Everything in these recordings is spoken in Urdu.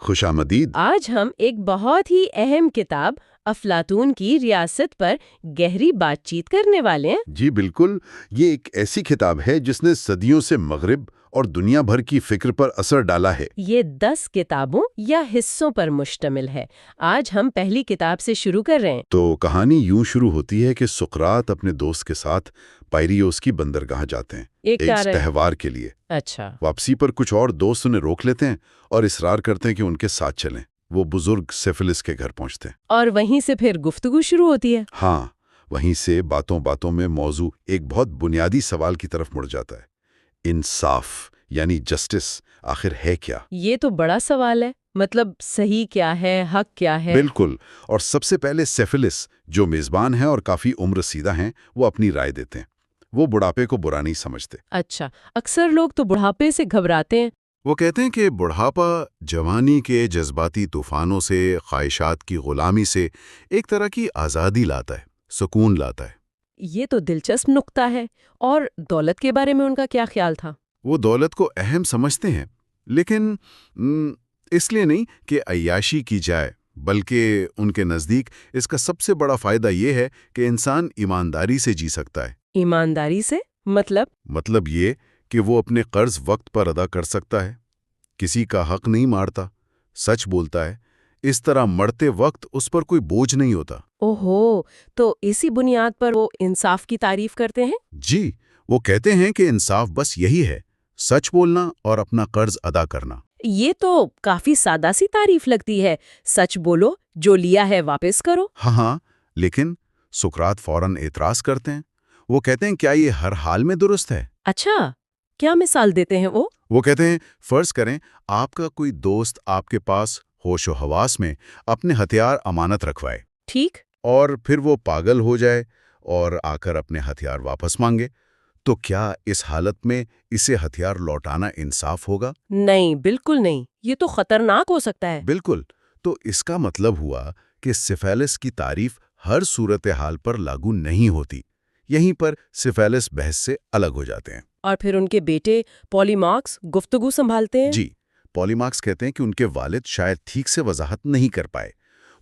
خوش آمدید۔ آج ہم ایک بہت ہی اہم کتاب افلاطون کی ریاست پر گہری بات چیت کرنے والے ہیں۔ جی بالکل، یہ ایک ایسی کتاب ہے جس نے صدیوں سے مغرب اور دنیا بھر کی فکر پر اثر ڈالا ہے۔ یہ 10 کتابوں یا حصوں پر مشتمل ہے۔ آج ہم پہلی کتاب سے شروع کر رہے ہیں۔ تو کہانی یوں شروع ہوتی ہے کہ سقراط اپنے دوست کے ساتھ پائریوس کی بندرگاہ جاتے ہیں ایک تہوار کے لیے۔ اچھا۔ واپسی پر کچھ اور دوست انہیں روک لیتے ہیں اور اصرار کرتے ہیں کہ ان کے ساتھ چلیں۔ وہ بزرگ سیفلس کے گھر پہنچتے ہیں اور وہیں سے پھر گفتگو شروع ہوتی ہے۔ ہاں، وہیں سے باتوں باتوں میں موضوع ایک بہت بنیادی سوال کی طرف مڑ جاتا ہے۔ انصاف یعنی جسٹس آخر ہے کیا؟ یہ تو بڑا سوال ہے، مطلب صحیح کیا ہے، حق کیا ہے؟ بالکل، اور سب سے پہلے سیفلس جو میزبان ہیں اور کافی عمر رسیدہ ہیں، وہ اپنی رائے دیتے ہیں۔ وہ بڑھاپے کو برا نہیں سمجھتے۔ اچھا، اکثر لوگ تو بڑھاپے سے گھبراتے ہیں۔ وہ کہتے ہیں کہ بڑھاپا جوانی کے جذباتی طوفانوں سے، خواہشات کی غلامی سے ایک طرح کی آزادی لاتا ہے، سکون لاتا ہے۔ یہ تو دلچسپ نقطہ ہے۔ اور دولت کے بارے میں ان کا کیا خیال تھا؟ وہ دولت کو اہم سمجھتے ہیں، لیکن اس لیے نہیں کہ عیاشی کی جائے، بلکہ ان کے نزدیک اس کا سب سے بڑا فائدہ یہ ہے کہ انسان ایمانداری سے جی سکتا ہے۔ ایمانداری سے؟ مطلب یہ کہ وہ اپنے قرض وقت پر ادا کر سکتا ہے، کسی کا حق نہیں مارتا، سچ بولتا ہے، اس طرح مرتے وقت اس پر کوئی بوجھ نہیں ہوتا۔ اوہو، تو اسی بنیاد پر وہ انصاف کی تعریف کرتے ہیں؟ جی، وہ کہتے ہیں کہ انصاف بس یہی ہے، سچ بولنا اور اپنا قرض ادا کرنا۔ یہ تو کافی سادہ سی تعریف لگتی ہے، سچ بولو، جو لیا ہے واپس کرو۔ ہاں، لیکن سقراط فوراً اعتراض کرتے ہیں۔ وہ کہتے ہیں کیا یہ ہر حال میں درست ہے؟ اچھا، کیا مثال دیتے ہیں وہ؟ وہ کہتے ہیں فرض کریں آپ کا کوئی دوست آپ کے پاس ہوش و حواس میں اپنے ہتھیار امانت رکھوائے، ٹھیک۔ اور پھر وہ پاگل ہو جائے اور آ کر اپنے ہتھیار واپس مانگے، تو کیا اس حالت میں اسے ہتھیار لوٹانا انصاف ہوگا؟ نہیں، بالکل نہیں، یہ تو خطرناک ہو سکتا ہے۔ بالکل، تو اس کا مطلب ہوا کہ سیفیلس کی تعریف ہر صورتحال پر لاگو نہیں ہوتی۔ یہیں پر سیفیلس بحث سے الگ ہو جاتے ہیں۔ اور پھر ان کے بیٹے پولیمارکس گفتگو سنبھالتے ہیں؟ جی، پولیمارکس کہتے ہیں کہ ان کے والد شاید ٹھیک سے وضاحت نہیں کر پائے۔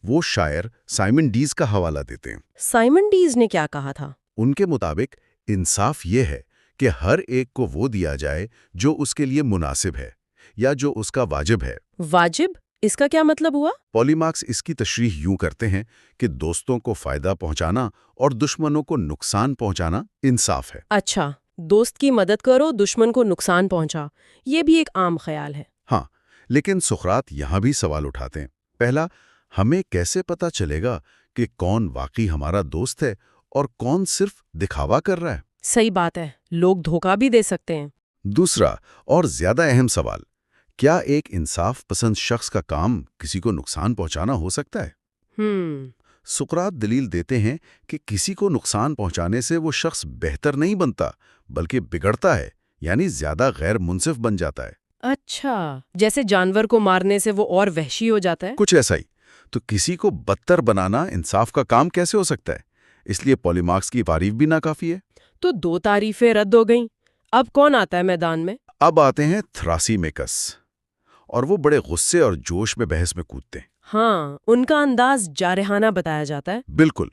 وہ شاعر سائمن ڈیز کا حوالہ دیتے ہیں۔ سائمن ڈیز نے کیا کہا تھا؟ ان کے مطابق انصاف یہ ہے کہ ہر ایک کو وہ دیا جائے جو اس کے لیے مناسب ہے یا جو اس کا واجب ہے۔ واجب؟ اس کا کیا مطلب ہوا؟ پولیمارکس اس کی تشریح یوں کرتے ہیں کہ دوستوں کو فائدہ پہنچانا اور دشمنوں کو نقصان پہنچانا انصاف ہے۔ اچھا، دوست کی مدد کرو، دشمن کو نقصان پہنچا، یہ بھی ایک عام خیال ہے۔ ہاں، لیکن سقراط یہاں بھی سوال اٹھاتے ہیں۔ پہلا، ہمیں کیسے پتہ چلے گا کہ کون واقعی ہمارا دوست ہے اور کون صرف دکھاوا کر رہا ہے؟ صحیح بات ہے، لوگ دھوکہ بھی دے سکتے ہیں۔ دوسرا اور زیادہ اہم سوال، کیا ایک انصاف پسند شخص کا کام کسی کو نقصان پہنچانا ہو سکتا ہے؟ سقراط دلیل دیتے ہیں کہ کسی کو نقصان پہنچانے سے وہ شخص بہتر نہیں بنتا، بلکہ بگڑتا ہے، یعنی زیادہ غیر منصف بن جاتا ہے۔ اچھا، جیسے جانور کو مارنے سے وہ اور وحشی ہو جاتا ہے؟ کچھ ایسا ہی۔ تو کسی کو بدتر بنانا انصاف کا کام کیسے ہو سکتا ہے؟ اس لیے پولیمارکس کی تعریف بھی ناکافی ہے۔ تو 2 تعریفیں رد ہو گئیں، اب کون آتا ہے میدان میں؟ اب آتے ہیں تھراسیمیکس، اور وہ بڑے غصے اور جوش میں بحث میں کودتے ہیں۔ ہاں، ان کا انداز جارحانہ بتایا جاتا ہے۔ بالکل،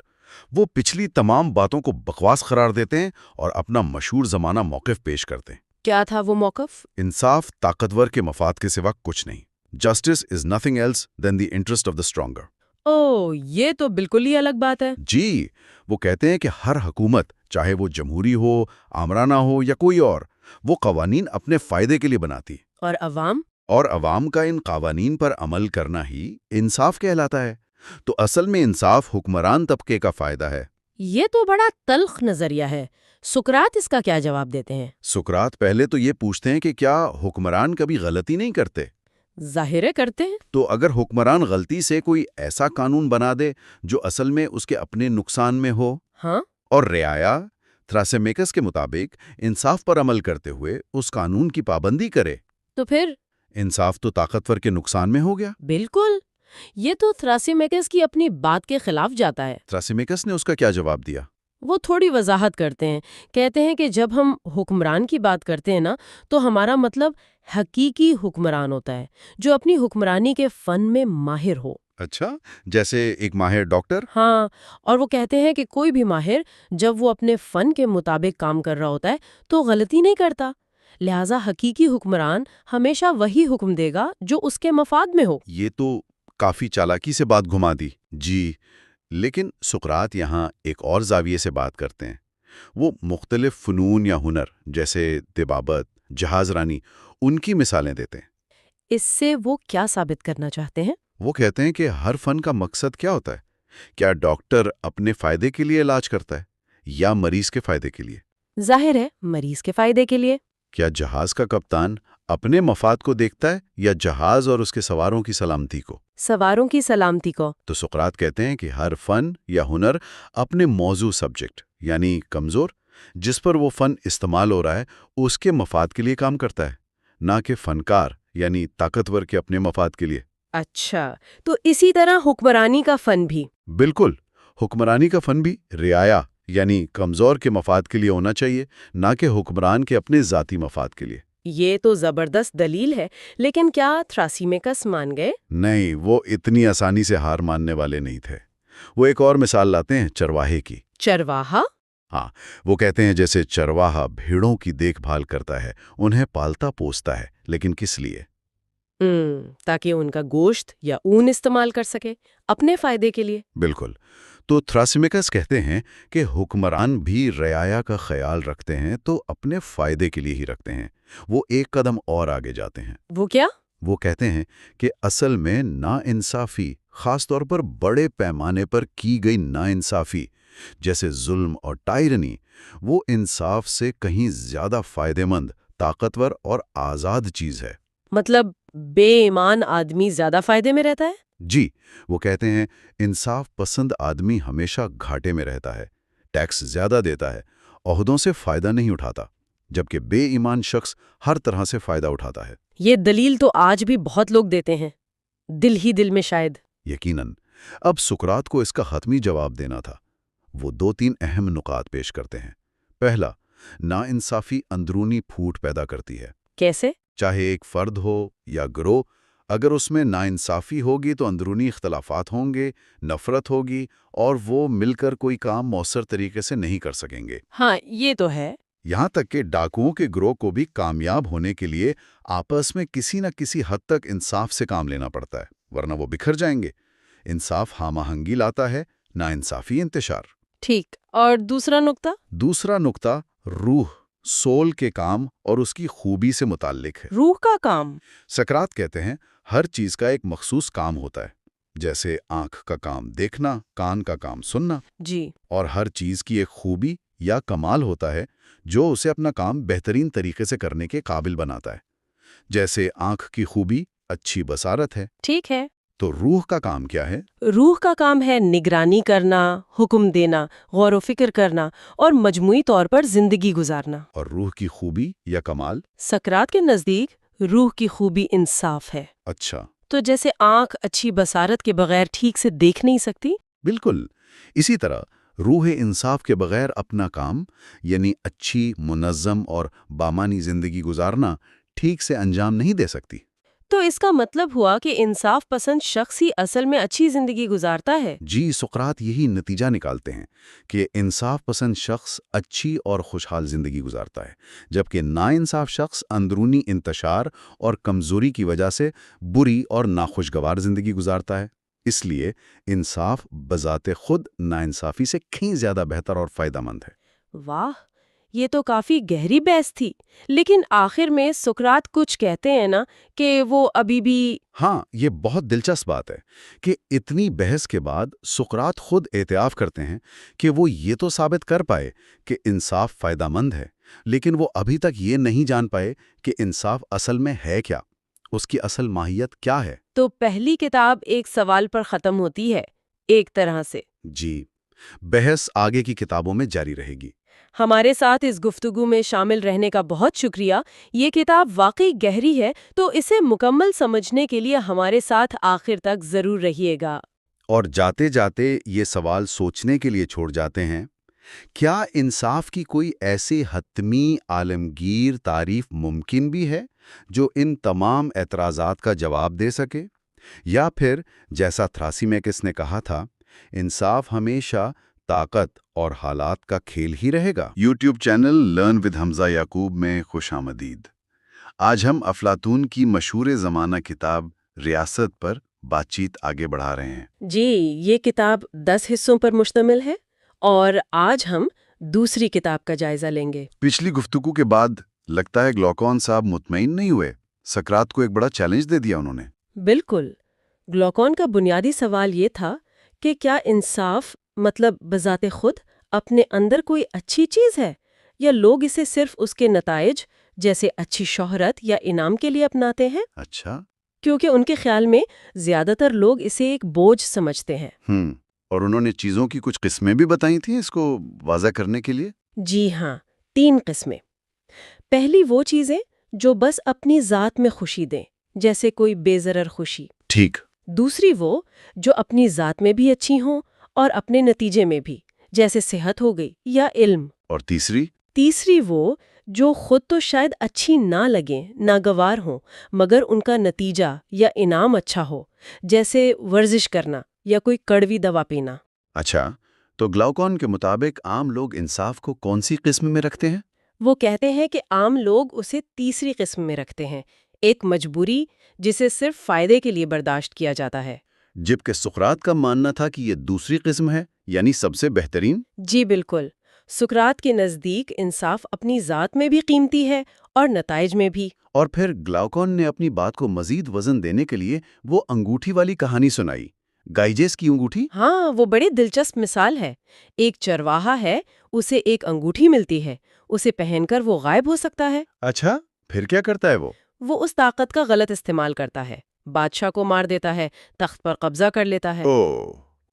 وہ پچھلی تمام باتوں کو بکواس قرار دیتے ہیں اور اپنا مشہور زمانہ موقف پیش کرتے ہیں۔ کیا تھا وہ موقف؟ انصاف طاقتور کے مفاد کے سوا کچھ نہیں۔ Justice is nothing else than the interest of the stronger. اوہ، یہ تو بالکل ہی الگ بات ہے۔ جی، وہ کہتے ہیں کہ ہر حکومت، چاہے وہ جمہوری ہو، آمرانہ ہو یا کوئی اور، وہ قوانین اپنے فائدے کے لیے بناتی، اور عوام؟ اور عوام کا ان قوانین پر عمل کرنا ہی انصاف کہلاتا ہے۔ تو اصل میں انصاف حکمران طبقے کا فائدہ ہے۔ یہ تو بڑا تلخ نظریہ ہے۔ سقراط اس کا کیا جواب دیتے ہیں؟ سقراط پہلے تو یہ پوچھتے ہیں کہ کیا حکمران کبھی غلطی نہیں کرتے؟ ظاہر ہے کرتے ہیں۔ تو اگر حکمران غلطی سے کوئی ایسا قانون بنا دے جو اصل میں اس کے اپنے نقصان میں ہو، ہاں، اور رعایا تھراسیمیکس کے مطابق انصاف پر عمل کرتے ہوئے اس قانون کی پابندی کرے، تو پھر انصاف تو طاقتور کے نقصان میں ہو گیا۔ بالکل، یہ تو تھراسیمیکس کی اپنی بات کے خلاف جاتا ہے۔ تھراسیمیکس نے اس کا کیا جواب دیا؟ وہ تھوڑی وضاحت کرتے ہیں، کہتے ہیں کہ جب ہم حکمران کی بات کرتے ہیں نا تو ہمارا مطلب حقیقی حکمران ہوتا ہے جو اپنی حکمرانی کے فن میں ماہر ہو۔ اچھا، جیسے ایک ماہر ڈاکٹر؟ ہاں، اور وہ کہتے ہیں کہ کوئی بھی ماہر جب وہ اپنے فن کے مطابق کام کر رہا ہوتا ہے تو غلطی نہیں کرتا، لہٰذا حقیقی حکمران ہمیشہ وہی حکم دے گا جو اس کے مفاد میں ہو۔ یہ تو کافی چالاکی سے بات گھما دی جی۔ لیکن سقراط یہاں ایک اور زاویے سے بات کرتے ہیں۔ وہ مختلف فنون یا ہنر جیسے طبابت، جہاز رانی، ان کی مثالیں دیتے ہیں۔ اس سے وہ کیا ثابت کرنا چاہتے ہیں؟ وہ کہتے ہیں کہ ہر فن کا مقصد کیا ہوتا ہے؟ کیا ڈاکٹر اپنے فائدے کے لیے علاج کرتا ہے یا مریض کے فائدے کے لیے؟ ظاہر ہے مریض کے فائدے کے لیے۔ کیا جہاز کا کپتان اپنے مفاد کو دیکھتا ہے یا جہاز اور اس کے سواروں کی سلامتی کو؟ سواروں کی سلامتی کو۔ تو سقراط کہتے ہیں کہ ہر فن یا ہنر اپنے موضوع سبجیکٹ یعنی کمزور جس پر وہ فن استعمال ہو رہا ہے اس کے مفاد کے لیے کام کرتا ہے، نہ کہ فنکار یعنی طاقتور کے اپنے مفاد کے لیے۔ اچھا، تو اسی طرح حکمرانی کا فن بھی؟ بالکل، حکمرانی کا فن بھی رعایا یعنی کمزور کے مفاد کے لیے ہونا چاہیے، نہ کہ حکمران کے اپنے ذاتی مفاد کے لیے۔ یہ تو زبردست دلیل ہے، لیکن کیا تھراسیمیکس مان گئے؟ نہیں، وہ اتنی آسانی سے ہار ماننے والے نہیں تھے۔ وہ ایک اور مثال لاتے ہیں چرواہے کی۔ چرواہا؟ ہاں، وہ کہتے ہیں جیسے چرواہا بھیڑوں کی دیکھ بھال کرتا ہے، انہیں پالتا پوستا ہے، لیکن کس لیے؟ تاکہ ان کا گوشت یا اون استعمال کر سکے اپنے فائدے کے لیے۔ بالکل۔ تو تھراسیمیکس کہتے ہیں کہ حکمران بھی رعایا کا خیال رکھتے ہیں تو اپنے فائدے کے لیے ہی رکھتے ہیں۔ وہ ایک قدم اور آگے جاتے ہیں۔ وہ کیا؟ وہ کہتے ہیں کہ اصل میں ناانصافی، خاص طور پر بڑے پیمانے پر کی گئی ناانصافی جیسے ظلم اور ٹائرنی، وہ انصاف سے کہیں زیادہ فائدہ مند، طاقتور اور آزاد چیز ہے۔ مطلب بے ایمان آدمی زیادہ فائدے میں رہتا ہے؟ جی، وہ کہتے ہیں انصاف پسند آدمی ہمیشہ گھاٹے میں رہتا ہے، ٹیکس زیادہ دیتا ہے، عہدوں سے فائدہ نہیں اٹھاتا، جبکہ بے ایمان شخص ہر طرح سے فائدہ اٹھاتا ہے۔ یہ دلیل تو آج بھی بہت لوگ دیتے ہیں، دل ہی دل میں شاید۔ یقیناً۔ اب سقراط کو اس کا حتمی جواب دینا تھا۔ وہ 2-3 اہم نکات پیش کرتے ہیں۔ پہلا، ناانصافی اندرونی پھوٹ پیدا کرتی ہے۔ کیسے؟ چاہے ایک فرد ہو یا گروہ، اگر اس میں ناانصافی ہوگی تو اندرونی اختلافات ہوں گے، نفرت ہوگی، اور وہ مل کر کوئی کام مؤثر طریقے سے نہیں کر سکیں گے۔ ہاں، یہ تو ہے۔ یہاں تک کہ ڈاکوؤں کے گروہ کو بھی کامیاب ہونے کے لیے آپس میں کسی نہ کسی حد تک انصاف سے کام لینا پڑتا ہے، ورنہ وہ بکھر جائیں گے۔ انصاف ہم آہنگی لاتا ہے، ناانصافی انتشار۔ ٹھیک، اور دوسرا نقطہ؟ دوسرا نقطہ روح، سول کے کام اور اس کی خوبی سے متعلق ہے۔ روح کا کام؟ سقراط کہتے ہیں ہر چیز کا ایک مخصوص کام ہوتا ہے، جیسے آنکھ کا کام دیکھنا، کان کا کام سننا، جی۔ اور ہر چیز کی ایک خوبی یا کمال ہوتا ہے جو اسے اپنا کام بہترین طریقے سے کرنے کے قابل بناتا ہے۔ جیسے آنکھ کی خوبی اچھی بصارت ہے، ٹھیک ہے۔ تو روح کا کام کیا ہے؟ روح کا کام ہے نگرانی کرنا، حکم دینا، غور و فکر کرنا اور مجموعی طور پر زندگی گزارنا۔ اور روح کی خوبی یا کمال؟ سقراط کے نزدیک روح کی خوبی انصاف ہے۔ اچھا، تو جیسے آنکھ اچھی بصارت کے بغیر ٹھیک سے دیکھ نہیں سکتی، بالکل اسی طرح روح انصاف کے بغیر اپنا کام یعنی اچھی، منظم اور بامانی زندگی گزارنا ٹھیک سے انجام نہیں دے سکتی۔ تو اس کا مطلب ہوا کہ انصاف پسند شخص ہی اصل میں اچھی زندگی گزارتا ہے۔ جی، سقراط یہی نتیجہ نکالتے ہیں کہ انصاف پسند شخص اچھی اور خوشحال زندگی گزارتا ہے، جبکہ ناانصاف شخص اندرونی انتشار اور کمزوری کی وجہ سے بری اور ناخوشگوار زندگی گزارتا ہے۔ اس لیے انصاف بذات خود ناانصافی سے کہیں زیادہ بہتر اور فائدہ مند ہے۔ واہ، یہ تو کافی گہری بحث تھی، لیکن آخر میں سقراط کچھ کہتے ہیں نا کہ وہ ابھی بھی… ہاں، یہ بہت دلچسپ بات ہے کہ اتنی بحث کے بعد سقراط خود اعتراف کرتے ہیں کہ وہ یہ تو ثابت کر پائے کہ انصاف فائدہ مند ہے، لیکن وہ ابھی تک یہ نہیں جان پائے کہ انصاف اصل میں ہے کیا، اس کی اصل ماہیت کیا ہے۔ تو پہلی کتاب ایک سوال پر ختم ہوتی ہے، ایک طرح سے۔ جی، بحث آگے کی کتابوں میں جاری رہے گی۔ ہمارے ساتھ اس گفتگو میں شامل رہنے کا بہت شکریہ۔ یہ کتاب واقعی گہری ہے، تو اسے مکمل سمجھنے کے لیے ہمارے ساتھ آخر تک ضرور رہیے گا۔ اور جاتے جاتے یہ سوال سوچنے کے لیے چھوڑ جاتے ہیں کیا انصاف کی کوئی ایسی حتمی عالمگیر تعریف ممکن بھی ہے جو ان تمام اعتراضات کا جواب دے سکے؟ یا پھر جیسا تھراسیمیکس نے کہا تھا، انصاف ہمیشہ طاقت اور حالات کا کھیل ہی رہے گا؟ یوٹیوب چینل لرن ود حمزہ یعقوب میں خوش آمدید۔ آج ہم افلاطون کی مشہور زمانہ کتاب ریاست پر بات چیت آگے بڑھا رہے ہیں۔ جی، یہ کتاب 10 حصوں پر مشتمل ہے اور آج ہم دوسری کتاب کا جائزہ لیں گے۔ پچھلی گفتگو کے بعد لگتا ہے گلوکون صاحب مطمئن نہیں ہوئے، سقراط کو ایک بڑا چیلنج دے دیا انہوں نے۔ بالکل، گلوکون کا بنیادی سوال یہ تھا کہ کیا انصاف مطلب بذات خود اپنے اندر کوئی اچھی چیز ہے، یا لوگ اسے صرف اس کے نتائج جیسے اچھی شہرت یا انعام کے لیے اپناتے ہیں؟ اچھا۔ کیونکہ ان کے خیال میں زیادہ تر لوگ اسے ایک بوجھ سمجھتے ہیں۔ اور انہوں نے چیزوں کی کچھ قسمیں بھی بتائی تھیں اس کو واضح کرنے کے لیے؟ جی ہاں، 3 قسمیں۔ پہلی وہ چیزیں جو بس اپنی ذات میں خوشی دیں، جیسے کوئی بے ضرر خوشی۔ ٹھیک۔ دوسری وہ جو اپنی ذات میں بھی اچھی ہوں اور اپنے نتیجے میں بھی، جیسے صحت ہو گئی یا علم۔ اور تیسری وہ جو خود تو شاید اچھی نہ لگیں، ناگوار ہوں، مگر ان کا نتیجہ یا انعام اچھا ہو، جیسے ورزش کرنا یا کوئی کڑوی دوا پینا۔ اچھا، تو گلاوکون کے مطابق عام لوگ انصاف کو کون سی قسم میں رکھتے ہیں؟ وہ کہتے ہیں کہ عام لوگ اسے تیسری قسم میں رکھتے ہیں، ایک مجبوری جسے صرف فائدے کے لیے برداشت کیا جاتا ہے۔ جبکہ سقراط کا ماننا تھا کہ یہ دوسری قسم ہے، یعنی سب سے بہترین۔ جی بالکل، سقراط کے نزدیک انصاف اپنی ذات میں بھی قیمتی ہے اور نتائج میں بھی۔ اور پھر گلاوکون نے اپنی بات کو مزید وزن دینے کے لیے وہ انگوٹھی والی کہانی سنائی، گائجیس کی انگوٹھی۔ ہاں، وہ بڑی دلچسپ مثال ہے۔ ایک چرواہا ہے، اسے ایک انگوٹھی ملتی ہے، اسے پہن کر وہ غائب ہو سکتا ہے۔ اچھا، پھر کیا کرتا ہے وہ اس طاقت کا غلط استعمال کرتا ہے، بادشاہ کو مار دیتا ہے، تخت پر قبضہ کر لیتا ہے۔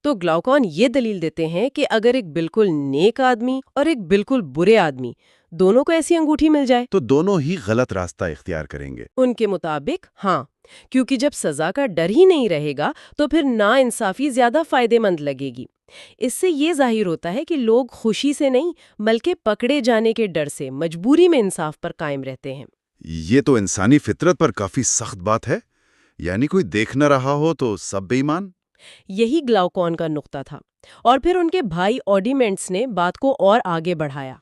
تو گلاوکون یہ دلیل دیتے ہیں کہ اگر ایک بالکل نیک آدمی اور ایک بالکل برے آدمی دونوں کو ایسی انگوٹھی مل جائے تو دونوں ہی غلط راستہ اختیار کریں گے۔ ان کے مطابق ہاں، کیونکہ جب سزا کا ڈر ہی نہیں رہے گا تو پھر نا انصافی زیادہ فائدے مند لگے گی۔ اس سے یہ ظاہر ہوتا ہے کہ لوگ خوشی سے نہیں بلکہ پکڑے جانے کے ڈر سے مجبوری میں انصاف پر قائم رہتے ہیں۔ یہ تو انسانی فطرت پر کافی سخت بات ہے، یعنی کوئی دیکھ نہ رہا ہو تو سب بے ایمان۔ یہی گلاوکون کا نقطہ تھا، اور پھر ان کے بھائی آرڈیمنٹس نے بات کو اور آگے بڑھایا۔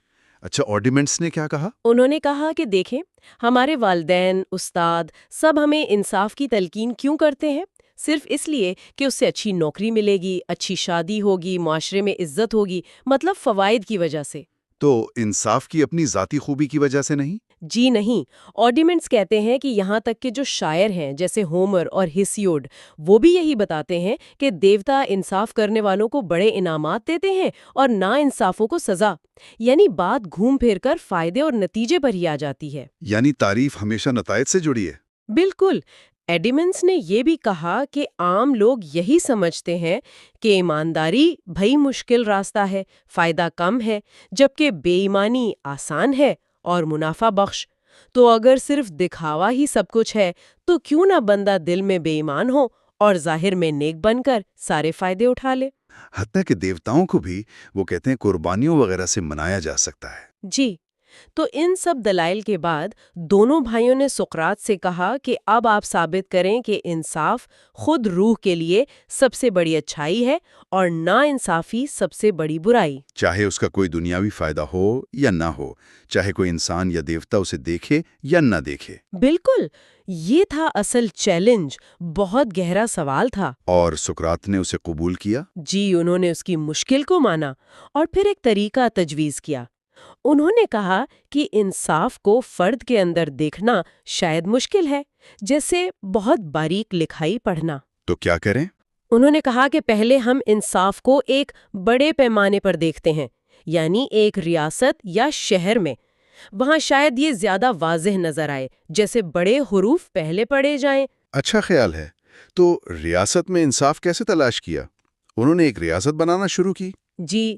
اچھا، آرڈیمنٹس نے کیا کہا؟ انہوں نے کہا کہ دیکھیں، ہمارے والدین، استاد سب ہمیں انصاف کی تلقین کیوں کرتے ہیں؟ صرف اس لیے کہ اس سے اچھی نوکری ملے گی، اچھی شادی ہوگی، معاشرے میں عزت ہوگی، مطلب فوائد کی وجہ سے۔ تو انصاف کی اپنی ذاتی خوبی کی وجہ سے نہیں؟ جی نہیں، آرڈیمنٹس کہتے ہیں کہ یہاں تک کہ جو شاعر ہیں جیسے ہومر اور ہیسیوڈ، وہ بھی یہی بتاتے ہیں کہ دیوتا انصاف کرنے والوں کو بڑے انعامات دیتے ہیں اور نا انصافوں کو سزا، یعنی بات گھوم پھر کر فائدے اور نتیجے پر ہی آ جاتی ہے۔ یعنی تعریف ہمیشہ نتائج سے جڑی ہے۔ بالکل، ایڈیمنس نے یہ بھی کہا کہ عام لوگ یہی سمجھتے ہیں کہ ایمانداری بھئی مشکل راستہ ہے، فائدہ کم ہے، جبکہ بے ایمانی آسان ہے اور منافع بخش۔ تو اگر صرف دکھاوا ہی سب کچھ ہے تو کیوں نہ بندہ دل میں بے ایمان ہو اور ظاہر میں نیک بن کر سارے فائدے اٹھا لے۔ حتیٰ کہ دیوتاؤں کو بھی وہ کہتے ہیں قربانیوں وغیرہ سے منایا جا سکتا ہے۔ جی، تو ان سب دلائل کے بعد دونوں بھائیوں نے سقراط سے کہا کہ اب آپ ثابت کریں کہ انصاف خود روح کے لیے سب سے بڑی اچھائی ہے اور نا انصافی سب سے بڑی برائی۔ چاہے اس کا کوئی دنیاوی فائدہ ہو یا نہ ہو، چاہے کوئی انسان یا دیوتا اسے دیکھے یا نہ دیکھے۔ بالکل، یہ تھا اصل چیلنج، بہت گہرا سوال تھا۔ اور سقراط نے اسے قبول کیا؟ جی، انہوں نے اس کی مشکل کو مانا اور پھر ایک طریقہ تجویز کیا۔ انہوں نے کہا کہ انصاف کو فرد کے اندر دیکھنا شاید مشکل ہے، جیسے بہت باریک لکھائی پڑھنا۔ تو کیا کریں؟ انہوں نے کہا کہ پہلے ہم انصاف کو ایک بڑے پیمانے پر دیکھتے ہیں، یعنی ایک ریاست یا شہر میں۔ وہاں شاید یہ زیادہ واضح نظر آئے، جیسے بڑے حروف پہلے پڑھے جائیں۔ اچھا خیال ہے۔ تو ریاست میں انصاف کیسے تلاش کیا؟ انہوں نے ایک ریاست بنانا شروع کی؟ جی،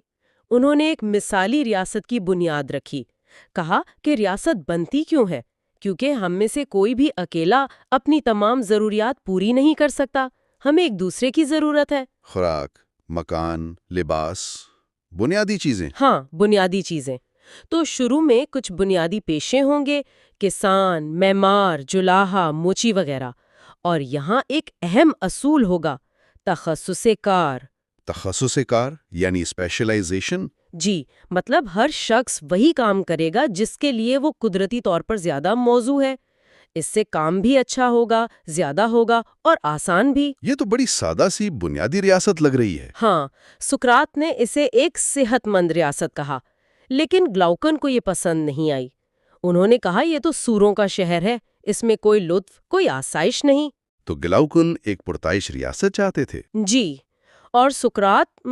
انہوں نے ایک مثالی ریاست کی بنیاد رکھی۔ کہا کہ ریاست بنتی کیوں ہے؟ کیونکہ ہم میں سے کوئی بھی اکیلا اپنی تمام ضروریات پوری نہیں کر سکتا، ہمیں ایک دوسرے کی ضرورت ہے۔ خوراک، مکان، لباس، بنیادی چیزیں؟ ہاں، بنیادی چیزیں۔ تو شروع میں کچھ بنیادی پیشے ہوں گے، کسان، معمار، جلاحہ، موچی وغیرہ، اور یہاں ایک اہم اصول ہوگا، تخصص کار۔ تخصص کار یعنی اسپیشلائزیشن؟ جی، مطلب ہر شخص وہی کام کرے گا جس کے لیے وہ قدرتی طور پر زیادہ موزوں ہے۔ اس سے کام بھی اچھا ہوگا، زیادہ ہوگا اور آسان بھی۔ یہ تو بڑی سادہ سی بنیادی ریاست لگ رہی ہے۔ ہاں، سقراط نے اسے ایک صحت مند ریاست کہا، لیکن گلاؤکن کو یہ پسند نہیں آئی۔ انہوں نے کہا یہ تو سوروں کا شہر ہے، اس میں کوئی لطف، کوئی آسائش نہیں۔ تو گلاؤکن ایک پرتعیش ریاست چاہتے تھے؟ جی، اور سقراط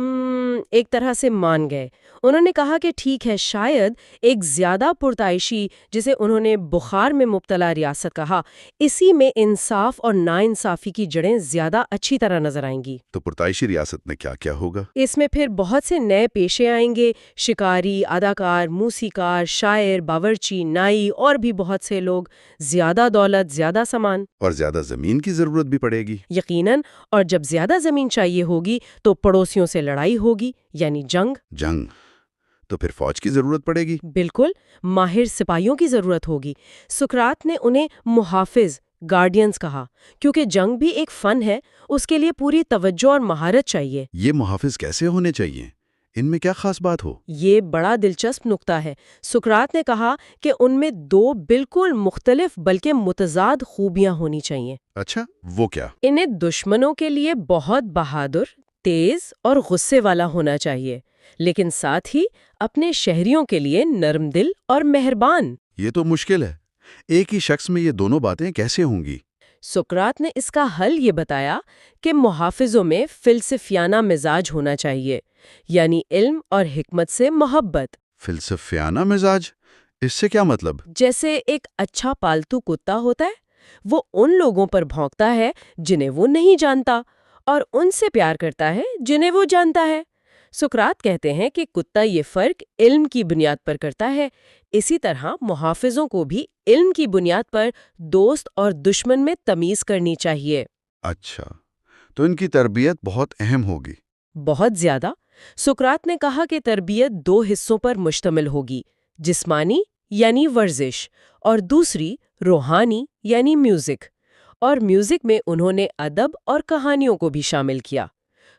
ایک طرح سے مان گئے۔ انہوں نے کہا کہ ٹھیک ہے، شاید ایک زیادہ پرتعیشی، جسے انہوں نے بخار میں مبتلا ریاست کہا، اسی میں انصاف اور ناانصافی کی جڑیں زیادہ اچھی طرح نظر آئیں گی۔ تو پرتعیشی ریاست میں کیا کیا ہوگا؟ اس میں پھر بہت سے نئے پیشے آئیں گے، شکاری، اداکار، موسیقار، شاعر، باورچی، نائی اور بھی بہت سے لوگ۔ زیادہ دولت، زیادہ سامان اور زیادہ زمین کی ضرورت بھی پڑے گی؟ یقیناً، اور جب زیادہ زمین چاہیے ہوگی تو پڑوسیوں سے لڑائی ہوگی، یعنی جنگ۔ تو پھر فوج کی ضرورت پڑے گی؟ بالکل، ماہر سپاہیوں کی ضرورت ہوگی۔ سقراط نے انہیں محافظ، گارڈینز کہا، کیونکہ جنگ بھی ایک فن ہے، اس کے لیے پوری توجہ اور مہارت چاہیے۔ یہ محافظ کیسے ہونے چاہیے؟ ان میں کیا خاص بات ہو؟ یہ بڑا دلچسپ نقطہ ہے۔ سقراط نے کہا کہ ان میں دو بالکل مختلف بلکہ متضاد خوبیاں ہونی چاہیے۔ اچھا، وہ کیا؟ انہیں دشمنوں کے لیے بہت بہادر، تیز اور غصے والا ہونا چاہیے، لیکن ساتھ ہی اپنے شہریوں کے لیے نرم دل اور مہربان۔ یہ تو مشکل ہے۔ ایک ہی شخص میں یہ دونوں باتیں کیسے ہوں گی؟ سقراط نے اس کا حل یہ بتایا کہ محافظوں میں فلسفیانہ مزاج ہونا چاہیے، یعنی علم اور حکمت سے محبت۔ فلسفیانہ مزاج؟ اس سے کیا مطلب؟ جیسے ایک اچھا پالتو کتا ہوتا ہے، وہ ان لوگوں پر بھونکتا ہے جنہیں وہ نہیں جانتا، اور ان سے پیار کرتا ہے جنہیں وہ جانتا ہے۔ سقراط کہتے ہیں کہ کتا یہ فرق علم کی بنیاد پر کرتا ہے، اسی طرح محافظوں کو بھی علم کی بنیاد پر دوست اور دشمن میں تمیز کرنی چاہیے۔ اچھا، تو ان کی تربیت بہت اہم ہوگی؟ بہت زیادہ۔ سقراط نے کہا کہ تربیت دو حصوں پر مشتمل ہوگی، جسمانی یعنی ورزش، اور دوسری روحانی یعنی میوزک۔ اور میوزک میں انہوں نے ادب اور کہانیوں کو بھی شامل کیا۔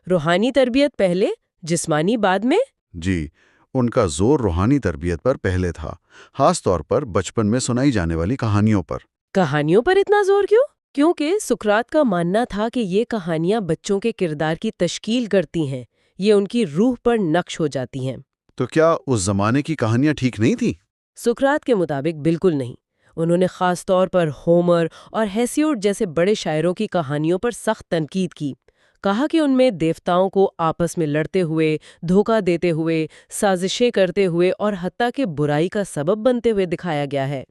روحانی تربیت پہلے، جسمانی بعد میں۔ جی، ان کا زور روحانی تربیت پر پہلے تھا، خاص طور پر بچپن میں سنائی جانے والی کہانیوں پر۔ کہانیوں پر اتنا زور کیوں؟ کیونکہ سقراط کا ماننا تھا کہ یہ کہانیاں بچوں کے کردار کی تشکیل کرتی ہیں، یہ ان کی روح پر نقش ہو جاتی ہیں۔ تو کیا اس زمانے کی کہانیاں ٹھیک نہیں تھیں؟ سقراط کے مطابق بالکل نہیں۔ انہوں نے خاص طور پر ہومر اور ہیسیوڈ جیسے بڑے شاعروں کی کہانیوں پر سخت تنقید کی۔ کہا کہ ان میں دیوتاؤں کو آپس میں لڑتے ہوئے، دھوکہ دیتے ہوئے، سازشیں کرتے ہوئے اور حتیٰ کہ برائی کا سبب بنتے ہوئے دکھایا گیا ہے۔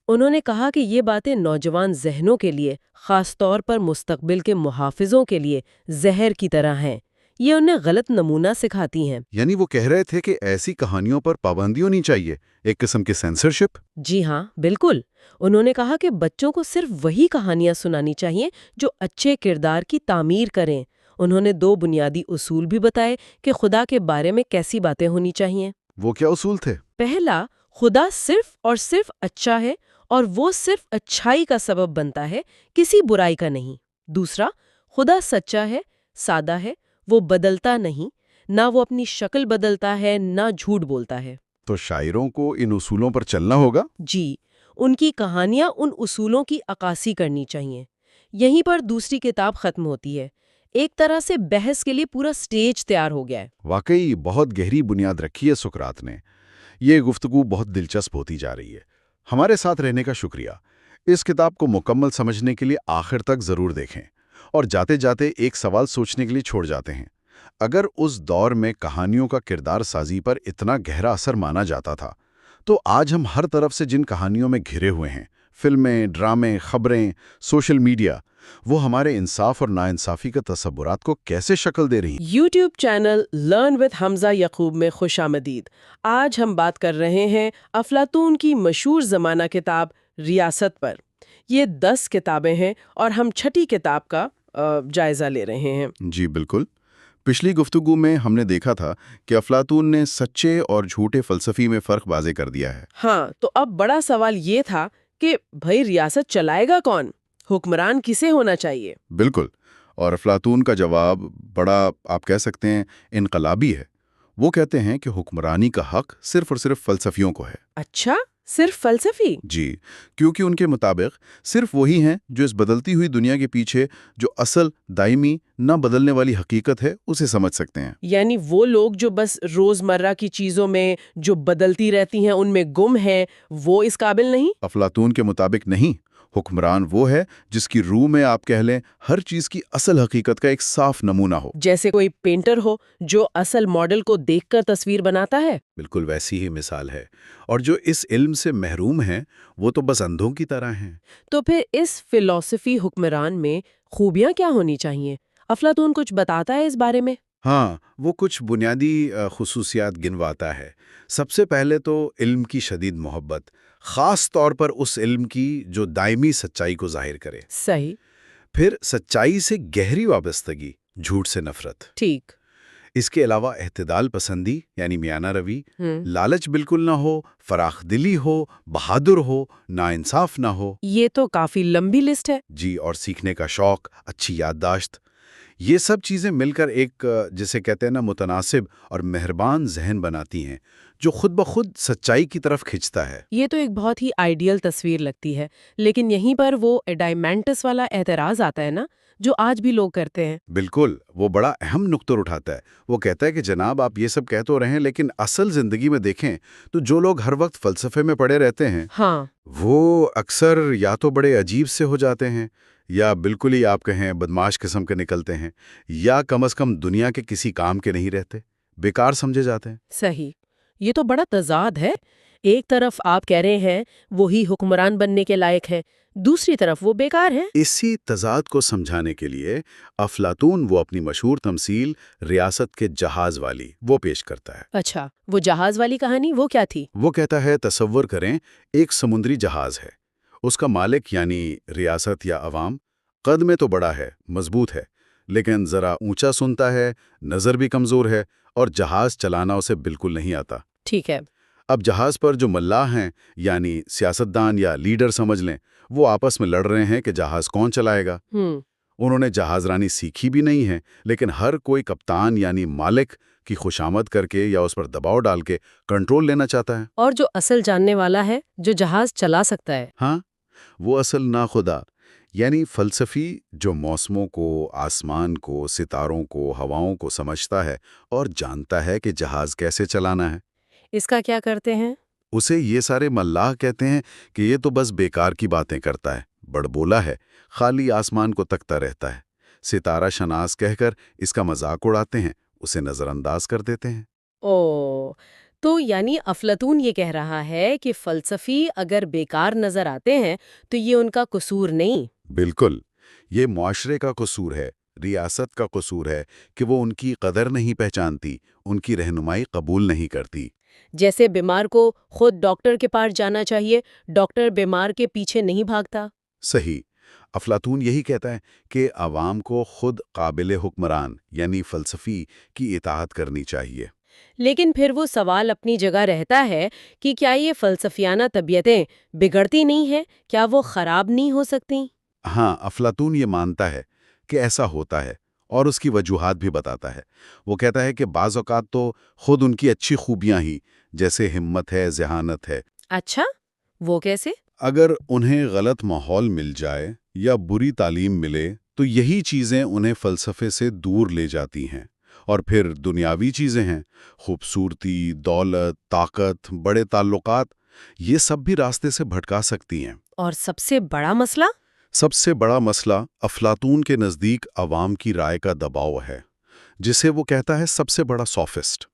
انہوں نے کہا کہ یہ باتیں نوجوان ذہنوں کے لیے، خاص طور پر مستقبل کے محافظوں کے لیے، زہر کی طرح ہیں۔ یہ انہیں غلط نمونہ سکھاتی ہیں۔ یعنی وہ کہہ رہے تھے کہ ایسی کہانیوں پر پابندی ہونی چاہیے، ایک قسم کی سینسرشپ؟ جی ہاں، بالکل۔ انہوں نے کہا کہ بچوں کو صرف وہی کہانیاں سنانی چاہیے جو اچھے کردار کی تعمیر کریں۔ انہوں نے دو بنیادی اصول بھی بتائے کہ خدا کے بارے میں کیسی باتیں ہونی چاہیے۔ وہ کیا اصول تھے؟ پہلا، خدا صرف اور صرف اچھا ہے اور وہ صرف اچھائی کا سبب بنتا ہے، کسی برائی کا نہیں۔ دوسرا، خدا سچا ہے، سادہ ہے، وہ بدلتا نہیں، نہ وہ اپنی شکل بدلتا ہے، نہ جھوٹ بولتا ہے۔ تو شاعروں کو ان اصولوں پر چلنا ہوگا؟ جی، ان کی کہانیاں ان اصولوں کی عکاسی کرنی چاہیے۔ یہیں پر دوسری کتاب ختم ہوتی ہے۔ ایک طرح سے بحث کے لیے پورا سٹیج تیار ہو گیا ہے۔ واقعی بہت گہری بنیاد رکھی ہے سقراط نے۔ یہ گفتگو بہت دلچسپ ہوتی جا رہی ہے۔ ہمارے ساتھ رہنے کا شکریہ۔ اس کتاب کو مکمل سمجھنے کے لیے آخر تک ضرور دیکھیں، اور جاتے جاتے ایک سوال سوچنے کے لیے چھوڑ جاتے ہیں۔ اگر اس دور میں کہانیوں کا کردار سازی پر اتنا گہرا اثر مانا جاتا تھا، تو آج ہم ہر طرف سے جن کہانیوں میں گھرے ہوئے ہیں، فلمیں، ڈرامے، خبریں، سوشل میڈیا، وہ ہمارے انصاف اور ناانصافی کے تصورات کو کیسے شکل دے رہی ہیں؟ یوٹیوب چینل لرن وتھ حمزہ یعقوب میں خوش آمدید۔ آج ہم بات کر رہے ہیں افلاطون کی مشہور زمانہ کتاب ریاست پر۔ یہ 10 کتابیں ہیں اور ہم چھٹی کتاب کا جائزہ لے رہے ہیں۔ جی بالکل۔ پچھلی گفتگو میں ہم نے دیکھا تھا کہ افلاطون نے سچے اور جھوٹے فلسفی میں فرق واضح کر دیا ہے۔ ہاں، تو اب بڑا سوال یہ تھا کہ بھئی ریاست چلائے گا کون؟ حکمران کسے ہونا چاہیے؟ بالکل، اور افلاطون کا جواب بڑا آپ کہہ سکتے ہیں انقلابی ہے۔ وہ کہتے ہیں کہ حکمرانی کا حق صرف اور صرف فلسفیوں کو ہے۔ اچھا، صرف فلسفی؟ جی، کیونکہ ان کے مطابق صرف وہی ہیں جو اس بدلتی ہوئی دنیا کے پیچھے جو اصل دائمی نہ بدلنے والی حقیقت ہے اسے سمجھ سکتے ہیں۔ یعنی وہ لوگ جو بس روزمرہ کی چیزوں میں جو بدلتی رہتی ہیں ان میں گم ہیں، وہ اس قابل نہیں؟ افلاطون کے مطابق نہیں، حکمران وہ ہے جس کی روح میں آپ کہہ لیں ہر چیز کی اصل حقیقت کا ایک صاف نمونہ ہو۔ جیسے کوئی پینٹر ہو جو اصل ماڈل کو دیکھ کر تصویر بناتا ہے؟ بالکل ویسی ہی مثال ہے، اور جو اس علم سے محروم ہیں وہ تو بس اندھوں کی طرح ہیں۔ تو پھر اس فلسفی حکمران میں خوبیاں کیا ہونی چاہیے؟ افلاطون کچھ بتاتا ہے اس بارے میں؟ ہاں، وہ کچھ بنیادی خصوصیات گنواتا ہے۔ سب سے پہلے تو علم کی شدید محبت، خاص طور پر اس علم کی جو دائمی سچائی کو ظاہر کرے۔ صحیح۔ پھر سچائی سے گہری وابستگی، جھوٹ سے نفرت۔ ٹھیک۔ اس کے علاوہ اعتدال پسندی یعنی میانہ روی، لالچ بالکل نہ ہو، فراخ دلی ہو، بہادر ہو، ناانصاف نہ ہو۔ یہ تو کافی لمبی لسٹ ہے۔ جی، اور سیکھنے کا شوق، اچھی یادداشت، یہ سب چیزیں مل کر ایک جسے کہتے ہیں نا متناسب اور مہربان ذہن بناتی ہیں جو خود بخود سچائی کی طرف کھنچتا ہے۔ یہ تو ایک بہت ہی آئیڈیل تصویر لگتی ہے، لیکن یہیں پر وہ ایڈائمنٹس والا اعتراض آتا ہے نا، جو آج بھی لوگ کرتے ہیں۔ بالکل، وہ بڑا اہم نقطہ اٹھاتا ہے۔ وہ کہتا ہے کہ جناب آپ یہ سب کہہ تو رہے ہیں لیکن اصل زندگی میں دیکھیں تو جو لوگ ہر وقت فلسفے میں پڑے رہتے ہیں ہاں، وہ اکثر یا تو بڑے عجیب سے ہو جاتے ہیں، یا بالکل ہی آپ کہیں بدماش قسم کے نکلتے ہیں، یا کم از کم دنیا کے کسی کام کے نہیں رہتے، بیکار سمجھے جاتے ہیں۔ صحیح۔ یہ تو بڑا تضاد ہے۔ ایک طرف آپ کہہ رہے ہیں وہی حکمران بننے کے لائق ہے، دوسری طرف وہ بیکار ہیں۔ اسی تضاد کو سمجھانے کے لیے افلاطون وہ اپنی مشہور تمثیل ریاست کے جہاز والی وہ پیش کرتا ہے۔ اچھا، وہ جہاز والی کہانی وہ کیا تھی؟ وہ کہتا ہے تصور کریں ایک سمندری جہاز ہے، اس کا مالک یعنی ریاست یا عوام قد میں تو بڑا ہے، مضبوط ہے، لیکن ذرا اونچا سنتا ہے، نظر بھی کمزور ہے، اور جہاز چلانا اسے بالکل نہیں آتا۔ ٹھیک ہے۔ اب جہاز پر جو ملاح ہیں یعنی سیاستدان یا لیڈر سمجھ لیں، وہ آپس میں لڑ رہے ہیں کہ جہاز کون چلائے گا۔ انہوں نے جہاز رانی سیکھی بھی نہیں ہے، لیکن ہر کوئی کپتان یعنی مالک کی خوشامد کر کے یا اس پر دباؤ ڈال کے کنٹرول لینا چاہتا ہے۔ اور جو اصل جاننے والا ہے، جو جہاز چلا سکتا ہے، ہاں، وہ اصل ناخدا یعنی فلسفی جو موسموں کو، آسمان کو، ستاروں کو، ہواؤں کو سمجھتا ہے اور جانتا ہے کہ جہاز کیسے چلانا ہے۔ اس کا کیا کرتے ہیں؟ اسے یہ سارے ملاح کہتے ہیں کہ یہ تو بس بیکار کی باتیں کرتا ہے، بڑبولا ہے، خالی آسمان کو تکتا رہتا ہے۔ ستارہ شناس کہہ کر اس کا مذاق اڑاتے ہیں، اسے نظر انداز کر دیتے ہیں۔ او، تو یعنی افلاطون یہ کہہ رہا ہے کہ فلسفی اگر بیکار نظر آتے ہیں تو یہ ان کا قصور نہیں۔ بالکل، یہ معاشرے کا قصور ہے، ریاست کا قصور ہے کہ وہ ان کی قدر نہیں پہچانتی، ان کی رہنمائی قبول نہیں کرتی۔ جیسے بیمار کو خود ڈاکٹر کے پاس جانا چاہیے، ڈاکٹر بیمار کے پیچھے نہیں بھاگتا۔ صحیح، افلاطون یہی کہتا ہے کہ عوام کو خود قابل حکمران یعنی فلسفی کی اطاعت کرنی چاہیے۔ لیکن پھر وہ سوال اپنی جگہ رہتا ہے کہ کیا یہ فلسفیانہ طبیعتیں بگڑتی نہیں ہیں؟ کیا وہ خراب نہیں ہو سکتی؟ ہاں، افلاطون یہ مانتا ہے کہ ایسا ہوتا ہے اور اس کی وجوہات بھی بتاتا ہے۔ وہ کہتا ہے کہ بعض اوقات تو خود ان کی اچھی خوبیاں ہی جیسے ہمت ہے، ذہانت ہے۔ اچھا، وہ کیسے؟ اگر انہیں غلط ماحول مل جائے یا بری تعلیم ملے تو یہی چیزیں انہیں فلسفے سے دور لے جاتی ہیں، اور پھر دنیاوی چیزیں ہیں، خوبصورتی، دولت، طاقت، بڑے تعلقات، یہ سب بھی راستے سے بھٹکا سکتی ہیں۔ اور سب سے بڑا مسئلہ؟ سب سے بڑا مسئلہ افلاطون کے نزدیک عوام کی رائے کا دباؤ ہے، جسے وہ کہتا ہے سب سے بڑا سافسٹ،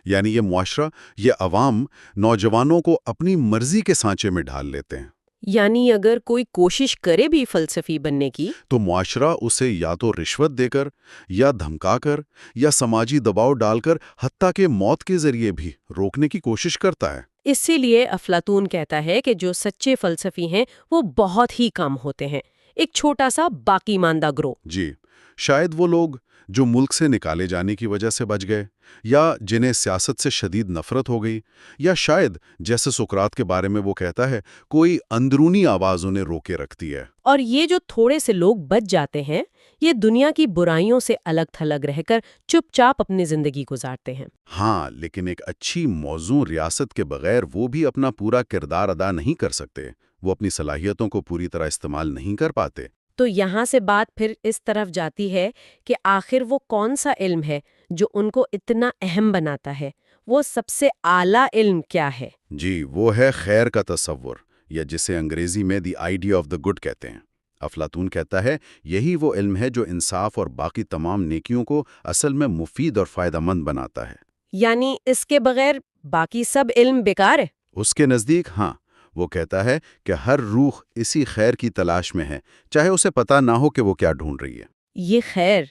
یعنی یہ معاشرہ، یہ عوام نوجوانوں کو اپنی مرضی کے سانچے میں ڈھال لیتے ہیں۔ یعنی اگر کوئی کوشش کرے بھی فلسفی بننے کی تو معاشرہ اسے یا تو رشوت دے کر، یا دھمکا کر، یا سماجی دباؤ ڈال کر، حتیٰ کہ موت کے ذریعے بھی روکنے کی کوشش کرتا ہے۔ اسی لیے افلاطون کہتا ہے کہ جو سچے فلسفی ہیں وہ بہت ہی کم ہوتے ہیں، ایک چھوٹا سا باقی ماندہ گروہ۔ جی، شاید وہ لوگ جو ملک سے نکالے جانے کی وجہ سے بچ گئے، یا جنہیں سیاست سے شدید نفرت ہو گئی، یا شاید جیسے سقراط کے بارے میں وہ کہتا ہے کوئی اندرونی آواز انہیں روکے رکھتی ہے۔ اور یہ جو تھوڑے سے لوگ بچ جاتے ہیں، یہ دنیا کی برائیوں سے الگ تھلگ رہ کر چپ چاپ اپنی زندگی گزارتے ہیں۔ ہاں، لیکن ایک اچھی موزوں ریاست کے بغیر وہ بھی اپنا پورا کردار ادا نہیں کر سکتے، وہ اپنی صلاحیتوں کو پوری طرح استعمال نہیں کر پاتے۔ تو یہاں سے بات پھر اس طرف جاتی ہے کہ آخر وہ کون سا علم ہے جو ان کو اتنا اہم بناتا ہے؟ وہ سب سے اعلیٰ علم کیا ہے؟ جی، وہ ہے خیر کا تصور، یا جسے انگریزی میں the idea of the good کہتے ہیں۔ افلاطون کہتا ہے یہی وہ علم ہے جو انصاف اور باقی تمام نیکیوں کو اصل میں مفید اور فائدہ مند بناتا ہے۔ یعنی اس کے بغیر باقی سب علم بیکار ہے؟ اس کے نزدیک ہاں، وہ کہتا ہے کہ ہر روح اسی خیر کی تلاش میں ہے، چاہے اسے پتہ نہ ہو کہ وہ کیا ڈھونڈ رہی ہے۔ یہ خیر،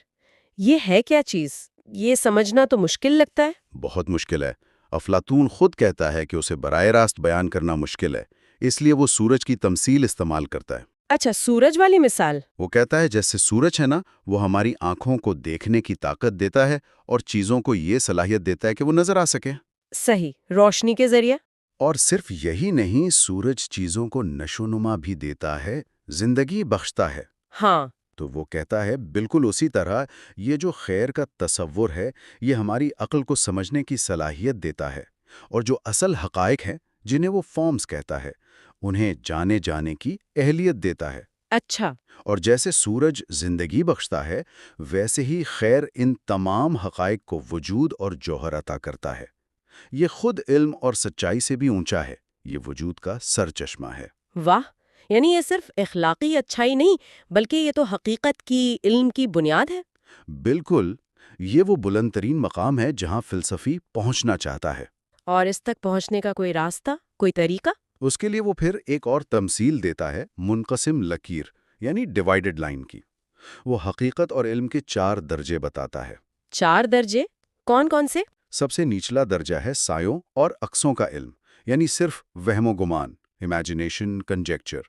یہ ہے کیا چیز؟ یہ سمجھنا تو مشکل لگتا ہے۔ بہت مشکل ہے۔ افلاطون خود کہتا ہے کہ اسے براہ راست بیان کرنا مشکل ہے، اس لیے وہ سورج کی تمثیل استعمال کرتا ہے۔ اچھا، سورج والی مثال؟ وہ کہتا ہے جیسے سورج ہے نا، وہ ہماری آنکھوں کو دیکھنے کی طاقت دیتا ہے اور چیزوں کو یہ صلاحیت دیتا ہے کہ وہ نظر آ سکے۔ صحیح، روشنی کے ذریعے۔ اور صرف یہی نہیں، سورج چیزوں کو نشو نما بھی دیتا ہے، زندگی بخشتا ہے۔ ہاں۔ تو وہ کہتا ہے بالکل اسی طرح یہ جو خیر کا تصور ہے، یہ ہماری عقل کو سمجھنے کی صلاحیت دیتا ہے، اور جو اصل حقائق ہیں جنہیں وہ فارمز کہتا ہے، انہیں جانے کی اہلیت دیتا ہے۔ اچھا۔ اور جیسے سورج زندگی بخشتا ہے، ویسے ہی خیر ان تمام حقائق کو وجود اور جوہر عطا کرتا ہے۔ یہ خود علم اور سچائی سے بھی اونچا ہے، یہ وجود کا سرچشمہ ہے۔ واہ، یعنی یہ صرف اخلاقی اچھائی نہیں بلکہ یہ تو حقیقت کی، علم کی بنیاد ہے۔ بالکل، یہ وہ بلند ترین مقام ہے جہاں فلسفی پہنچنا چاہتا ہے۔ اور اس تک پہنچنے کا کوئی راستہ، کوئی طریقہ؟ اس کے لیے وہ پھر ایک اور تمثیل دیتا ہے، منقسم لکیر یعنی ڈیوائیڈڈ لائن کی۔ وہ حقیقت اور علم کے 4 درجے بتاتا ہے۔ 4 درجے؟ کون کون سے؟ سب سے نچلا درجہ ہے سایوں اور عکسوں کا علم، یعنی صرف وہم و گمان، امیجنیشن، کنجیکچر۔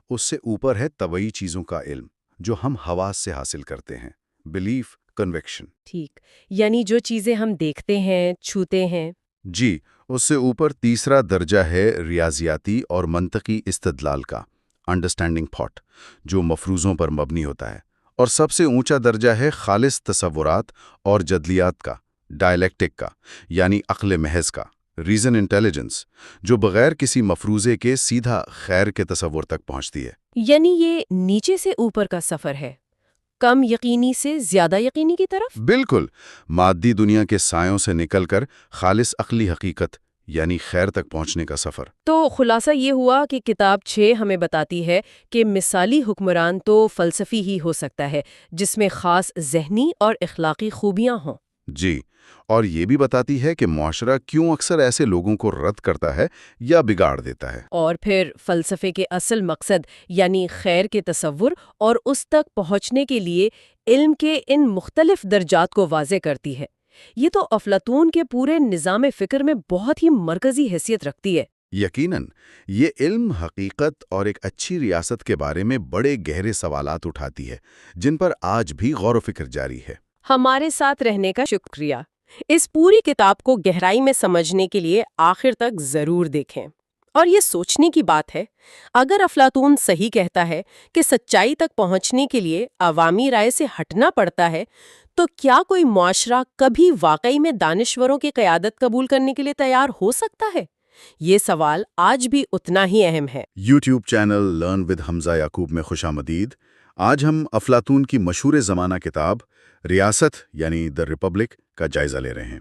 اس سے اوپر ہے طبعی چیزوں کا علم، جو ہم حواس سے حاصل کرتے ہیں، بلیف، کنوکشن۔ ٹھیک، یعنی جو چیزیں ہم دیکھتے ہیں، چھوتے ہیں۔ جی، اس سے اوپر تیسرا درجہ ہے ریاضیاتی اور منطقی استدلال کا، انڈرسٹینڈنگ تھاٹ، جو مفروضوں پر مبنی ہوتا ہے۔ اور سب سے اونچا درجہ ہے خالص تصورات اور جدلیات کا، ڈائلیکٹک کا، یعنی عقل محض کا، ریزن انٹیلیجنس، جو بغیر کسی مفروضے کے سیدھا خیر کے تصور تک پہنچتی ہے۔ یعنی یہ نیچے سے اوپر کا سفر ہے، کم یقینی سے زیادہ یقینی کی طرف؟ بالکل، مادی دنیا کے سایوں سے نکل کر خالص عقلی حقیقت یعنی خیر تک پہنچنے کا سفر۔ تو خلاصہ یہ ہوا کہ کتاب 6 ہمیں بتاتی ہے کہ مثالی حکمران تو فلسفی ہی ہو سکتا ہے جس میں خاص ذہنی اور اخلاقی خوبیاں ہوں۔ جی، اور یہ بھی بتاتی ہے کہ معاشرہ کیوں اکثر ایسے لوگوں کو رد کرتا ہے یا بگاڑ دیتا ہے۔ اور پھر فلسفے کے اصل مقصد یعنی خیر کے تصور اور اس تک پہنچنے کے لیے علم کے ان مختلف درجات کو واضح کرتی ہے۔ یہ تو افلاطون کے پورے نظام فکر میں بہت ہی مرکزی حیثیت رکھتی ہے۔ یقیناً، یہ علم حقیقت اور ایک اچھی ریاست کے بارے میں بڑے گہرے سوالات اٹھاتی ہے، جن پر آج بھی غور و فکر جاری ہے۔ ہمارے ساتھ رہنے کا شکریہ۔ اس پوری کتاب کو گہرائی میں سمجھنے کے لیے آخر تک ضرور دیکھیں۔ اور یہ سوچنے کی بات ہے، اگر افلاطون صحیح کہتا ہے کہ سچائی تک پہنچنے کے لیے عوامی رائے سے ہٹنا پڑتا ہے، تو کیا کوئی معاشرہ کبھی واقعی میں دانشوروں کی قیادت قبول کرنے کے لیے تیار ہو سکتا ہے؟ یہ سوال آج بھی اتنا ہی اہم ہے۔ یوٹیوب چینل لرن ود حمزہ یعقوب میں خوش آمدید۔ آج ہم افلاطون کی مشہور زمانہ کتاب ریاست یعنی دی ریپبلک کا جائزہ لے رہے ہیں۔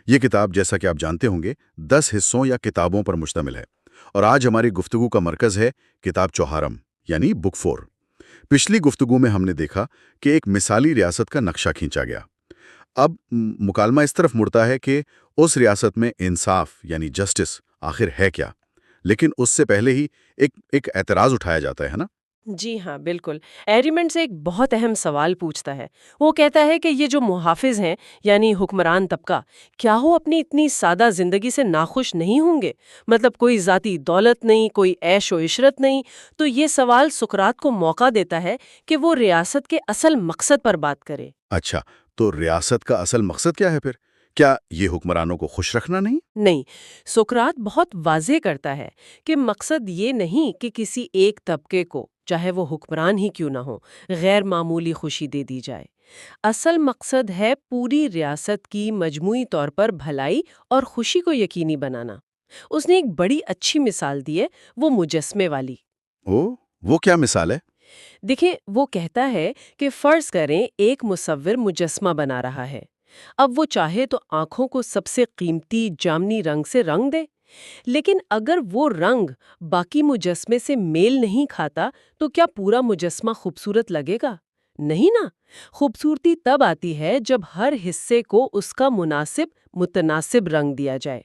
یہ کتاب، جیسا کہ آپ جانتے ہوں گے، 10 حصوں یا کتابوں پر مشتمل ہے، اور آج ہماری گفتگو کا مرکز ہے کتاب چوہارم یعنی بک 4۔ پچھلی گفتگو میں ہم نے دیکھا کہ ایک مثالی ریاست کا نقشہ کھینچا گیا۔ اب مکالمہ اس طرف مڑتا ہے کہ اس ریاست میں انصاف یعنی جسٹس آخر ہے کیا، لیکن اس سے پہلے ہی ایک اعتراض اٹھایا جاتا ہے نا؟ جی ہاں، بالکل۔ ایریمنٹ سے ایک بہت اہم سوال پوچھتا ہے۔ وہ کہتا ہے کہ یہ جو محافظ ہیں، یعنی حکمران طبقہ، کیا وہ اپنی اتنی سادہ زندگی سے ناخوش نہیں ہوں گے؟ مطلب کوئی ذاتی دولت نہیں، کوئی عیش و عشرت نہیں۔ تو یہ سوال سقراط کو موقع دیتا ہے کہ وہ ریاست کے اصل مقصد پر بات کرے۔ اچھا، تو ریاست کا اصل مقصد کیا ہے پھر؟ کیا یہ حکمرانوں کو خوش رکھنا نہیں؟ نہیں، سقراط بہت واضح کرتا ہے کہ مقصد یہ نہیں کہ کسی ایک طبقے کو، چاہے وہ حکمران ہی کیوں نہ ہو، غیر معمولی خوشی دے دی جائے۔ اصل مقصد ہے پوری ریاست کی مجموعی طور پر بھلائی اور خوشی کو یقینی بنانا۔ اس نے ایک بڑی اچھی مثال دی ہے، وہ مجسمے والی۔ وہ کیا مثال ہے؟ دیکھیں، وہ کہتا ہے کہ فرض کریں ایک مصور مجسمہ بنا رہا ہے۔ اب وہ چاہے تو آنکھوں کو سب سے قیمتی جامنی رنگ سے رنگ دے، لیکن اگر وہ رنگ باقی مجسمے سے میل نہیں کھاتا تو کیا پورا مجسمہ خوبصورت لگے گا؟ نہیں نا۔ خوبصورتی تب آتی ہے جب ہر حصے کو اس کا متناسب رنگ دیا جائے۔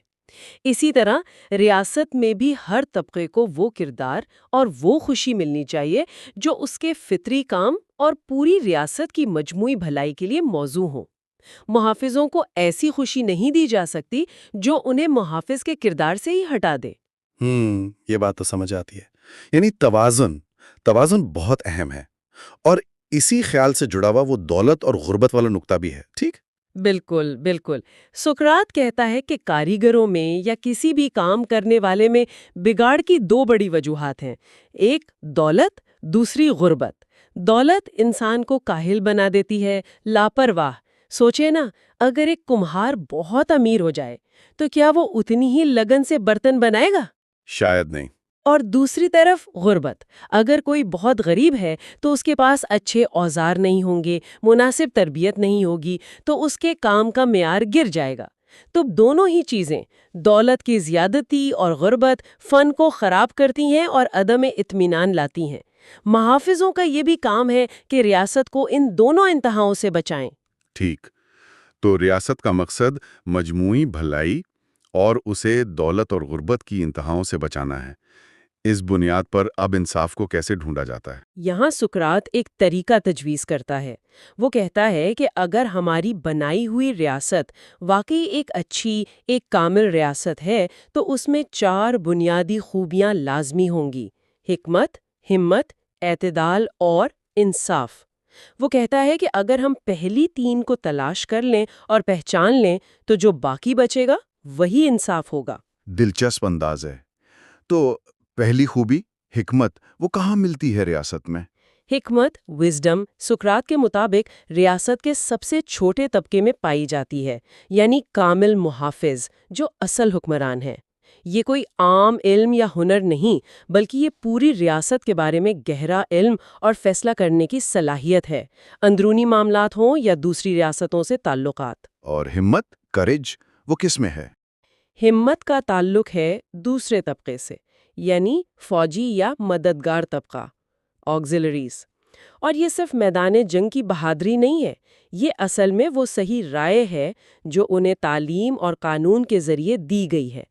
اسی طرح ریاست میں بھی ہر طبقے کو وہ کردار اور وہ خوشی ملنی چاہیے جو اس کے فطری کام اور پوری ریاست کی مجموعی بھلائی کے لیے موزوں ہوں۔ محافظوں کو ایسی خوشی نہیں دی جا سکتی جو انہیں محافظ کے کردار سے ہی ہٹا دے۔ یہ بات تو سمجھ آتی ہے۔ یعنی توازن بہت اہم ہے، اور اسی خیال سے جڑا ہوا وہ دولت اور غربت والا نقطہ بھی ہے، ٹھیک؟ بالکل بالکل۔ سقراط کہتا ہے کہ کاریگروں میں یا کسی بھی کام کرنے والے میں بگاڑ کی دو بڑی وجوہات ہیں، ایک دولت، دوسری غربت۔ دولت انسان کو کاہل بنا دیتی ہے، لاپرواہ۔ سوچے نا، اگر ایک کمہار بہت امیر ہو جائے تو کیا وہ اتنی ہی لگن سے برتن بنائے گا؟ شاید نہیں۔ اور دوسری طرف غربت، اگر کوئی بہت غریب ہے تو اس کے پاس اچھے اوزار نہیں ہوں گے، مناسب تربیت نہیں ہوگی، تو اس کے کام کا معیار گر جائے گا۔ تو دونوں ہی چیزیں، دولت کی زیادتی اور غربت، فن کو خراب کرتی ہیں اور عدم اطمینان لاتی ہیں۔ محافظوں کا یہ بھی کام ہے کہ ریاست کو ان دونوں انتہاؤں سے بچائیں۔ ٹھیک، تو ریاست کا مقصد مجموعی بھلائی اور اسے دولت اور غربت کی انتہاؤں سے بچانا ہے۔ اس بنیاد پر اب انصاف کو کیسے ڈھونڈا جاتا ہے؟ یہاں سقراط ایک طریقہ تجویز کرتا ہے۔ وہ کہتا ہے کہ اگر ہماری بنائی ہوئی ریاست واقعی ایک اچھی، ایک کامل ریاست ہے تو اس میں 4 بنیادی خوبیاں لازمی ہوں گی: حکمت، ہمت، اعتدال اور انصاف۔ وہ کہتا ہے کہ اگر ہم پہلی 3 کو تلاش کر لیں اور پہچان لیں تو جو باقی بچے گا وہی انصاف ہوگا۔ دلچسپ انداز ہے۔ تو پہلی خوبی، حکمت، وہ کہاں ملتی ہے ریاست میں؟ حکمت، وزڈم، سقراط کے مطابق ریاست کے سب سے چھوٹے طبقے میں پائی جاتی ہے، یعنی کامل محافظ جو اصل حکمران ہے۔ یہ کوئی عام علم یا ہنر نہیں، بلکہ یہ پوری ریاست کے بارے میں گہرا علم اور فیصلہ کرنے کی صلاحیت ہے، اندرونی معاملات ہوں یا دوسری ریاستوں سے تعلقات۔ اور ہمت، کریج، وہ کس میں ہے؟ ہمت کا تعلق ہے دوسرے طبقے سے، یعنی فوجی یا مددگار طبقہ، آگزیلریز۔ اور یہ صرف میدان جنگ کی بہادری نہیں ہے، یہ اصل میں وہ صحیح رائے ہے جو انہیں تعلیم اور قانون کے ذریعے دی گئی ہے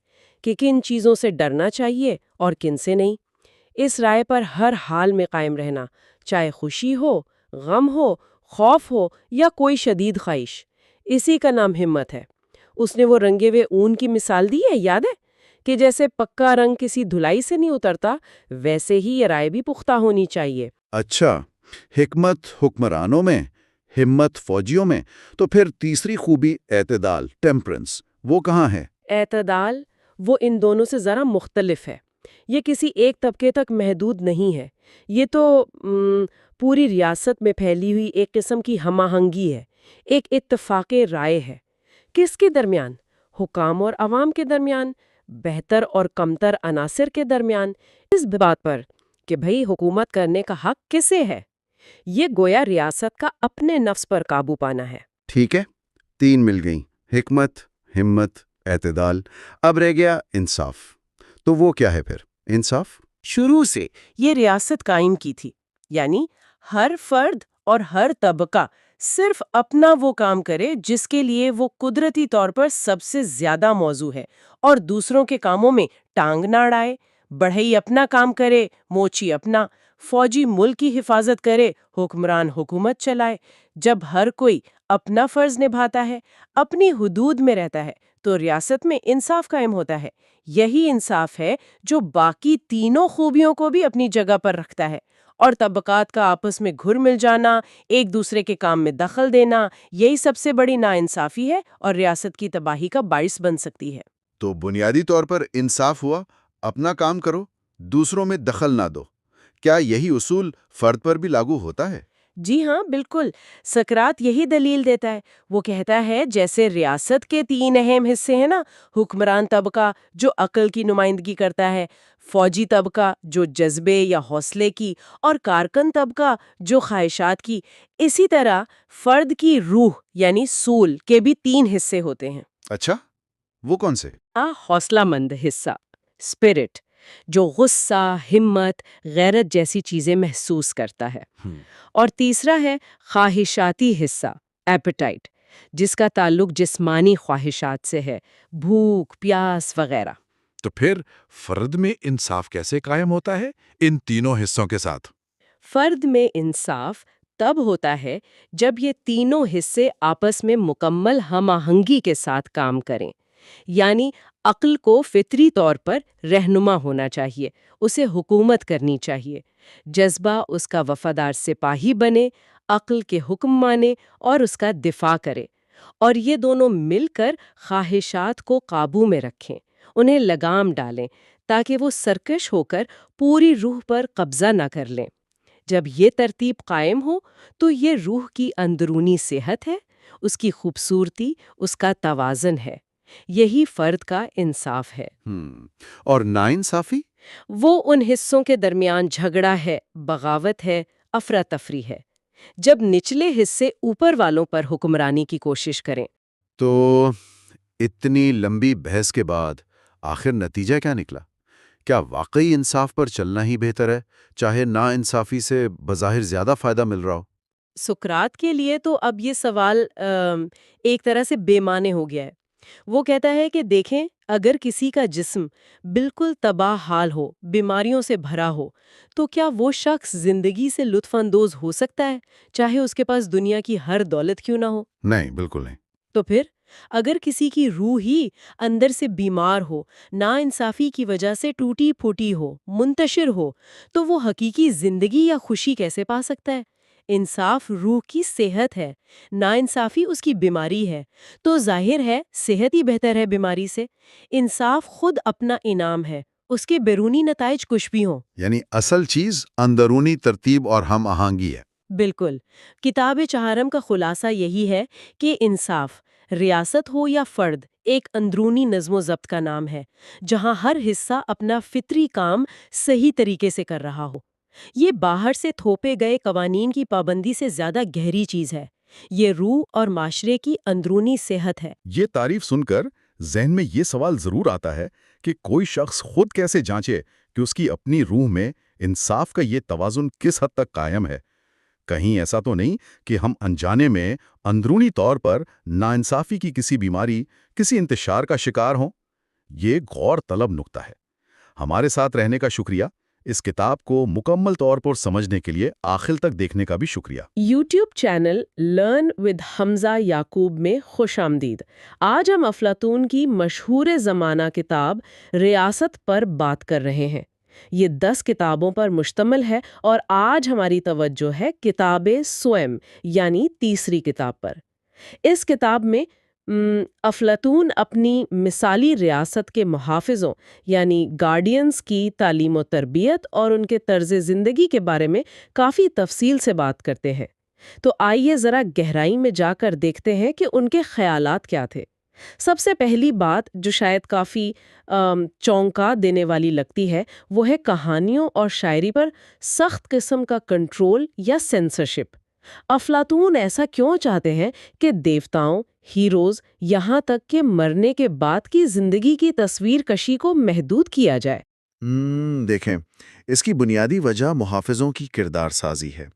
کہ کن چیزوں سے ڈرنا چاہیے اور کن سے نہیں۔ اس رائے پر ہر حال میں قائم رہنا، چاہے خوشی ہو، غم ہو، خوف ہو یا کوئی شدید خواہش، اسی کا نام ہمت ہے۔ اس نے وہ رنگے ہوئے اون کی مثال دی ہے، یاد ہے کہ جیسے پکا رنگ کسی دھلائی سے نہیں اترتا، ویسے ہی یہ رائے بھی پختہ ہونی چاہیے۔ اچھا، حکمت حکمرانوں میں، ہمت فوجیوں میں، تو پھر تیسری خوبی اعتدال، ٹیمپرنس، وہ کہاں ہے؟ اعتدال، وہ ان دونوں سے ذرا مختلف ہے۔ یہ کسی ایک طبقے تک محدود نہیں ہے، یہ تو پوری ریاست میں پھیلی ہوئی ایک قسم کی ہم آہنگی ہے، ایک اتفاق رائے ہے۔ کس کے درمیان؟ حکام اور عوام کے درمیان، بہتر اور کمتر عناصر کے درمیان، اس بات پر کہ بھئی حکومت کرنے کا حق کسے ہے۔ یہ گویا ریاست کا اپنے نفس پر قابو پانا ہے۔ ٹھیک ہے، 3 مل گئیں، حکمت، ہمت، اعتدال۔ اب رہ گیا انصاف۔ تو وہ کیا ہے پھر انصاف؟ شروع سے یہ ریاست قائم کی تھی، یعنی ہر فرد اور ہر طبقہ صرف اپنا وہ کام کرے جس کے لیے وہ قدرتی طور پر سب سے زیادہ موزوں ہے، اور دوسروں کے کاموں میں ٹانگ نہ اڑائے۔ بڑھئی اپنا کام کرے، موچی اپنا، فوجی ملک کی حفاظت کرے، حکمران حکومت چلائے۔ جب ہر کوئی اپنا فرض نبھاتا ہے، اپنی حدود میں رہتا ہے، تو ریاست میں انصاف قائم ہوتا ہے۔ یہی انصاف ہے جو باقی تینوں خوبیوں کو بھی اپنی جگہ پر رکھتا ہے۔ اور طبقات کا آپس میں گھل مل جانا، ایک دوسرے کے کام میں دخل دینا، یہی سب سے بڑی ناانصافی ہے اور ریاست کی تباہی کا باعث بن سکتی ہے۔ تو بنیادی طور پر انصاف ہوا، اپنا کام کرو، دوسروں میں دخل نہ دو۔ کیا یہی اصول فرد پر بھی لاگو ہوتا ہے؟ جی ہاں، بالکل۔ سقراط یہی دلیل دیتا ہے۔ وہ کہتا ہے جیسے ریاست کے 3 اہم حصے ہیں نا، حکمران طبقہ جو عقل کی نمائندگی کرتا ہے، فوجی طبقہ جو جذبے یا حوصلے کی، اور کارکن طبقہ جو خواہشات کی، اسی طرح فرد کی روح یعنی سول کے بھی 3 حصے ہوتے ہیں۔ اچھا، وہ کون سے؟ حوصلہ مند حصہ، اسپرٹ، جو غصہ، ہمت، غیرت جیسی چیزیں محسوس کرتا ہے۔ اور تیسرا ہے خواہشاتی حصہ، ایپیٹائٹ، جس کا تعلق جسمانی خواہشات سے ہے، بھوک، پیاس وغیرہ۔ تو پھر فرد میں انصاف کیسے قائم ہوتا ہے ان تینوں حصوں کے ساتھ؟ فرد میں انصاف تب ہوتا ہے جب یہ تینوں حصے آپس میں مکمل ہم آہنگی کے ساتھ کام کریں۔ یعنی عقل کو فطری طور پر رہنما ہونا چاہیے، اسے حکومت کرنی چاہیے، جذبہ اس کا وفادار سپاہی بنے، عقل کے حکم مانے اور اس کا دفاع کرے، اور یہ دونوں مل کر خواہشات کو قابو میں رکھیں، انہیں لگام ڈالیں تاکہ وہ سرکش ہو کر پوری روح پر قبضہ نہ کر لیں۔ جب یہ ترتیب قائم ہو تو یہ روح کی اندرونی صحت ہے، اس کی خوبصورتی، اس کا توازن ہے۔ یہی فرد کا انصاف ہے۔ اور ناانصافی؟ وہ ان حصوں کے درمیان جھگڑا ہے، بغاوت ہے، افراتفری ہے، جب نچلے حصے اوپر والوں پر حکمرانی کی کوشش کریں۔ تو اتنی لمبی بحث کے بعد آخر نتیجہ کیا نکلا؟ کیا واقعی انصاف پر چلنا ہی بہتر ہے، چاہے ناانصافی سے بظاہر زیادہ فائدہ مل رہا ہو؟ سقراط کے لیے تو اب یہ سوال ایک طرح سے بے معنی ہو گیا ہے۔ وہ کہتا ہے کہ دیکھیں، اگر کسی کا جسم بالکل تباہ حال ہو، بیماریوں سے بھرا ہو، تو کیا وہ شخص زندگی سے لطف اندوز ہو سکتا ہے، چاہے اس کے پاس دنیا کی ہر دولت کیوں نہ ہو؟ نہیں، بالکل نہیں۔ تو پھر اگر کسی کی روح ہی اندر سے بیمار ہو، ناانصافی کی وجہ سے ٹوٹی پھوٹی ہو، منتشر ہو، تو وہ حقیقی زندگی یا خوشی کیسے پا سکتا ہے؟ انصاف روح کی صحت ہے، ناانصافی اس کی بیماری ہے، تو ظاہر ہے صحت ہی بہتر ہے بیماری سے۔ انصاف خود اپنا انعام ہے، اس کے بیرونی نتائج کچھ بھی ہوں۔ یعنی اصل چیز اندرونی ترتیب اور ہم آہنگی ہے۔ بالکل۔ کتاب چہارم کا خلاصہ یہی ہے کہ انصاف، ریاست ہو یا فرد، ایک اندرونی نظم و ضبط کا نام ہے، جہاں ہر حصہ اپنا فطری کام صحیح طریقے سے کر رہا ہو۔ یہ باہر سے تھوپے گئے قوانین کی پابندی سے زیادہ گہری چیز ہے۔ یہ روح اور معاشرے کی اندرونی صحت ہے۔ یہ تعریف سن کر ذہن میں یہ سوال ضرور آتا ہے کہ کوئی شخص خود کیسے جانچے کہ اس کی اپنی روح میں انصاف کا یہ توازن کس حد تک قائم ہے۔ کہیں ایسا تو نہیں کہ ہم انجانے میں اندرونی طور پر ناانصافی کی کسی بیماری، کسی انتشار کا شکار ہوں؟ یہ غور طلب نکتہ ہے۔ ہمارے ساتھ رہنے کا شکریہ۔ اس کتاب کو مکمل طور پر سمجھنے کے لیے آخر تک دیکھنے کا بھی شکریہ۔ یوٹیوب چینل لرن ود حمزہ یعقوب میں خوش آمدید۔ آج ہم افلاطون کی مشہور زمانہ کتاب ریاست پر بات کر رہے ہیں۔ یہ 10 کتابوں پر مشتمل ہے اور آج ہماری توجہ ہے کتاب سوئم یعنی تیسری کتاب پر۔ اس کتاب میں افلاطون اپنی مثالی ریاست کے محافظوں یعنی گارڈینز کی تعلیم و تربیت اور ان کے طرز زندگی کے بارے میں کافی تفصیل سے بات کرتے ہیں۔ تو آئیے ذرا گہرائی میں جا کر دیکھتے ہیں کہ ان کے خیالات کیا تھے۔ سب سے پہلی بات جو شاید کافی چونکا دینے والی لگتی ہے، وہ ہے کہانیوں اور شاعری پر سخت قسم کا کنٹرول یا سینسرشپ۔ افلاطون ایسا کیوں چاہتے ہیں کہ دیوتاؤں، ہیروز، یہاں تک کہ مرنے کے بعد کی زندگی کی تصویر کشی کو محدود کیا جائے؟ دیکھیں، اس کی بنیادی وجہ محافظوں کی کردار سازی ہے۔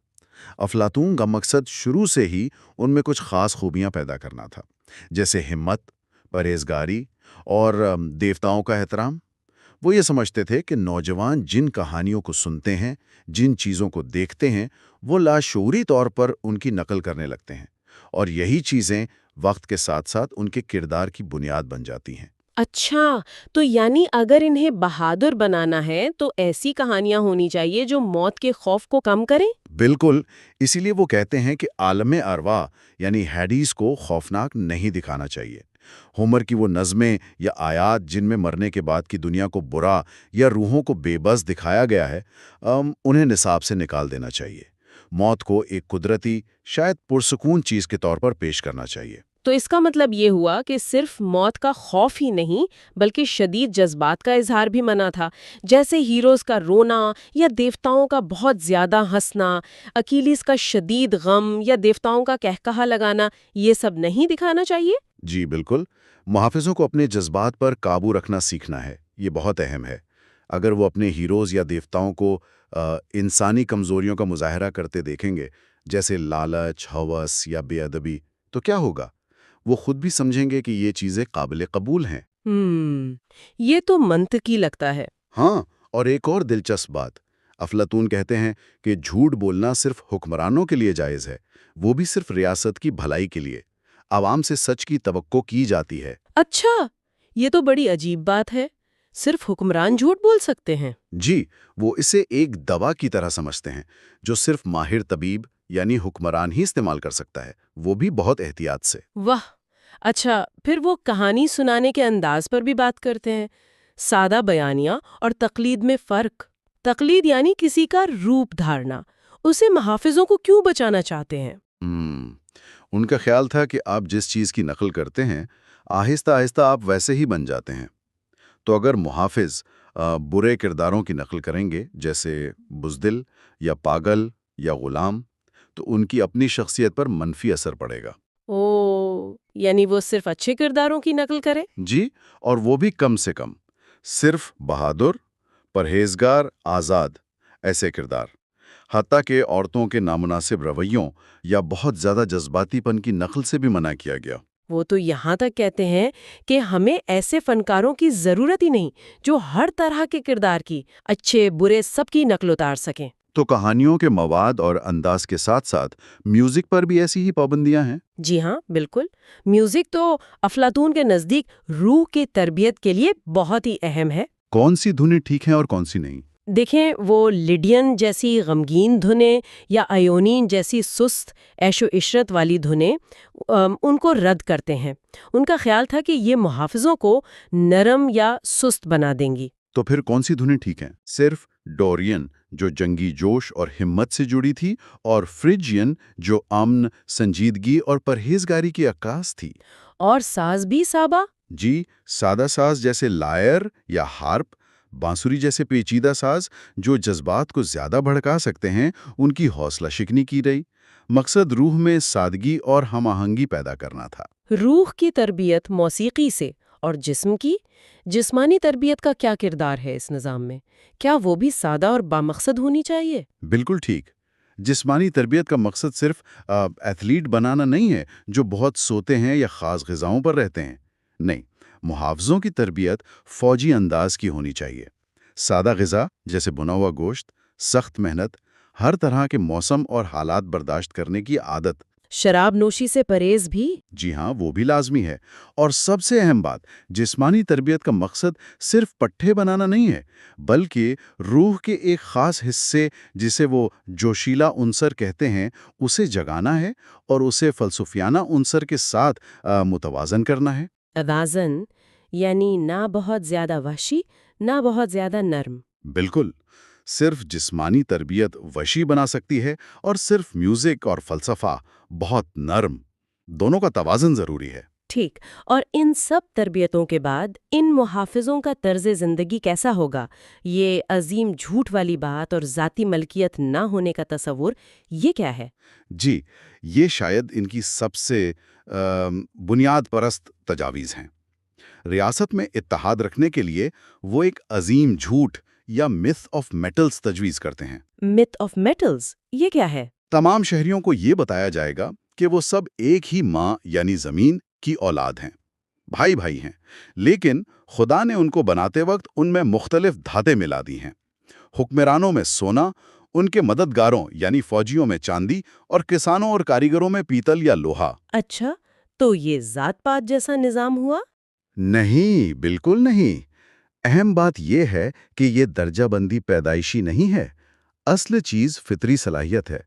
افلاطون کا مقصد شروع سے ہی ان میں کچھ خاص خوبیاں پیدا کرنا تھا، جیسے ہمت، پرہیزگاری اور دیوتاؤں کا احترام۔ وہ یہ سمجھتے تھے کہ نوجوان جن کہانیوں کو سنتے ہیں، جن چیزوں کو دیکھتے ہیں، وہ لاشعوری طور پر ان کی نقل کرنے لگتے ہیں، اور یہی چیزیں وقت کے ساتھ ساتھ ان کے کردار کی بنیاد بن جاتی ہیں۔ اچھا، تو یعنی اگر انہیں بہادر بنانا ہے تو ایسی کہانیاں ہونی چاہیے جو موت کے خوف کو کم کریں؟ بالکل، اسی لیے وہ کہتے ہیں کہ عالم ارواح یعنی ہیڈیز کو خوفناک نہیں دکھانا چاہیے۔ ہومر کی وہ نظمیں یا آیات جن میں مرنے کے بعد کی دنیا کو برا یا روحوں کو بے بس دکھایا گیا ہے، انہیں نصاب سے نکال دینا چاہیے۔ موت کو ایک قدرتی، شاید پرسکون چیز کے طور پر پیش کرنا چاہیے۔ تو اس کا مطلب یہ ہوا کہ صرف موت کا خوف ہی نہیں بلکہ شدید جذبات کا اظہار بھی منع تھا، جیسے ہیروز کا رونا یا دیوتاؤں کا بہت زیادہ ہنسنا، اکیلیس کا شدید غم یا دیوتاؤں کا کہکہا لگانا، یہ سب نہیں دکھانا چاہیے؟ جی بالکل، محافظوں کو اپنے جذبات پر قابو رکھنا سیکھنا ہے، یہ بہت اہم ہے۔ اگر وہ اپنے ہیروز یا دیوتاؤں کو انسانی کمزوریوں کا مظاہرہ کرتے دیکھیں گے، جیسے لالچ، ہوس یا بے ادبی، تو کیا ہوگا؟ وہ خود بھی سمجھیں گے کہ یہ چیزیں قابل قبول ہیں۔ یہ تو منطقی لگتا ہے۔ ہاں، اور ایک اور دلچسپ بات، افلاطون کہتے ہیں کہ جھوٹ بولنا صرف حکمرانوں کے لیے جائز ہے، وہ بھی صرف ریاست کی بھلائی کے لیے۔ عوام سے سچ کی توقع کی جاتی ہے۔ اچھا، یہ تو بڑی عجیب بات ہے، صرف حکمران جھوٹ بول سکتے ہیں؟ جی، وہ اسے ایک دوا کی طرح سمجھتے ہیں جو صرف ماہر طبیب یعنی حکمران ہی استعمال کر سکتا ہے، وہ بھی بہت احتیاط سے۔ واہ، اچھا، پھر وہ کہانی سنانے کے انداز پر بھی بات کرتے ہیں، سادہ بیانیہ اور تقلید میں فرق۔ تقلید یعنی کسی کا روپ دھارنا، اسے محافظوں کو کیوں بچانا چاہتے ہیں؟ ان کا خیال تھا کہ آپ جس چیز کی نقل کرتے ہیں، آہستہ آہستہ آپ ویسے ہی بن جاتے ہیں۔ تو اگر محافظ برے کرداروں کی نقل کریں گے، جیسے بزدل یا پاگل یا غلام، تو ان کی اپنی شخصیت پر منفی اثر پڑے گا۔ یعنی وہ صرف اچھے کرداروں کی نقل کرے؟ جی، اور وہ بھی کم سے کم، صرف بہادر، پرہیزگار، آزاد، ایسے کردار۔ حتیٰ کہ عورتوں کے نامناسب رویوں یا بہت زیادہ جذباتی پن کی نقل سے بھی منع کیا گیا۔ وہ تو یہاں تک کہتے ہیں کہ ہمیں ایسے فنکاروں کی ضرورت ہی نہیں جو ہر طرح کے کردار کی، اچھے برے سب کی نقل اتار سکیں۔ تو کہانیوں کے مواد اور انداز کے ساتھ ساتھ میوزک پر بھی ایسی ہی پابندیاں ہیں؟ جی ہاں، بالکل۔ میوزک تو افلاطون کے نزدیک روح کی تربیت کے لیے بہت ہی اہم ہے۔ کون سی دھنیں ٹھیک ہیں اور کون سی نہیں؟ دیکھیں، وہ لیڈین جیسی غمگین دھنیں یا ایونین جیسی سست عیش و عشرت والی دھنیں ان کو رد کرتے ہیں۔ ان کا خیال تھا کہ یہ محافظوں کو نرم یا سست بنا دیں گی۔ تو پھر کون سی دھنیں ٹھیک ہیں؟ صرف ڈورین جو جنگی جوش اور ہمت سے جڑی تھی، اور فریجین جو امن، سنجیدگی اور پرہیزگاری کی عکاس تھی۔ اور ساز بھی سابا؟ جی، سادہ ساز جیسے لائر یا ہارپ، بانسری جیسے پیچیدہ ساز جو جذبات کو زیادہ بھڑکا سکتے ہیں، ان کی حوصلہ شکنی کی رہی۔ مقصد روح میں سادگی اور ہم آہنگی پیدا کرنا تھا۔ روح کی تربیت موسیقی سے، اور جسم کی، جسمانی تربیت کا کیا کردار ہے اس نظام میں؟ کیا وہ بھی سادہ اور بامقصد ہونی چاہیے؟ بالکل ٹھیک۔ جسمانی تربیت کا مقصد صرف ایتھلیٹ بنانا نہیں ہے جو بہت سوتے ہیں یا خاص غذاؤں پر رہتے ہیں۔ نہیں، محافظوں کی تربیت فوجی انداز کی ہونی چاہیے۔ سادہ غذا جیسے بنا ہوا گوشت، سخت محنت، ہر طرح کے موسم اور حالات برداشت کرنے کی عادت۔ شراب نوشی سے پرہیز بھی؟ جی ہاں، وہ بھی لازمی ہے۔ اور سب سے اہم بات، جسمانی تربیت کا مقصد صرف پٹھے بنانا نہیں ہے، بلکہ روح کے ایک خاص حصے جسے وہ جوشیلا عنصر کہتے ہیں، اسے جگانا ہے اور اسے فلسفیانہ عنصر کے ساتھ متوازن کرنا ہے۔ توازن یعنی نہ بہت زیادہ وحشی، نہ بہت زیادہ نرم۔ بالکل، صرف جسمانی تربیت وحشی بنا سکتی ہے اور صرف میوزک اور فلسفہ بہت نرم۔ دونوں کا توازن ضروری ہے۔ ٹھیک، اور ان سب تربیتوں کے بعد ان محافظوں کا طرز زندگی کیسا ہوگا؟ یہ عظیم جھوٹ والی بات اور ذاتی ملکیت نہ ہونے کا تصور، یہ کیا ہے؟ جی، یہ شاید ان کی سب سے بنیاد پرست تجاویز ہیں۔ ریاست میں اتحاد رکھنے کے لیے وہ ایک عظیم جھوٹ یا myth آف میٹلز تجویز کرتے ہیں۔ myth آف میٹلز، یہ کیا ہے؟ تمام شہریوں کو یہ بتایا جائے گا کہ وہ سب ایک ہی ماں یعنی زمین کی اولاد ہیں۔ بھائی بھائی ہیں، لیکن خدا نے ان کو بناتے وقت ان میں مختلف دھاتیں ملا دی ہیں۔ حکمرانوں میں سونا، ان کے مددگاروں یعنی فوجیوں میں چاندی، اور کسانوں اور کاریگروں میں پیتل یا لوہا۔ اچھا، تو یہ ذات پات جیسا نظام ہوا؟ نہیں، بالکل نہیں۔ اہم بات یہ ہے کہ یہ درجہ بندی پیدائشی نہیں ہے۔ اصل چیز فطری صلاحیت ہے۔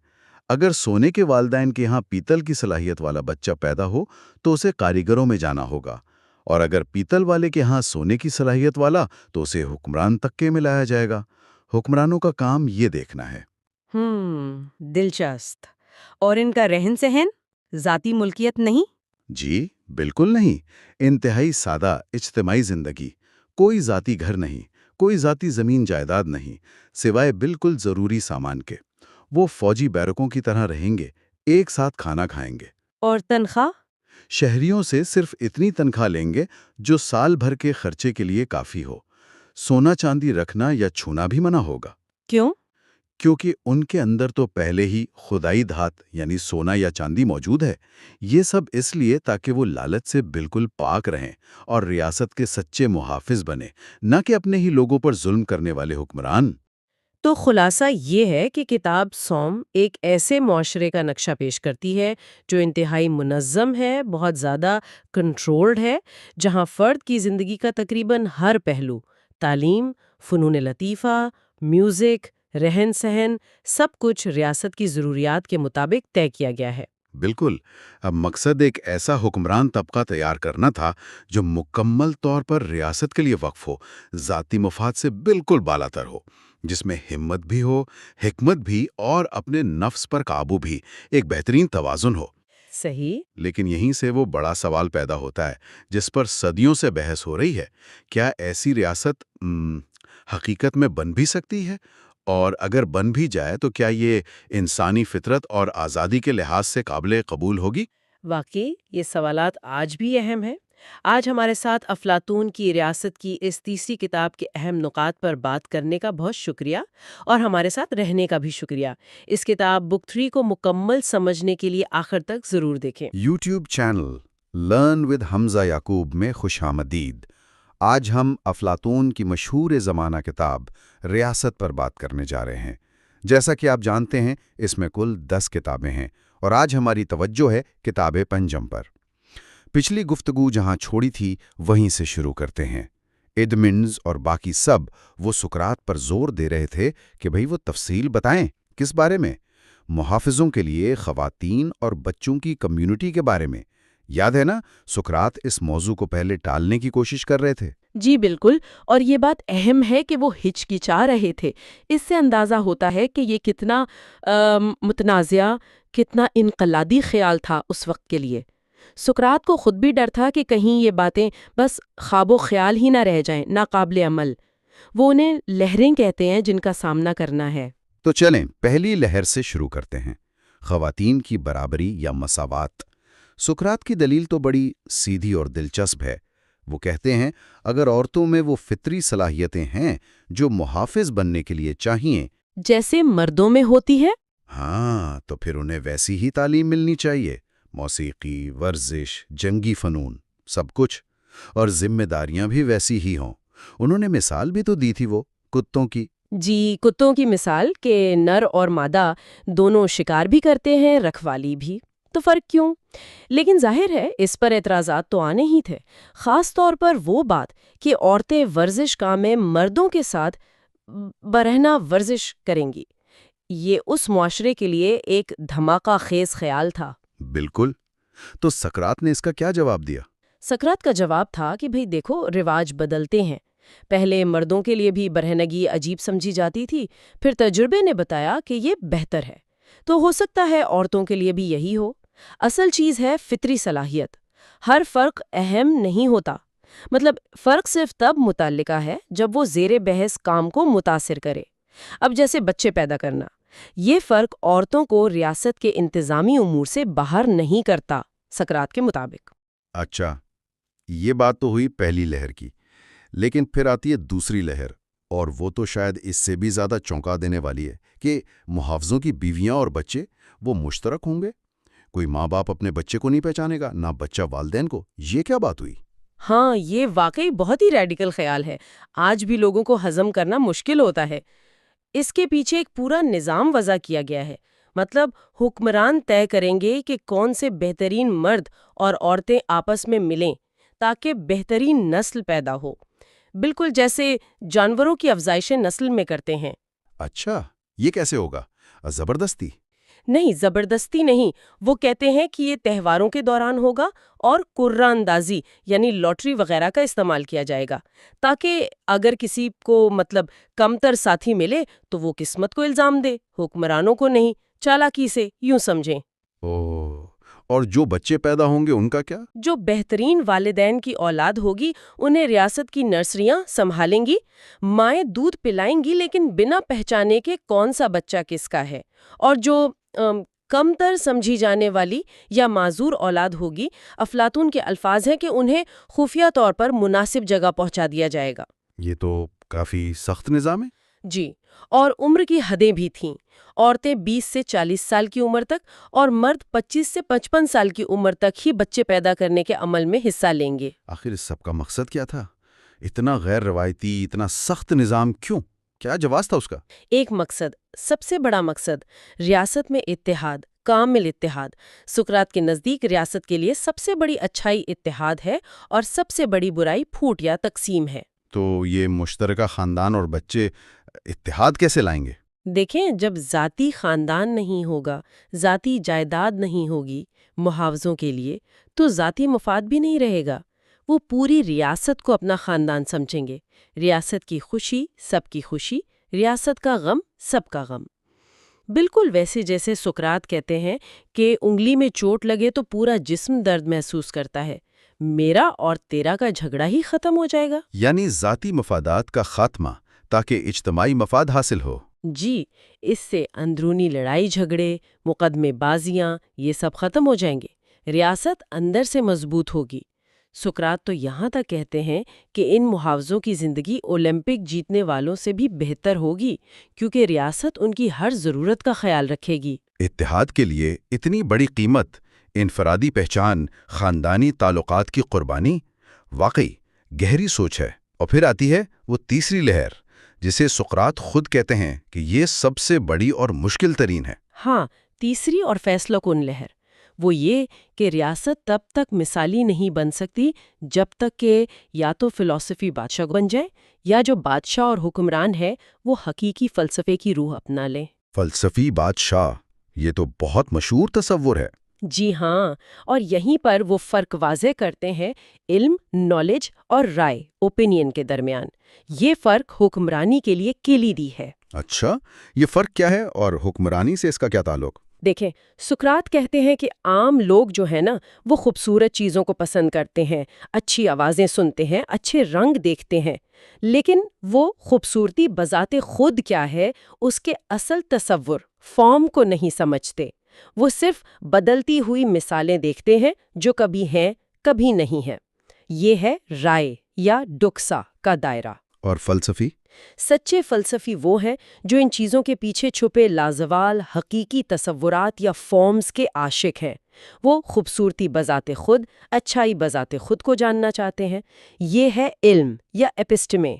اگر سونے کے والدین کے ہاں پیتل کی صلاحیت والا بچہ پیدا ہو تو اسے کاریگروں میں جانا ہوگا، اور اگر پیتل والے کے ہاں سونے کی صلاحیت والا تو اسے حکمران طبقے میں لایا جائے گا۔ حکمرانوں کا کام یہ دیکھنا ہے۔ دلچسپ۔ اور ان کا رہن سہن ذاتی ملکیت نہیں؟ جی بالکل نہیں، انتہائی سادہ اجتماعی زندگی۔ کوئی ذاتی گھر نہیں، کوئی ذاتی زمین جائیداد نہیں، سوائے بالکل ضروری سامان کے۔ وہ فوجی بیرکوں کی طرح رہیں گے، ایک ساتھ کھانا کھائیں گے۔ اور تنخواہ؟ شہریوں سے صرف اتنی تنخواہ لیں گے جو سال بھر کے خرچے کے لیے کافی ہو۔ سونا چاندی رکھنا یا چھونا بھی منع ہوگا۔ کیوں؟ کیونکہ ان کے اندر تو پہلے ہی خدائی دھات یعنی سونا یا چاندی موجود ہے۔ یہ سب اس لیے تاکہ وہ لالچ سے بالکل پاک رہیں اور ریاست کے سچے محافظ بنے، نہ کہ اپنے ہی لوگوں پر ظلم کرنے والے حکمران۔ تو خلاصہ یہ ہے کہ کتاب سوم ایک ایسے معاشرے کا نقشہ پیش کرتی ہے جو انتہائی منظم ہے، بہت زیادہ کنٹرولڈ ہے، جہاں فرد کی زندگی کا تقریباً ہر پہلو، تعلیم، فنون لطیفہ، میوزک، رہن سہن، سب کچھ ریاست کی ضروریات کے مطابق طے کیا گیا ہے۔ بالکل۔ اب مقصد ایک ایسا حکمران طبقہ تیار کرنا تھا جو مکمل طور پر ریاست کے لیے وقف ہو، ذاتی مفاد سے بالکل بالاتر ہو، جس میں ہمت بھی ہو، حکمت بھی، اور اپنے نفس پر قابو بھی، ایک بہترین توازن ہو۔ صحیح۔ لیکن یہیں سے وہ بڑا سوال پیدا ہوتا ہے جس پر صدیوں سے بحث ہو رہی ہے۔ کیا ایسی ریاست حقیقت میں بن بھی سکتی ہے؟ اور اگر بن بھی جائے تو کیا یہ انسانی فطرت اور آزادی کے لحاظ سے قابل قبول ہوگی؟ واقعی یہ سوالات آج بھی اہم ہیں۔ آج ہمارے ساتھ افلاطون کی ریاست کی اس تیسری کتاب کے اہم نکات پر بات کرنے کا بہت شکریہ، اور ہمارے ساتھ رہنے کا بھی شکریہ۔ اس کتاب بک 3 کو مکمل سمجھنے کے لیے آخر تک ضرور دیکھیں۔ یوٹیوب چینل لرن ود حمزہ یعقوب میں خوش آمدید۔ آج ہم افلاطون کی مشہور زمانہ کتاب ریاست پر بات کرنے جا رہے ہیں۔ جیسا کہ آپ جانتے ہیں اس میں کل 10 کتابیں ہیں، اور آج ہماری توجہ ہے کتاب پنجم پر۔ پچھلی گفتگو جہاں چھوڑی تھی وہیں سے شروع کرتے ہیں۔ ایڈمنڈز اور باقی سب وہ سقراط پر زور دے رہے تھے کہ بھئی وہ تفصیل بتائیں۔ کس بارے میں؟ محافظوں کے لیے خواتین اور بچوں کی کمیونٹی کے بارے میں۔ یاد ہے نا، سقراط اس موضوع کو پہلے ٹالنے کی کوشش کر رہے تھے۔ جی بالکل، اور یہ بات اہم ہے کہ وہ ہچکچا رہے تھے۔ اس سے اندازہ ہوتا ہے کہ یہ کتنا متنازع، کتنا انقلابی خیال تھا اس وقت کے لیے۔ سقراط کو خود بھی ڈر تھا کہ کہیں یہ باتیں بس خواب و خیال ہی نہ رہ جائیں، ناقابل عمل۔ وہ انہیں لہریں کہتے ہیں جن کا سامنا کرنا ہے۔ تو چلیں پہلی لہر سے شروع کرتے ہیں، خواتین کی برابری یا مساوات۔ سقراط کی دلیل تو بڑی سیدھی اور دلچسپ ہے۔ وہ کہتے ہیں اگر عورتوں میں وہ فطری صلاحیتیں ہیں جو محافظ بننے کے لیے چاہیے جیسے مردوں میں ہوتی ہے، ہاں، تو پھر انہیں ویسی ہی تعلیم ملنی چاہیے، موسیقی، ورزش، جنگی فنون، سب کچھ، اور ذمہ داریاں بھی ویسی ہی ہوں۔ انہوں نے مثال بھی تو دی تھی وہ کتوں کی۔ جی، کتوں کی مثال کہ نر اور مادہ دونوں شکار بھی کرتے ہیں، رکھوالی بھی، تو فرق کیوں؟ لیکن ظاہر ہے اس پر اعتراضات تو آنے ہی تھے، خاص طور پر وہ بات کہ عورتیں ورزش کام میں مردوں کے ساتھ برہنہ ورزش کریں گی۔ یہ اس معاشرے کے لیے ایک دھماکہ خیز خیال تھا۔ بالکل۔ تو سقراط نے اس کا کیا جواب دیا؟ سقراط کا جواب تھا کہ بھئی دیکھو، رواج بدلتے ہیں۔ پہلے مردوں کے لیے بھی برہنگی عجیب سمجھی جاتی تھی، پھر تجربے نے بتایا کہ یہ بہتر ہے، تو ہو سکتا ہے عورتوں کے لیے بھی یہی ہو۔ اصل چیز ہے فطری صلاحیت۔ ہر فرق اہم نہیں ہوتا، مطلب فرق صرف تب متعلقہ ہے جب وہ زیر بحث کام کو متاثر کرے۔ اب جیسے بچے پیدا کرنا، یہ فرق عورتوں کو ریاست کے انتظامی امور سے باہر نہیں کرتا، سقراط کے مطابق۔ اچھا، یہ بات تو ہوئی پہلی لہر کی، لیکن پھر آتی ہے دوسری لہر، اور وہ تو شاید اس سے بھی زیادہ چونکا دینے والی ہے کہ محافظوں کی بیویاں اور بچے وہ مشترک ہوں گے۔ کوئی ماں باپ اپنے بچے کو نہیں پہچانے گا، نہ بچہ والدین کو۔ یہ کیا بات ہوئی؟ ہاں، یہ واقعی بہت ہی ریڈیکل خیال ہے، آج بھی لوگوں کو ہضم کرنا مشکل ہوتا ہے۔ اس کے پیچھے ایک پورا نظام وضع کیا گیا ہے، مطلب حکمران طے کریں گے کہ کون سے بہترین مرد اور عورتیں آپس میں ملیں تاکہ بہترین نسل پیدا ہو، بالکل جیسے جانوروں کی افزائش نسل میں کرتے ہیں۔ اچھا، یہ کیسے ہوگا؟ زبردستی؟ نہیں، زبردستی نہیں، وہ کہتے ہیں کہ یہ تہواروں کے دوران ہوگا اور قرعہ اندازی یعنی لاٹری وغیرہ کا استعمال کیا جائے گا تاکہ اگر کسی کو کمتر ساتھی ملے تو وہ قسمت کو الزام دے، حکمرانوں کو نہیں، چالاکی سے، یوں سمجھیں۔ اوہ، اور جو بچے پیدا ہوں گے ان کا کیا؟ جو بہترین والدین کی اولاد ہوگی انہیں ریاست کی نرسریاں سنبھالیں گی، مائیں دودھ پلائیں گی لیکن بنا پہچانے کے کون سا بچہ کس کا ہے، اور جو کم تر سمجھی جانے والی یا معذور اولاد ہوگی، افلاطون کے الفاظ ہیں کہ انہیں خفیہ طور پر مناسب جگہ پہنچا دیا جائے گا۔ یہ تو کافی سخت نظام ہے۔ جی، اور عمر کی حدیں بھی تھیں، عورتیں 20 سے 40 سال کی عمر تک اور مرد 25 سے 55 سال کی عمر تک ہی بچے پیدا کرنے کے عمل میں حصہ لیں گے۔ آخر اس سب کا مقصد کیا تھا؟ اتنا غیر روایتی، اتنا سخت نظام کیوں؟ کیا جواز تھا اس کا؟ ایک مقصد، سب سے بڑا مقصد، ریاست میں اتحاد، کامل اتحاد۔ سقراط کے نزدیک ریاست کے لیے سب سے بڑی اچھائی اتحاد ہے اور سب سے بڑی برائی پھوٹ یا تقسیم ہے۔ تو یہ مشترکہ خاندان اور بچے اتحاد کیسے لائیں گے؟ دیکھیں، جب ذاتی خاندان نہیں ہوگا، ذاتی جائیداد نہیں ہوگی محافظوں کے لیے، تو ذاتی مفاد بھی نہیں رہے گا۔ وہ پوری ریاست کو اپنا خاندان سمجھیں گے۔ ریاست کی خوشی سب کی خوشی، ریاست کا غم سب کا غم۔ بالکل ویسے جیسے سقراط کہتے ہیں کہ انگلی میں چوٹ لگے تو پورا جسم درد محسوس کرتا ہے، میرا اور تیرا کا جھگڑا ہی ختم ہو جائے گا۔ یعنی ذاتی مفادات کا خاتمہ تاکہ اجتماعی مفاد حاصل ہو۔ جی، اس سے اندرونی لڑائی جھگڑے، مقدمے بازیاں، یہ سب ختم ہو جائیں گے، ریاست اندر سے مضبوط ہوگی۔ سقراط تو یہاں تک کہتے ہیں کہ ان محافظوں کی زندگی اولمپک جیتنے والوں سے بھی بہتر ہوگی، کیونکہ ریاست ان کی ہر ضرورت کا خیال رکھے گی۔ اتحاد کے لیے اتنی بڑی قیمت، انفرادی پہچان، خاندانی تعلقات کی قربانی، واقعی گہری سوچ ہے۔ اور پھر آتی ہے وہ تیسری لہر جسے سقراط خود کہتے ہیں کہ یہ سب سے بڑی اور مشکل ترین ہے۔ ہاں، تیسری اور فیصلہ کن لہر وہ یہ کہ ریاست تب تک مثالی نہیں بن سکتی جب تک کہ یا تو فلسفی بادشاہ بن جائے، یا جو بادشاہ اور حکمران ہے وہ حقیقی فلسفے کی روح اپنا لے۔ فلسفی بادشاہ، یہ تو بہت مشہور تصور ہے۔ جی ہاں، اور یہیں پر وہ فرق واضح کرتے ہیں علم، نالج اور رائے، اوپینین کے درمیان۔ یہ فرق حکمرانی کے لیے کلیدی ہے۔ اچھا، یہ فرق کیا ہے اور حکمرانی سے اس کا کیا تعلق؟ دیکھیں، سقراط کہتے ہیں کہ عام لوگ جو ہیں نا، وہ خوبصورت چیزوں کو پسند کرتے ہیں، اچھی آوازیں سنتے ہیں، اچھے رنگ دیکھتے ہیں، لیکن وہ خوبصورتی بذات خود کیا ہے، اس کے اصل تصور، فارم کو نہیں سمجھتے۔ وہ صرف بدلتی ہوئی مثالیں دیکھتے ہیں جو کبھی ہیں کبھی نہیں ہیں۔ یہ ہے رائے یا ڈوکسا کا دائرہ۔ اور فلسفی؟ سچے فلسفی وہ ہیں جو ان چیزوں کے پیچھے چھپے لازوال حقیقی تصورات یا فارمز کے عاشق ہیں۔ وہ خوبصورتی بذات خود، اچھائی بذات خود کو جاننا چاہتے ہیں۔ یہ ہے علم یا ایپسٹمے۔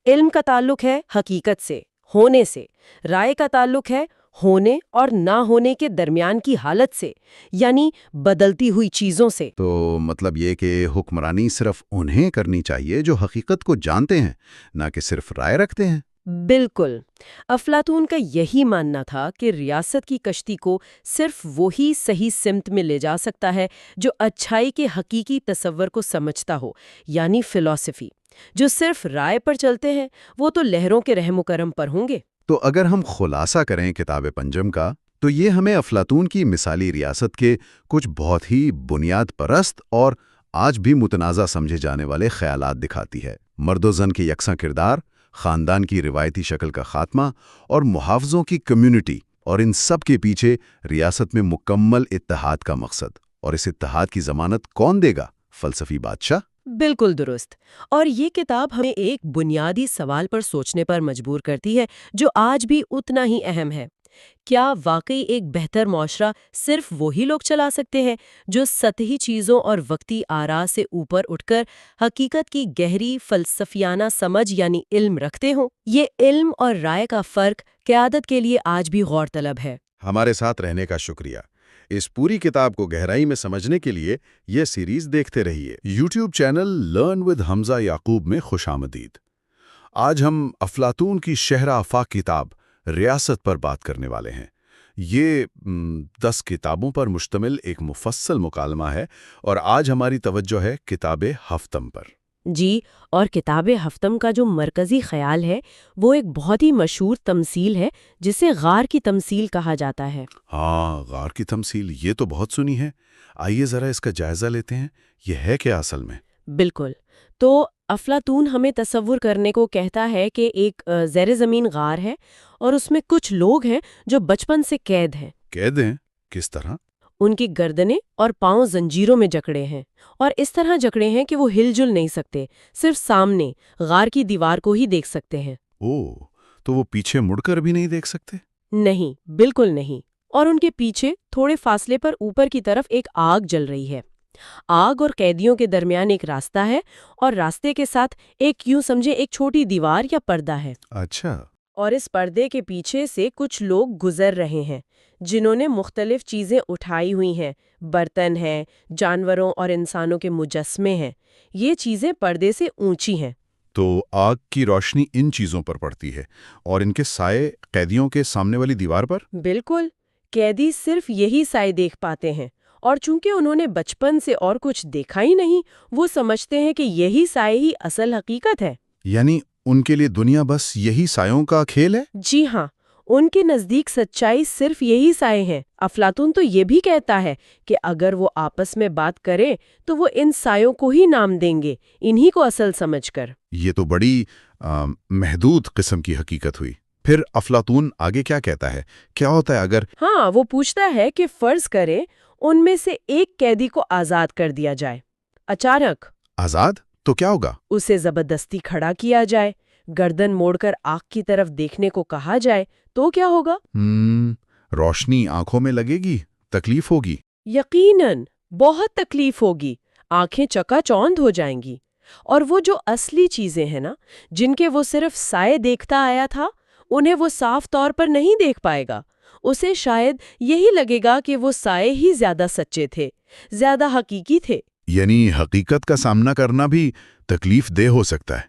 علم کا تعلق ہے حقیقت سے، ہونے سے۔ رائے کا تعلق ہے ہونے اور نہ ہونے کے درمیان کی حالت سے، یعنی بدلتی ہوئی چیزوں سے۔ تو مطلب یہ کہ حکمرانی صرف انہیں کرنی چاہیے جو حقیقت کو جانتے ہیں، نہ کہ صرف رائے رکھتے ہیں۔ بالکل، افلاطون کا یہی ماننا تھا کہ ریاست کی کشتی کو صرف وہی صحیح سمت میں لے جا سکتا ہے جو اچھائی کے حقیقی تصور کو سمجھتا ہو، یعنی فلسفی۔ جو صرف رائے پر چلتے ہیں وہ تو لہروں کے رحم و کرم پر ہوں گے۔ تو اگر ہم خلاصہ کریں کتاب پنجم کا، تو یہ ہمیں افلاطون کی مثالی ریاست کے کچھ بہت ہی بنیاد پرست اور آج بھی متنازع سمجھے جانے والے خیالات دکھاتی ہے۔ مرد و زن کے یکساں کردار، خاندان کی روایتی شکل کا خاتمہ اور محافظوں کی کمیونٹی، اور ان سب کے پیچھے ریاست میں مکمل اتحاد کا مقصد۔ اور اس اتحاد کی ضمانت کون دے گا؟ فلسفی بادشاہ؟ بالکل درست۔ اور یہ کتاب ہمیں ایک بنیادی سوال پر سوچنے پر مجبور کرتی ہے جو آج بھی اتنا ہی اہم ہے۔ کیا واقعی ایک بہتر معاشرہ صرف وہی لوگ چلا سکتے ہیں جو سطحی چیزوں اور وقتی آراء سے اوپر اٹھ کر حقیقت کی گہری فلسفیانہ سمجھ یعنی علم رکھتے ہوں؟ یہ علم اور رائے کا فرق قیادت کے لیے آج بھی غور طلب ہے۔ ہمارے ساتھ رہنے کا شکریہ۔ اس پوری کتاب کو گہرائی میں سمجھنے کے لیے یہ سیریز دیکھتے رہیے۔ یوٹیوب چینل لرن ود حمزہ یعقوب میں خوش آمدید۔ آج ہم افلاطون کی شہر آفاق کتاب ریاست پر بات کرنے والے ہیں۔ یہ 10 کتابوں پر مشتمل ایک مفصل مکالمہ ہے اور آج ہماری توجہ ہے کتاب ہفتم پر۔ جی، اور کتاب ہفتم کا جو مرکزی خیال ہے وہ ایک بہت ہی مشہور تمثیل ہے جسے غار کی تمثیل کہا جاتا ہے۔ ہاں، غار کی تمثیل، یہ تو بہت سنی ہے۔ آئیے ذرا اس کا جائزہ لیتے ہیں۔ یہ ہے کیا اصل میں؟ بالکل۔ تو افلاطون ہمیں تصور کرنے کو کہتا ہے کہ ایک زیر زمین غار ہے اور اس میں کچھ لوگ ہیں جو بچپن سے قید ہیں۔ قید ہیں؟ کس طرح؟ ان کی گردنیں اور پاؤں زنجیروں میں جکڑے ہیں، اور اس طرح جکڑے ہیں کہ وہ ہل جل نہیں سکتے، صرف سامنے غار کی دیوار کو ہی دیکھ سکتے ہیں۔ اوہ، تو وہ پیچھے مڑ کر بھی نہیں دیکھ سکتے؟ نہیں، بالکل نہیں۔ اور ان کے پیچھے تھوڑے فاصلے پر اوپر کی طرف ایک آگ جل رہی ہے۔ آگ اور قیدیوں کے درمیان ایک راستہ ہے، اور راستے کے ساتھ ایک یوں سمجھے ایک چھوٹی دیوار یا پردہ ہے۔ اچھا۔ اور اس پردے کے پیچھے سے کچھ لوگ گزر رہے ہیں جنہوں نے مختلف چیزیں اٹھائی ہوئی ہیں۔ برتن ہیں، جانوروں اور انسانوں کے مجسمے ہیں۔ یہ چیزیں پردے سے اونچی ہیں۔ تو آگ کی روشنی ان چیزوں پر پڑتی ہے اور ان کے سائے قیدیوں کے سامنے والی دیوار پر؟ بالکل، قیدی صرف یہی سائے دیکھ پاتے ہیں، اور چونکہ انہوں نے بچپن سے اور کچھ دیکھا ہی نہیں، وہ سمجھتے ہیں کہ یہی سائے ہی اصل حقیقت ہے۔ یعنی ان کے لیے دنیا بس یہی سایوں کا کھیل ہے؟ جی ہاں، ان کے نزدیک سچائی صرف یہی سائے ہیں۔ افلاطون تو یہ بھی کہتا ہے کہ اگر وہ آپس میں بات کریں تو وہ ان سایوں کو ہی نام دیں گے، انہی کو اصل سمجھ کر۔ یہ تو بڑی محدود قسم کی حقیقت ہوئی۔ پھر افلاطون آگے کیا کہتا ہے؟ کیا ہوتا ہے اگر؟ ہاں، وہ پوچھتا ہے کہ فرض کریں ان میں سے ایک قیدی کو آزاد کر دیا جائے۔ اچانک آزاد؟ تو کیا ہوگا؟ اسے زبردستی کھڑا کیا جائے، گردن موڑ کر آگ کی طرف دیکھنے کو کہا جائے تو کیا ہوگا؟ روشنی آنکھوں میں لگے گی، تکلیف ہوگی۔ یقیناً بہت تکلیف ہوگی، آنکھیں چکا چوند ہو جائیں گی، اور وہ جو اصلی چیزیں ہیں نا، جن کے وہ صرف سائے دیکھتا آیا تھا، انہیں وہ صاف طور پر نہیں دیکھ پائے گا۔ اسے شاید یہی لگے گا کہ وہ سائے ہی زیادہ سچے تھے، زیادہ حقیقی تھے۔ یعنی حقیقت کا سامنا کرنا بھی تکلیف دہ ہو سکتا ہے۔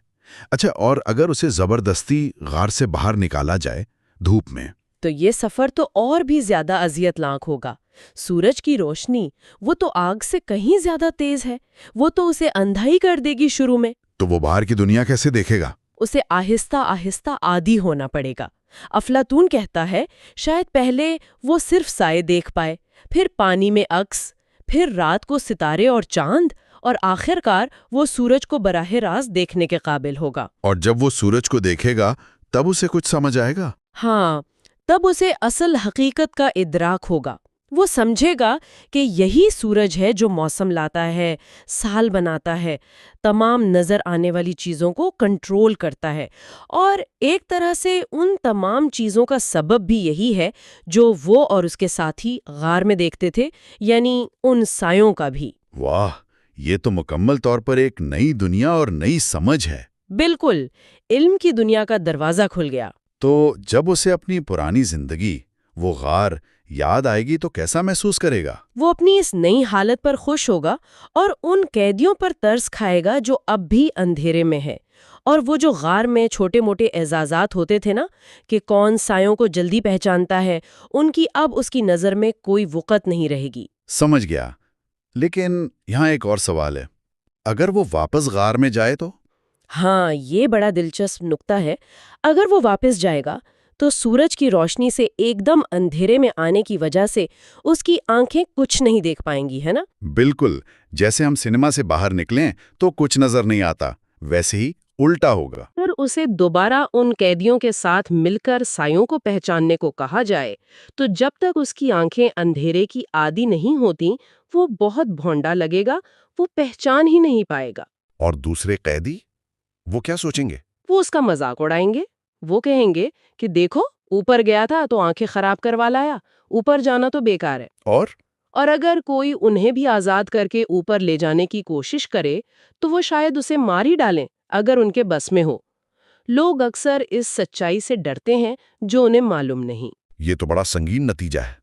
اچھا، اور اگر اسے زبردستی غار سے باہر نکالا جائے دھوپ میں؟ تو یہ سفر تو اور بھی زیادہ اذیت ناک ہوگا۔ سورج کی روشنی وہ تو آگ سے کہیں زیادہ تیز ہے، وہ تو اسے اندھا ہی کر دے گی شروع میں۔ تو وہ باہر کی دنیا کیسے دیکھے گا؟ اسے آہستہ آہستہ عادی ہونا پڑے گا۔ افلاطون کہتا ہے شاید پہلے وہ صرف سائے دیکھ پائے، پھر پانی میں عکس، پھر رات کو ستارے اور چاند، اور آخر کار وہ سورج کو براہ راست دیکھنے کے قابل ہوگا۔ اور جب وہ سورج کو دیکھے گا تب اسے کچھ سمجھ آئے گا؟ ہاں، تب اسے اصل حقیقت کا ادراک ہوگا۔ وہ سمجھے گا کہ یہی سورج ہے جو موسم لاتا ہے، سال بناتا ہے، تمام نظر آنے والی چیزوں کو کنٹرول کرتا ہے، اور ایک طرح سے ان تمام چیزوں کا سبب بھی یہی ہے جو وہ اور اس کے ساتھی غار میں دیکھتے تھے، یعنی ان سایوں کا بھی۔ واہ، یہ تو مکمل طور پر ایک نئی دنیا اور نئی سمجھ ہے۔ بالکل، علم کی دنیا کا دروازہ کھل گیا۔ تو جب اسے اپنی پرانی زندگی، وہ غار، یاد آئے گی تو کیسا محسوس کرے گا؟ وہ اپنی اس نئی حالت پر خوش ہوگا اور ان قیدیوں پر ترس کھائے گا جو اب بھی اندھیرے میں ہے۔ اور وہ جو غار میں چھوٹے موٹے اعزازات ہوتے تھے نا، کہ کون سایوں کو جلدی پہچانتا ہے، ان کی اب اس کی نظر میں کوئی وقت نہیں رہے گی۔ سمجھ گیا۔ لیکن یہاں ایک اور سوال ہے، اگر وہ واپس غار میں جائے تو؟ ہاں، یہ بڑا دلچسپ نکتہ ہے۔ اگر وہ واپس جائے گا تو سورج کی روشنی سے ایک دم اندھیرے میں آنے کی وجہ سے اس کی آنکھیں کچھ نہیں دیکھ پائیں گی، ہے نا؟ بالکل، جیسے ہم سنیما سے باہر نکلیں تو کچھ نظر نہیں آتا، ویسے ہی الٹا ہوگا۔ اگر اسے دوبارہ ان قیدیوں کے ساتھ مل کر سایوں کو پہچاننے کو کہا جائے تو جب تک اس کی آنکھیں اندھیرے کی عادی نہیں ہوتی وہ بہت بھونڈا لگے گا، وہ پہچان ہی نہیں پائے گا۔ اور دوسرے قیدی، وہ کیا سوچیں گے؟ وہ اس کا مذاق اڑائیں گے، وہ کہیں گے کہ دیکھو اوپر گیا تھا تو آنکھیں خراب کروا لایا، اوپر جانا تو بیکار ہے۔ اور اگر کوئی انہیں بھی آزاد کر کے اوپر لے جانے کی کوشش کرے تو وہ شاید اسے مار ہی ڈالیں اگر ان کے بس میں ہو۔ لوگ اکثر اس سچائی سے ڈرتے ہیں جو انہیں معلوم نہیں۔ یہ تو بڑا سنگین نتیجہ ہے۔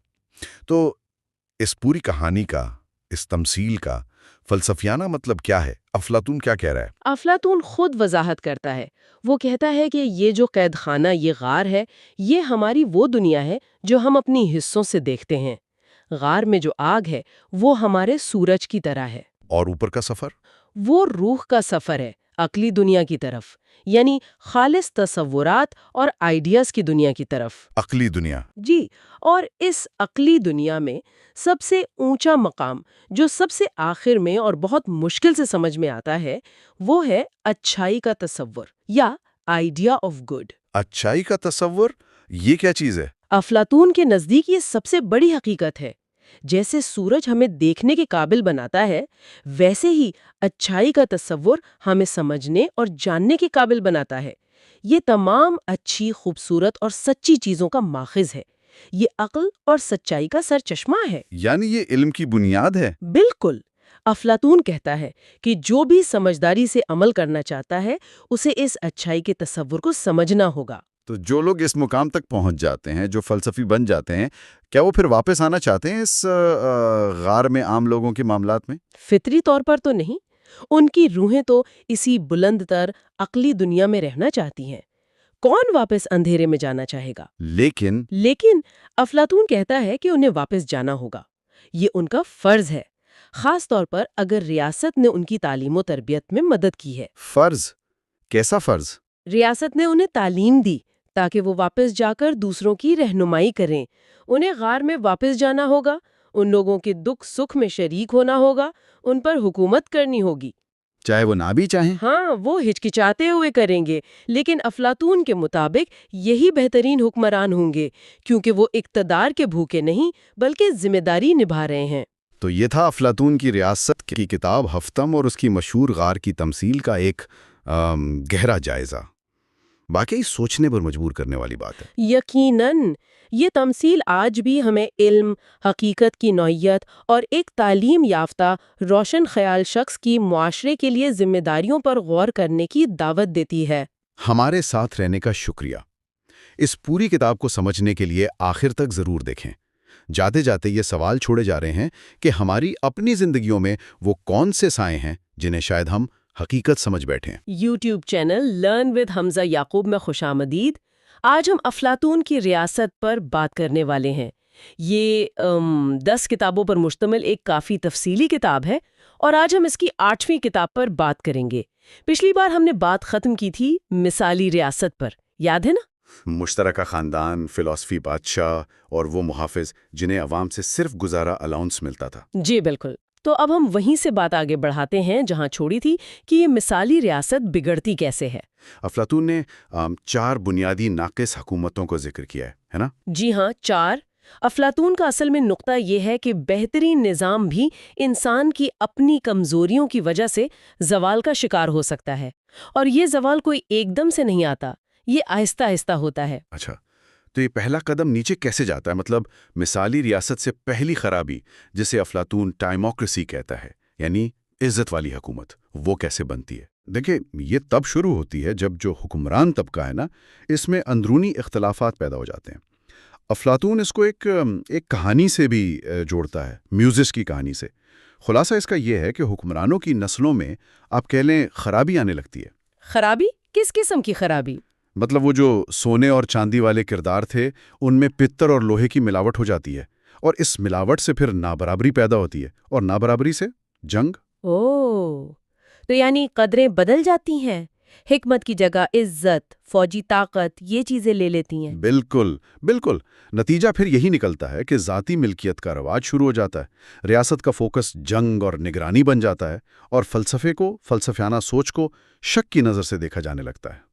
تو اس پوری کہانی کا، اس تمثیل کا فلسفیانہ مطلب کیا ہے؟ افلاطون کیا کہہ رہا ہے؟ افلاطون خود وضاحت کرتا ہے۔ وہ کہتا ہے کہ یہ جو قید خانہ، یہ غار ہے، یہ ہماری وہ دنیا ہے جو ہم اپنی حصوں سے دیکھتے ہیں۔ غار میں جو آگ ہے وہ ہمارے سورج کی طرح ہے۔ اور اوپر کا سفر؟ وہ روح کا سفر ہے، عقلی دنیا کی طرف، یعنی خالص تصورات اور آئیڈیاز کی دنیا کی طرف۔ عقلی دنیا؟ جی، اور اس عقلی دنیا میں سب سے اونچا مقام جو سب سے آخر میں اور بہت مشکل سے سمجھ میں آتا ہے وہ ہے اچھائی کا تصور یا آئیڈیا آف گڈ۔ اچھائی کا تصور؟ یہ کیا چیز ہے؟ افلاطون کے نزدیک یہ سب سے بڑی حقیقت ہے۔ جیسے سورج ہمیں دیکھنے کے قابل بناتا ہے، ویسے ہی اچھائی کا تصور ہمیں سمجھنے اور جاننے کے قابل بناتا ہے۔ یہ تمام اچھی، خوبصورت اور سچی چیزوں کا ماخذ ہے۔ یہ عقل اور سچائی کا سر چشمہ ہے۔ یعنی یہ علم کی بنیاد ہے؟ بالکل۔ افلاطون کہتا ہے کہ جو بھی سمجھداری سے عمل کرنا چاہتا ہے اسے اس اچھائی کے تصور کو سمجھنا ہوگا۔ تو جو لوگ اس مقام تک پہنچ جاتے ہیں، جو فلسفی بن جاتے ہیں، کیا وہ پھر واپس آنا چاہتے ہیں اس غار میں عام لوگوں کے معاملات میں؟ فطری طور پر تو نہیں۔ ان کی روحیں تو اسی بلند تر عقلی دنیا میں رہنا چاہتی ہیں۔ کون واپس اندھیرے میں جانا چاہے گا؟ لیکن افلاطون کہتا ہے کہ انہیں واپس جانا ہوگا۔ یہ ان کا فرض ہے، خاص طور پر اگر ریاست نے ان کی تعلیم و تربیت میں مدد کی ہے۔ فرض؟ کیسا فرض؟ ریاست نے انہیں تعلیم دی تاکہ وہ واپس جا کر دوسروں کی رہنمائی کریں۔ انہیں غار میں واپس جانا ہوگا، ان لوگوں کے دکھ سکھ میں شریک ہونا ہوگا، ان پر حکومت کرنی ہوگی۔ چاہے وہ نہ بھی چاہیں۔ ہاں، وہ ہچکچاتے ہوئے کریں گے، لیکن افلاطون کے مطابق یہی بہترین حکمران ہوں گے، کیونکہ وہ اقتدار کے بھوکے نہیں بلکہ ذمہ داری نبھا رہے ہیں۔ تو یہ تھا افلاطون کی ریاست کی کتاب ہفتم اور اس کی مشہور غار کی تمثیل کا ایک گہرا جائزہ۔ واقعی سوچنے پر مجبور کرنے والی بات ہے۔ یقیناً یہ تمثیل آج بھی ہمیں علم، حقیقت کی نوعیت اور ایک تعلیم یافتہ روشن خیال شخص کی معاشرے کے لیے ذمہ داریوں پر غور کرنے کی دعوت دیتی ہے۔ ہمارے ساتھ رہنے کا شکریہ۔ اس پوری کتاب کو سمجھنے کے لیے آخر تک ضرور دیکھیں۔ جاتے جاتے یہ سوال چھوڑے جا رہے ہیں کہ ہماری اپنی زندگیوں میں وہ کون سے سائے ہیں جنہیں شاید ہم حقیقت سمجھ بیٹھے ہیں۔ یوٹیوب چینل لرن ود حمزہ یعقوب میں خوش آمدید۔ آج ہم افلاطون کی ریاست پر بات کرنے والے ہیں۔ یہ 10 کتابوں پر مشتمل ایک کافی تفصیلی کتاب ہے اور آج ہم اس کی 8ویں کتاب پر بات کریں گے۔ پچھلی بار ہم نے بات ختم کی تھی مثالی ریاست پر، یاد ہے نا؟ مشترکہ خاندان، فلسفی بادشاہ اور وہ محافظ جنہیں عوام سے صرف گزارا الاؤنس ملتا تھا۔ جی بالکل۔ تو اب ہم وہیں سے بات آگے بڑھاتے ہیں جہاں چھوڑی تھی کہ یہ مثالی ریاست بگڑتی کیسے ہے۔ افلاطون نے 4 بنیادی ناقص حکومتوں کو ذکر کیا ہے نا؟ جی ہاں، 4۔ افلاطون کا اصل میں نقطہ یہ ہے کہ بہترین نظام بھی انسان کی اپنی کمزوریوں کی وجہ سے زوال کا شکار ہو سکتا ہے، اور یہ زوال کوئی ایک دم سے نہیں آتا، یہ آہستہ آہستہ ہوتا ہے۔ اچھا، تو یہ پہلا قدم نیچے کیسے جاتا ہے؟ مطلب مثالی ریاست سے پہلی خرابی، جسے افلاطون ٹائموکریسی کہتا ہے، یعنی عزت والی حکومت، وہ کیسے بنتی ہے؟ دیکھیں، یہ تب شروع ہوتی ہے جب جو حکمران طبقہ ہے نا، اس میں اندرونی اختلافات پیدا ہو جاتے ہیں۔ افلاطون اس کو ایک کہانی سے بھی جوڑتا ہے، میوزس کی کہانی سے۔ خلاصہ اس کا یہ ہے کہ حکمرانوں کی نسلوں میں آپ کہہ لیں خرابی آنے لگتی ہے۔ خرابی؟ کس قسم کی خرابی؟ مطلب وہ جو سونے اور چاندی والے کردار تھے ان میں پتر اور لوہے کی ملاوٹ ہو جاتی ہے، اور اس ملاوٹ سے پھر نابرابری پیدا ہوتی ہے، اور نابرابری سے جنگ۔ اوہ، تو یعنی قدریں بدل جاتی ہیں، حکمت کی جگہ عزت، فوجی طاقت، یہ چیزیں لے لیتی ہیں۔ بالکل بالکل، نتیجہ پھر یہی نکلتا ہے کہ ذاتی ملکیت کا رواج شروع ہو جاتا ہے، ریاست کا فوکس جنگ اور نگرانی بن جاتا ہے، اور فلسفے کو، فلسفیانہ سوچ کو شک کی نظر سے دیکھا جانے لگتا ہے۔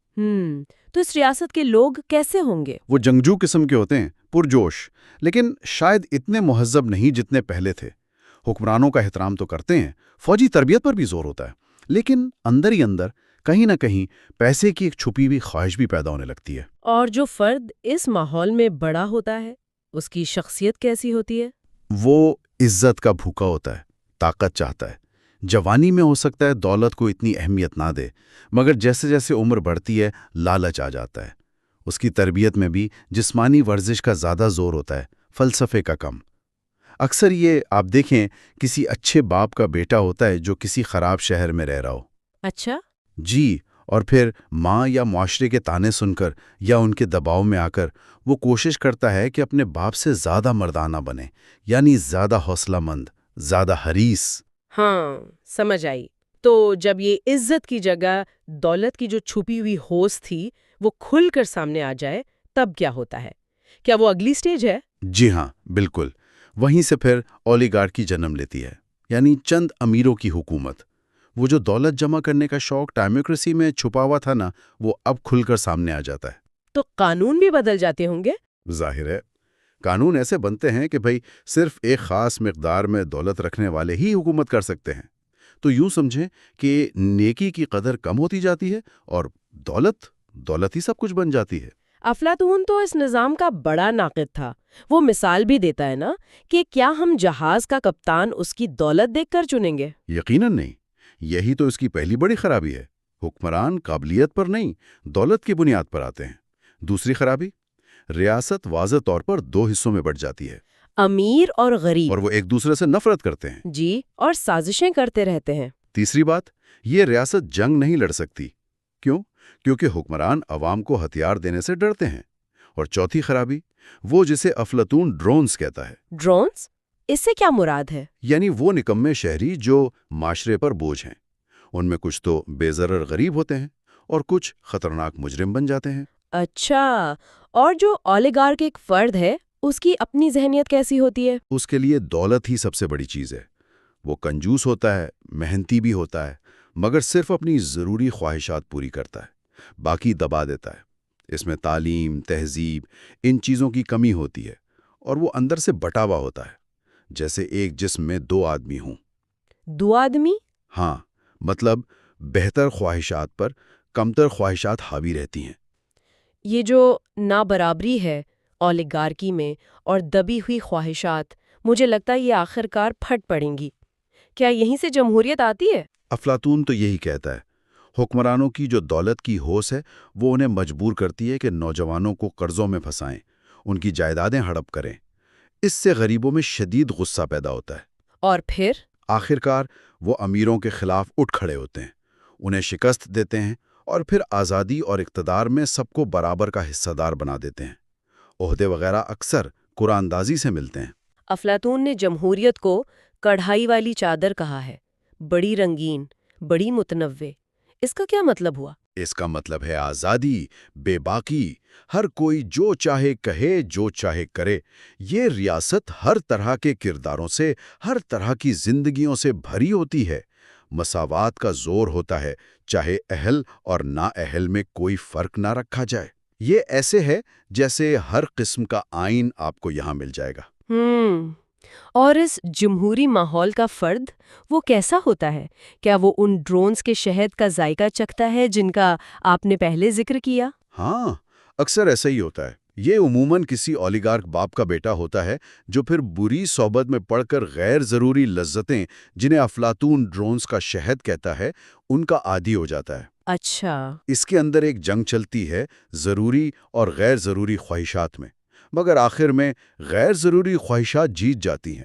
تو اس ریاست کے لوگ کیسے ہوں گے؟ وہ جنگجو قسم کے ہوتے ہیں، پرجوش، لیکن شاید اتنے مہذب نہیں جتنے پہلے تھے۔ حکمرانوں کا احترام تو کرتے ہیں، فوجی تربیت پر بھی زور ہوتا ہے، لیکن اندر ہی اندر کہیں نہ کہیں پیسے کی ایک چھپی ہوئی خواہش بھی پیدا ہونے لگتی ہے۔ اور جو فرد اس ماحول میں بڑا ہوتا ہے اس کی شخصیت کیسی ہوتی ہے؟ وہ عزت کا بھوکا ہوتا ہے، طاقت چاہتا ہے۔ جوانی میں ہو سکتا ہے دولت کو اتنی اہمیت نہ دے، مگر جیسے جیسے عمر بڑھتی ہے لالچ آ جاتا ہے۔ اس کی تربیت میں بھی جسمانی ورزش کا زیادہ زور ہوتا ہے، فلسفے کا کم۔ اکثر یہ آپ دیکھیں کسی اچھے باپ کا بیٹا ہوتا ہے جو کسی خراب شہر میں رہ رہا ہو۔ اچھا، جی، اور پھر ماں یا معاشرے کے تانے سن کر یا ان کے دباؤ میں آ کر وہ کوشش کرتا ہے کہ اپنے باپ سے زیادہ مردانہ بنے، یعنی زیادہ حوصلہ مند، زیادہ حریص۔ ہاں سمجھ آئی۔ تو جب یہ عزت کی جگہ دولت کی جو چھپی ہوئی ہوس تھی وہ کھل کر سامنے آ جائے تب کیا ہوتا ہے؟ کیا وہ اگلی سٹیج ہے؟ جی ہاں، بالکل۔ وہیں سے پھر اولیگارکی جنم لیتی ہے، یعنی چند امیروں کی حکومت۔ وہ جو دولت جمع کرنے کا شوق ڈیموکریسی میں چھپا ہوا تھا نا، وہ اب کھل کر سامنے آ جاتا ہے۔ تو قانون بھی بدل جاتے ہوں گے؟ ظاہر ہے، قانون ایسے بنتے ہیں کہ بھئی صرف ایک خاص مقدار میں دولت رکھنے والے ہی حکومت کر سکتے ہیں۔ تو یوں سمجھیں کہ نیکی کی قدر کم ہوتی جاتی ہے اور دولت ہی سب کچھ بن جاتی ہے۔ افلاطون تو اس نظام کا بڑا ناقد تھا۔ وہ مثال بھی دیتا ہے نا کہ کیا ہم جہاز کا کپتان اس کی دولت دیکھ کر چنیں گے؟ یقیناً نہیں، یہی تو اس کی پہلی بڑی خرابی ہے۔ حکمران قابلیت پر نہیں، دولت کی بنیاد پر آتے ہیں۔ دوسری خرابی، ریاست واضح طور پر دو حصوں میں بٹ جاتی ہے، امیر اور غریب، اور وہ ایک دوسرے سے نفرت کرتے ہیں۔ جی، اور سازشیں کرتے رہتے ہیں۔ تیسری بات، یہ ریاست جنگ نہیں لڑ سکتی۔ کیوں؟ کیونکہ حکمران عوام کو ہتھیار دینے سے ڈرتے ہیں۔ اور چوتھی خرابی، وہ جسے افلاطون ڈرونز کہتا ہے۔ ڈرونز؟ اس سے کیا مراد ہے؟ یعنی وہ نکمے شہری جو معاشرے پر بوجھ ہیں۔ ان میں کچھ تو بے ضرر غریب ہوتے ہیں اور کچھ خطرناک مجرم بن جاتے ہیں۔ اچھا، اور جو اولیگارک ایک فرد ہے اس کی اپنی ذہنیت کیسی ہوتی ہے؟ اس کے لیے دولت ہی سب سے بڑی چیز ہے۔ وہ کنجوس ہوتا ہے، محنتی بھی ہوتا ہے، مگر صرف اپنی ضروری خواہشات پوری کرتا ہے، باقی دبا دیتا ہے۔ اس میں تعلیم، تہذیب، ان چیزوں کی کمی ہوتی ہے، اور وہ اندر سے بٹا ہوا ہوتا ہے، جیسے ایک جسم میں دو آدمی ہوں۔ دو آدمی؟ ہاں، مطلب بہتر خواہشات پر کمتر خواہشات حاوی رہتی ہیں۔ یہ جو نابرابری ہے اولیگارکی میں اور دبی ہوئی خواہشات، مجھے لگتا ہے یہ آخر کار پھٹ پڑیں گی۔ کیا یہیں سے جمہوریت آتی ہے؟ افلاطون تو یہی کہتا ہے۔ حکمرانوں کی جو دولت کی ہوس ہے وہ انہیں مجبور کرتی ہے کہ نوجوانوں کو قرضوں میں پھنسائیں، ان کی جائیدادیں ہڑپ کریں۔ اس سے غریبوں میں شدید غصہ پیدا ہوتا ہے۔ اور پھر آخرکار وہ امیروں کے خلاف اٹھ کھڑے ہوتے ہیں، انہیں شکست دیتے ہیں، اور پھر آزادی اور اقتدار میں سب کو برابر کا حصہ دار بنا دیتے ہیں۔ عہدے وغیرہ اکثر قرآن اندازی سے ملتے ہیں۔ افلاطون نے جمہوریت کو کڑھائی والی چادر کہا ہے، بڑی رنگین، بڑی متنوع۔ اس کا کیا مطلب ہوا؟ اس کا مطلب ہے آزادی، بے باکی، ہر کوئی جو چاہے کہے، جو چاہے کرے۔ یہ ریاست ہر طرح کے کرداروں سے، ہر طرح کی زندگیوں سے بھری ہوتی ہے۔ مساوات کا زور ہوتا ہے، چاہے اہل اور نا اہل میں کوئی فرق نہ رکھا جائے۔ یہ ایسے ہے جیسے ہر قسم کا آئین آپ کو یہاں مل جائے گا۔ اور اس جمہوری ماحول کا فرد وہ کیسا ہوتا ہے؟ کیا وہ ان ڈرونز کے شہد کا ذائقہ چکھتا ہے جن کا آپ نے پہلے ذکر کیا؟ ہاں، اکثر ایسا ہی ہوتا ہے۔ یہ عموماً کسی اولیگارک باپ کا بیٹا ہوتا ہے جو پھر بری صحبت میں پڑ کر غیر ضروری لذتیں، جنہیں افلاطون ڈرونز کا شہد کہتا ہے، ان کا عادی ہو جاتا ہے۔ اچھا، اس کے اندر ایک جنگ چلتی ہے ضروری اور غیر ضروری خواہشات میں، مگر آخر میں غیر ضروری خواہشات جیت جاتی ہیں۔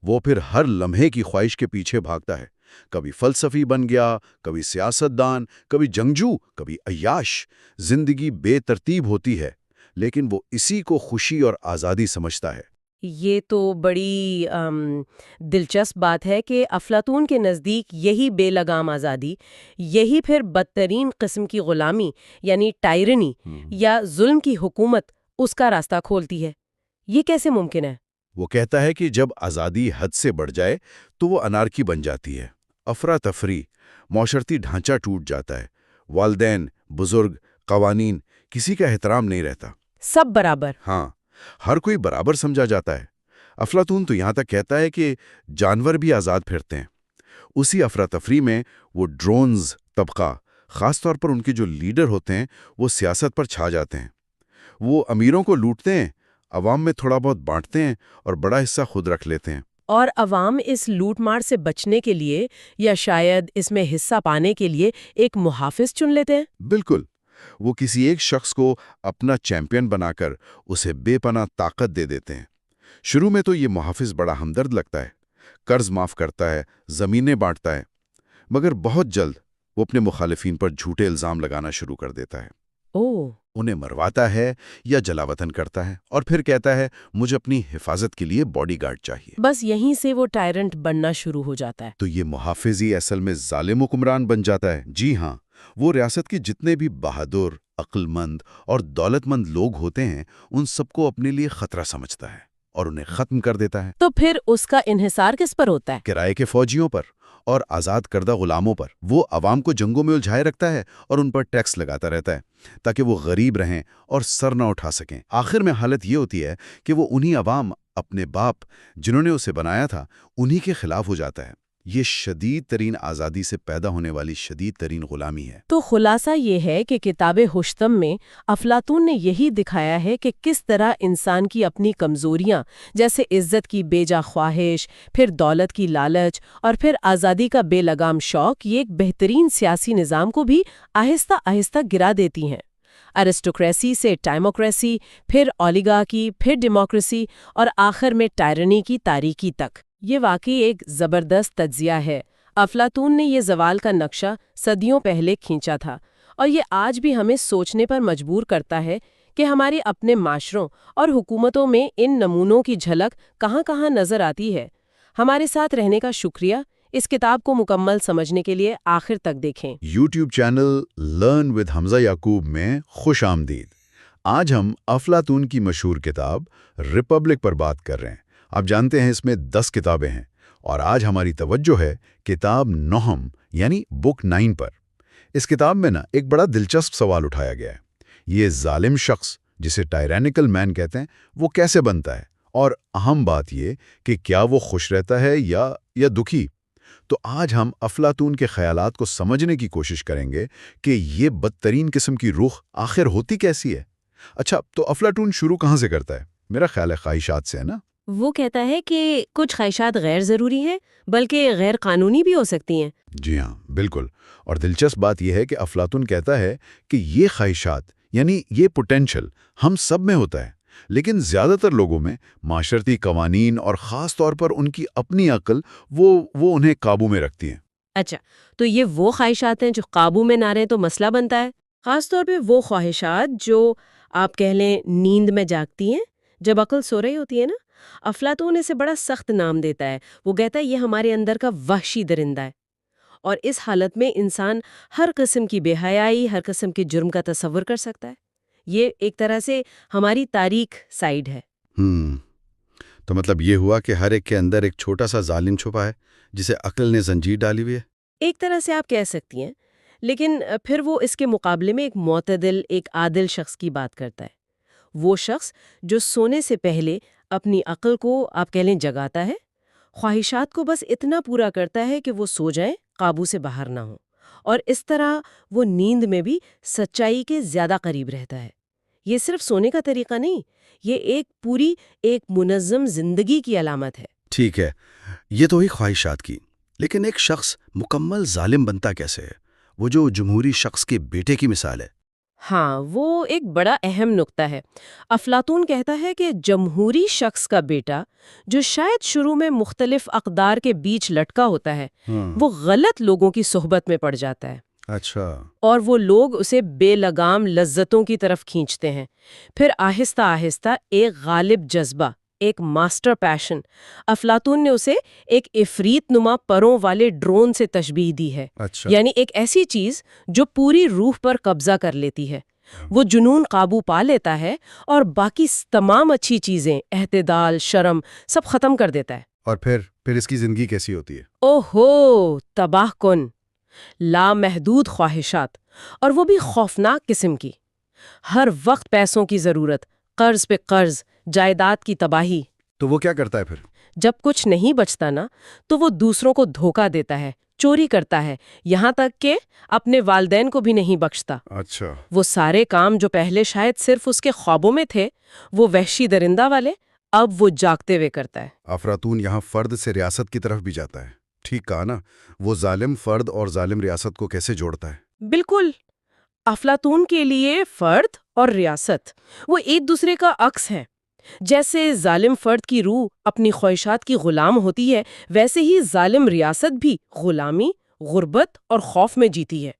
وہ پھر ہر لمحے کی خواہش کے پیچھے بھاگتا ہے، کبھی فلسفی بن گیا، کبھی سیاستدان، کبھی جنگجو، کبھی عیاش۔ زندگی بے ترتیب ہوتی ہے، لیکن وہ اسی کو خوشی اور آزادی سمجھتا ہے۔ یہ تو بڑی دلچسپ بات ہے کہ افلاطون کے نزدیک یہی بے لگام آزادی، یہی پھر بدترین قسم کی غلامی یعنی ٹائرنی یا ظلم کی حکومت اس کا راستہ کھولتی ہے۔ یہ کیسے ممکن ہے؟ وہ کہتا ہے کہ جب آزادی حد سے بڑھ جائے تو وہ انارکی بن جاتی ہے، افراتفری، معاشرتی ڈھانچہ ٹوٹ جاتا ہے، والدین، بزرگ، قوانین، کسی کا احترام نہیں رہتا۔ سب برابر؟ ہاں، ہر کوئی برابر سمجھا جاتا ہے۔ افلاطون تو یہاں تک کہتا ہے کہ جانور بھی آزاد پھرتے ہیں۔ اسی افراتفری میں وہ ڈرونز طبقہ خاص طور پر ان کے جو لیڈر ہوتے ہیں وہ سیاست پر چھا جاتے ہیں. وہ امیروں کو لوٹتے ہیں، عوام میں تھوڑا بہت بانٹتے ہیں اور بڑا حصہ خود رکھ لیتے ہیں. اور عوام اس لوٹ مار سے بچنے کے لیے یا شاید اس میں حصہ پانے کے لیے ایک محافظ چن لیتے ہیں. بالکل. وہ کسی ایک شخص کو اپنا چیمپئن بنا کر اسے بے پناہ طاقت دے دیتے ہیں. شروع میں تو یہ محافظ بڑا ہمدرد لگتا ہے، قرض معاف کرتا ہے، زمینیں بانٹتا ہے، مگر بہت جلد وہ اپنے مخالفین پر جھوٹے الزام لگانا شروع کر دیتا ہے. انہیں مرواتا ہے یا جلاوطن کرتا ہے اور پھر کہتا ہے مجھے اپنی حفاظت کے لیے باڈی گارڈ چاہیے. بس یہیں سے وہ ٹائرنٹ بننا شروع ہو جاتا ہے. تو یہ محافظ ہی اصل میں ظالم حکمران بن جاتا ہے. جی ہاں، وہ ریاست کے جتنے بھی بہادر، عقل مند اور دولت مند لوگ ہوتے ہیں ان سب کو اپنے لیے خطرہ سمجھتا ہے اور انہیں ختم کر دیتا ہے. تو پھر اس کا انحصار کس پر ہوتا ہے؟ کرائے کے فوجیوں پر اور آزاد کردہ غلاموں پر. وہ عوام کو جنگوں میں الجھائے رکھتا ہے اور ان پر ٹیکس لگاتا رہتا ہے تاکہ وہ غریب رہیں اور سر نہ اٹھا سکیں. آخر میں حالت یہ ہوتی ہے کہ وہ انہی عوام، اپنے باپ جنہوں نے اسے بنایا تھا، انہی کے خلاف ہو جاتا ہے. یہ شدید ترین آزادی سے پیدا ہونے والی شدید ترین غلامی ہے. تو خلاصہ یہ ہے کہ کتاب حشتم میں افلاطون نے یہی دکھایا ہے کہ کس طرح انسان کی اپنی کمزوریاں جیسے عزت کی بے جا خواہش، پھر دولت کی لالچ اور پھر آزادی کا بے لگام شوق یہ ایک بہترین سیاسی نظام کو بھی آہستہ آہستہ گرا دیتی ہیں. ارسٹوکریسی سے ٹائموکریسی، پھر اولیگارکی، پھر ڈیموکریسی اور آخر میں ٹائرنی کی تاریکی تک. یہ واقعی ایک زبردست تجزیہ ہے. افلاطون نے یہ زوال کا نقشہ صدیوں پہلے کھینچا تھا اور یہ آج بھی ہمیں سوچنے پر مجبور کرتا ہے کہ ہمارے اپنے معاشروں اور حکومتوں میں ان نمونوں کی جھلک کہاں کہاں نظر آتی ہے. ہمارے ساتھ رہنے کا شکریہ. اس کتاب کو مکمل سمجھنے کے لیے آخر تک دیکھیں. یوٹیوب چینل لرن ود حمزہ یعقوب میں خوش آمدید. آج ہم افلاطون کی مشہور کتاب ریپبلک پر بات کر رہے ہیں. آپ جانتے ہیں اس میں 10 کتابیں ہیں اور آج ہماری توجہ ہے کتاب 9 یعنی بک 9 پر. اس کتاب میں ایک بڑا دلچسپ سوال اٹھایا گیا ہے. یہ ظالم شخص جسے ٹائرینیکل مین کہتے ہیں وہ کیسے بنتا ہے، اور اہم بات یہ کہ کیا وہ خوش رہتا ہے یا دکھی. تو آج ہم افلاطون کے خیالات کو سمجھنے کی کوشش کریں گے کہ یہ بدترین قسم کی روح آخر ہوتی کیسی ہے. اچھا، تو افلاطون شروع کہاں سے کرتا ہے؟ میرا خیال ہے خواہشات سے ہے نا؟ وہ کہتا ہے کہ کچھ خواہشات غیر ضروری ہیں بلکہ غیر قانونی بھی ہو سکتی ہیں. جی ہاں، بالکل. اور دلچسپ بات یہ ہے کہ افلاطون کہتا ہے کہ یہ خواہشات یعنی یہ پوٹینشل ہم سب میں ہوتا ہے، لیکن زیادہ تر لوگوں میں معاشرتی قوانین اور خاص طور پر ان کی اپنی عقل وہ انہیں قابو میں رکھتی ہیں. اچھا، تو یہ وہ خواہشات ہیں جو قابو میں نہ رہیں تو مسئلہ بنتا ہے. خاص طور پہ وہ خواہشات جو آپ کہہ لیں نیند میں جاگتی ہیں جب عقل سو رہی ہوتی ہے نا. افلاطون اسے بڑا سخت نام دیتا ہے. وہ کہتا ہے یہ ہمارے اندر کا وحشی درندہ ہے اور اس حالت میں انسان ہر قسم کی بے حیائی، ہر قسم کے جرم کا تصور کر سکتا ہے. یہ ایک طرح سے ہماری تاریک سائیڈ ہے. تو مطلب یہ ہوا کہ ہر ایک کے اندر ایک چھوٹا سا ظالم چھپا ہے جسے عقل نے زنجیر ڈالی ہوئی ہے. ایک طرح سے آپ کہہ سکتی ہیں، لیکن پھر وہ اس کے مقابلے میں ایک معتدل، ایک عادل شخص کی بات کرتا ہے. وہ شخص جو سونے سے پہلے اپنی عقل کو آپ کہہ لیں جگاتا ہے، خواہشات کو بس اتنا پورا کرتا ہے کہ وہ سو جائیں، قابو سے باہر نہ ہوں، اور اس طرح وہ نیند میں بھی سچائی کے زیادہ قریب رہتا ہے. یہ صرف سونے کا طریقہ نہیں، یہ ایک منظم زندگی کی علامت ہے. ٹھیک ہے، یہ تو ہی خواہشات کی، لیکن ایک شخص مکمل ظالم بنتا کیسے ہے؟ وہ جو جمہوری شخص کے بیٹے کی مثال ہے. ہاں، وہ ایک بڑا اہم نقطہ ہے. افلاطون کہتا ہے کہ جمہوری شخص کا بیٹا جو شاید شروع میں مختلف اقدار کے بیچ لٹکا ہوتا ہے، وہ غلط لوگوں کی صحبت میں پڑ جاتا ہے. اچھا. اور وہ لوگ اسے بے لگام لذتوں کی طرف کھینچتے ہیں. پھر آہستہ آہستہ ایک غالب جذبہ، ایک ماسٹر پیشن، افلاطون نے اسے ایک عفریت نما پروں والے ڈرون سے تشبیہ دی ہے. اچھا. یعنی ایک ایسی چیز جو پوری روح پر قبضہ کر لیتی ہے. وہ جنون قابو پا لیتا ہے اور باقی تمام اچھی چیزیں، اعتدال، شرم، سب ختم کر دیتا ہے. اور پھر اس کی زندگی کیسی ہوتی ہے؟ اوہو، تباہ کن، لامحدود خواہشات، اور وہ بھی خوفناک قسم کی. ہر وقت پیسوں کی ضرورت، قرض پہ قرض، جائیداد کی تباہی. تو وہ کیا کرتا ہے پھر؟ جب کچھ نہیں بچتا نا، تو وہ دوسروں کو دھوکہ دیتا ہے، چوری کرتا ہے، یہاں تک کہ اپنے والدین کو بھی نہیں بخشتا۔ اچھا، وہ سارے کام جو پہلے شاید صرف اس کے خوابوں میں تھے، وہ وحشی درندہ والے، اب وہ جاگتے ہوئے کرتا ہے۔ افلاطون یہاں فرد سے ریاست کی طرف بھی جاتا ہے۔ ٹھیک کہا نا، وہ ظالم فرد اور ظالم ریاست کو کیسے جوڑتا ہے؟ بالکل، افلاطون کے لیے فرد اور ریاست وہ ایک دوسرے کا عکس ہیں۔ جیسے ظالم فرد کی روح اپنی خواہشات کی غلام ہوتی ہے، ویسے ہی ظالم ریاست بھی غلامی، غربت اور خوف میں جیتی ہے۔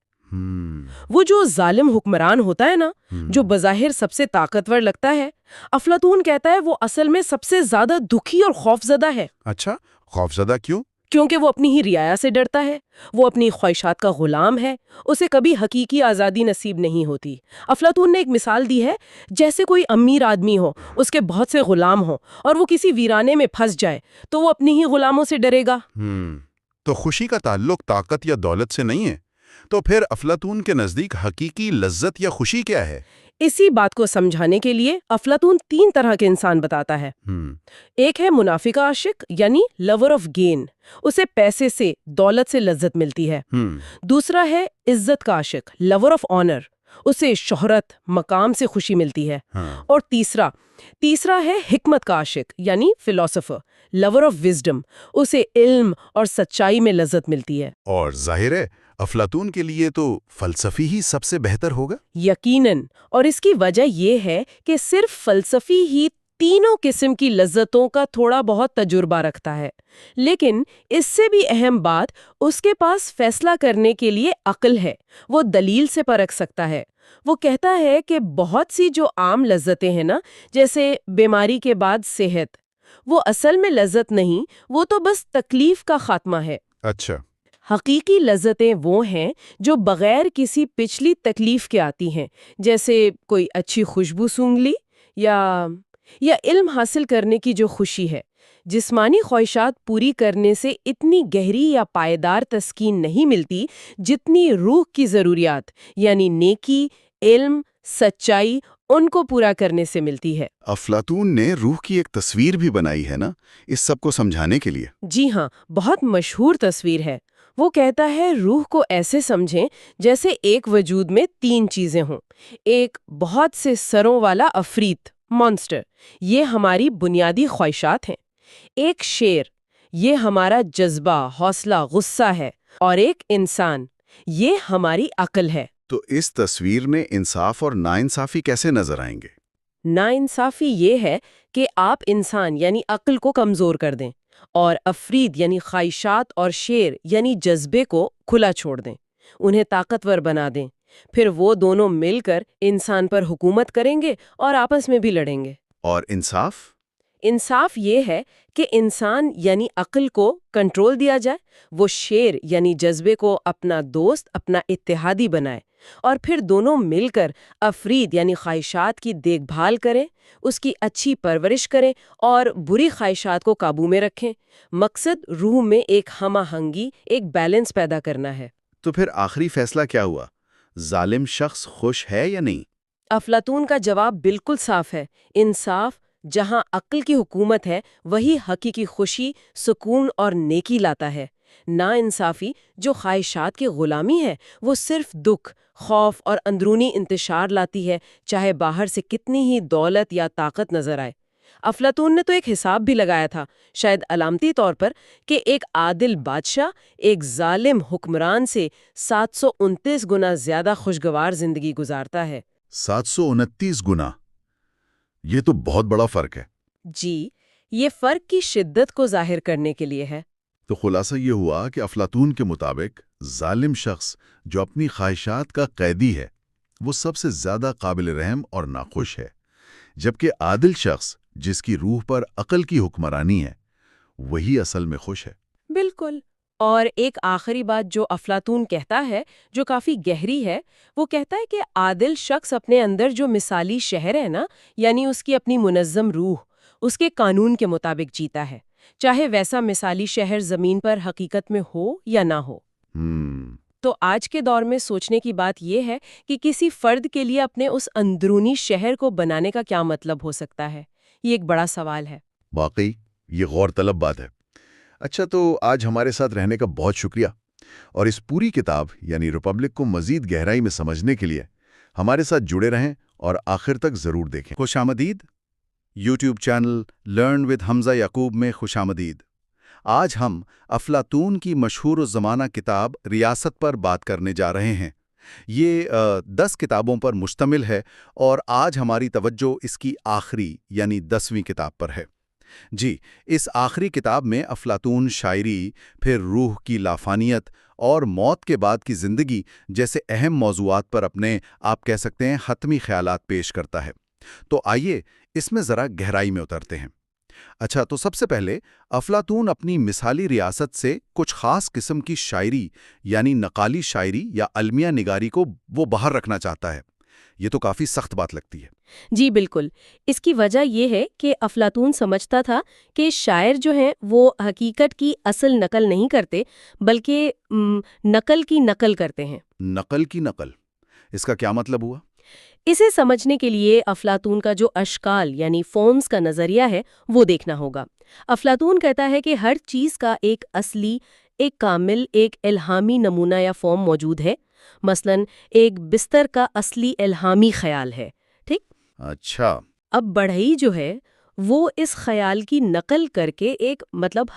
وہ جو ظالم حکمران ہوتا ہے نا، جو بظاہر سب سے طاقتور لگتا ہے، افلاطون کہتا ہے وہ اصل میں سب سے زیادہ دکھی اور خوفزدہ ہے۔ اچھا، خوفزدہ کیوں؟ کیونکہ وہ اپنی ہی رعایا سے ڈرتا ہے، وہ اپنی خواہشات کا غلام ہے، اسے کبھی حقیقی آزادی نصیب نہیں ہوتی۔ افلاطون نے ایک مثال دی ہے، جیسے کوئی امیر آدمی ہو، اس کے بہت سے غلام ہوں، اور وہ کسی ویرانے میں پھنس جائے تو وہ اپنی ہی غلاموں سے ڈرے گا۔ تو خوشی کا تعلق طاقت یا دولت سے نہیں ہے، تو پھر افلاطون کے نزدیک حقیقی لذت یا خوشی کیا ہے؟ اسی بات کو سمجھانے کے لیے افلاطون 3 طرح کے انسان بتاتا ہے۔ ایک ہے منافع کا عاشق، یعنی لور آف گین، اسے پیسے سے، دولت سے لذت ملتی ہے۔ دوسرا ہے عزت کا عاشق، لور آف آنر، اسے شہرت، مقام سے خوشی ملتی ہے۔ اور تیسرا ہے حکمت کا عاشق، یعنی فلاسفر، لور آف وزڈم، اسے علم اور سچائی میں لذت ملتی ہے۔ اور ظاہر ہے افلاطون کے لیے تو فلسفی ہی سب سے بہتر ہوگا۔ یقیناً، اور اس کی وجہ یہ ہے کہ صرف فلسفی ہی تینوں قسم کی لذتوں کا تھوڑا بہت تجربہ رکھتا ہے، لیکن اس سے بھی اہم بات، اس کے پاس فیصلہ کرنے کے لیے عقل ہے، وہ دلیل سے پرکھ سکتا ہے۔ وہ کہتا ہے کہ بہت سی جو عام لذتیں ہیں نا، جیسے بیماری کے بعد صحت، وہ اصل میں لذت نہیں، وہ تو بس تکلیف کا خاتمہ ہے۔ اچھا، حقیقی لذتیں وہ ہیں جو بغیر کسی پچھلی تکلیف کے آتی ہیں، جیسے کوئی اچھی خوشبو سونگھ لی یا علم حاصل کرنے کی جو خوشی ہے۔ جسمانی خواہشات پوری کرنے سے اتنی گہری یا پائیدار تسکین نہیں ملتی جتنی روح کی ضروریات، یعنی نیکی، علم، سچائی، ان کو پورا کرنے سے ملتی ہے۔ افلاطون نے روح کی ایک تصویر بھی بنائی ہے نا، اس سب کو سمجھانے کے لیے۔ جی ہاں، بہت مشہور تصویر ہے۔ وہ کہتا ہے روح کو ایسے سمجھیں جیسے ایک وجود میں 3 چیزیں ہوں۔ ایک بہت سے سروں والا عفریت، مانسٹر، یہ ہماری بنیادی خواہشات ہیں۔ ایک شیر، یہ ہمارا جذبہ، حوصلہ، غصہ ہے۔ اور ایک انسان، یہ ہماری عقل ہے۔ تو اس تصویر میں انصاف اور ناانصافی کیسے نظر آئیں گے؟ ناانصافی یہ ہے کہ آپ انسان یعنی عقل کو کمزور کر دیں، اور افرید یعنی خواہشات اور شیر یعنی جذبے کو کھلا چھوڑ دیں، انہیں طاقتور بنا دیں۔ پھر وہ دونوں مل کر انسان پر حکومت کریں گے اور آپس میں بھی لڑیں گے۔ اور انصاف؟ انصاف یہ ہے کہ انسان یعنی عقل کو کنٹرول دیا جائے، وہ شیر یعنی جذبے کو اپنا دوست، اپنا اتحادی بنائے، اور پھر دونوں مل کر افرید یعنی خواہشات کی دیکھ بھال کریں، اس کی اچھی پرورش کریں اور بری خواہشات کو قابو میں رکھیں۔ مقصد روح میں ایک ہم آہنگی، ایک بیلنس پیدا کرنا ہے۔ تو پھر آخری فیصلہ کیا ہوا؟ ظالم شخص خوش ہے یا نہیں؟ افلاطون کا جواب بالکل صاف ہے۔ انصاف، جہاں عقل کی حکومت ہے، وہی حقیقی خوشی، سکون اور نیکی لاتا ہے۔ ناانصافی، جو خواہشات کی غلامی ہے، وہ صرف دکھ، خوف اور اندرونی انتشار لاتی ہے، چاہے باہر سے کتنی ہی دولت یا طاقت نظر آئے۔ افلاطون نے تو ایک حساب بھی لگایا تھا، شاید علامتی طور پر، کہ ایک عادل بادشاہ ایک ظالم حکمران سے 729 گنا زیادہ خوشگوار زندگی گزارتا ہے۔ 729 گنا، یہ تو بہت بڑا فرق ہے۔ جی، یہ فرق کی شدت کو ظاہر کرنے کے لیے ہے۔ تو خلاصہ یہ ہوا کہ افلاطون کے مطابق ظالم شخص جو اپنی خواہشات کا قیدی ہے، وہ سب سے زیادہ قابل رحم اور ناخوش ہے، جبکہ عادل شخص جس کی روح پر عقل کی حکمرانی ہے، وہی اصل میں خوش ہے۔ بالکل۔ اور ایک آخری بات جو افلاطون کہتا ہے، جو کافی گہری ہے، وہ کہتا ہے کہ عادل شخص اپنے اندر جو مثالی شہر ہے نا، یعنی اس کی اپنی منظم روح، اس کے قانون کے مطابق جیتا ہے، چاہے ویسا مثالی شہر زمین پر حقیقت میں ہو یا نہ ہو۔ تو آج کے دور میں سوچنے کی بات یہ ہے کہ کسی فرد کے لیے اپنے اس اندرونی شہر کو بنانے کا کیا مطلب ہو سکتا ہے؟ یہ ایک بڑا سوال ہے۔ واقعی یہ غور طلب بات ہے۔ اچھا، تو آج ہمارے ساتھ رہنے کا بہت شکریہ۔ اور اس پوری کتاب یعنی ریپبلک کو مزید گہرائی میں سمجھنے کے لیے ہمارے ساتھ جڑے رہیں اور آخر تک ضرور دیکھیں۔ خوش آمدید، یوٹیوب چینل لرن ود حمزہ یعقوب میں خوش آمدید۔ آج ہم افلاطون کی مشہور و زمانہ کتاب ریاست پر بات کرنے جا رہے ہیں۔ یہ 10 کتابوں پر مشتمل ہے اور آج ہماری توجہ اس کی آخری یعنی 10ویں کتاب پر ہے۔ جی، اس آخری کتاب میں افلاطون شاعری، پھر روح کی لافانیت اور موت کے بعد کی زندگی جیسے اہم موضوعات پر اپنے آپ کہہ سکتے ہیں حتمی خیالات پیش کرتا ہے۔ تو آئیے اس میں ذرا گہرائی میں اترتے ہیں۔ اچھا، تو سب سے پہلے افلاطون اپنی مثالی ریاست سے کچھ خاص قسم کی شاعری یعنی نقالی شاعری یا المیہ نگاری کو وہ باہر رکھنا چاہتا ہے۔ یہ تو کافی سخت بات لگتی ہے۔ جی بالکل، اس کی وجہ یہ ہے کہ افلاطون سمجھتا تھا کہ شاعر جو ہیں وہ حقیقت کی اصل نقل نہیں کرتے بلکہ نقل کی نقل کرتے ہیں۔ نقل کی نقل، اس کا کیا مطلب ہوا؟ اسے سمجھنے کے لیے افلاطون کا جو اشکال یعنی فارمز کا نظریہ ہے وہ دیکھنا ہوگا۔ افلاطون کہتا ہے کہ ہر چیز کا ایک اصلی، ایک کامل، ایک الہامی نمونہ یا فارم موجود ہے۔ مثلا ایک بستر کا اصلی الہامی خیال ہے، ٹھیک؟ اچھا، اب بڑھئی جو ہے وہ اس خیال کی نقل کر کے ایک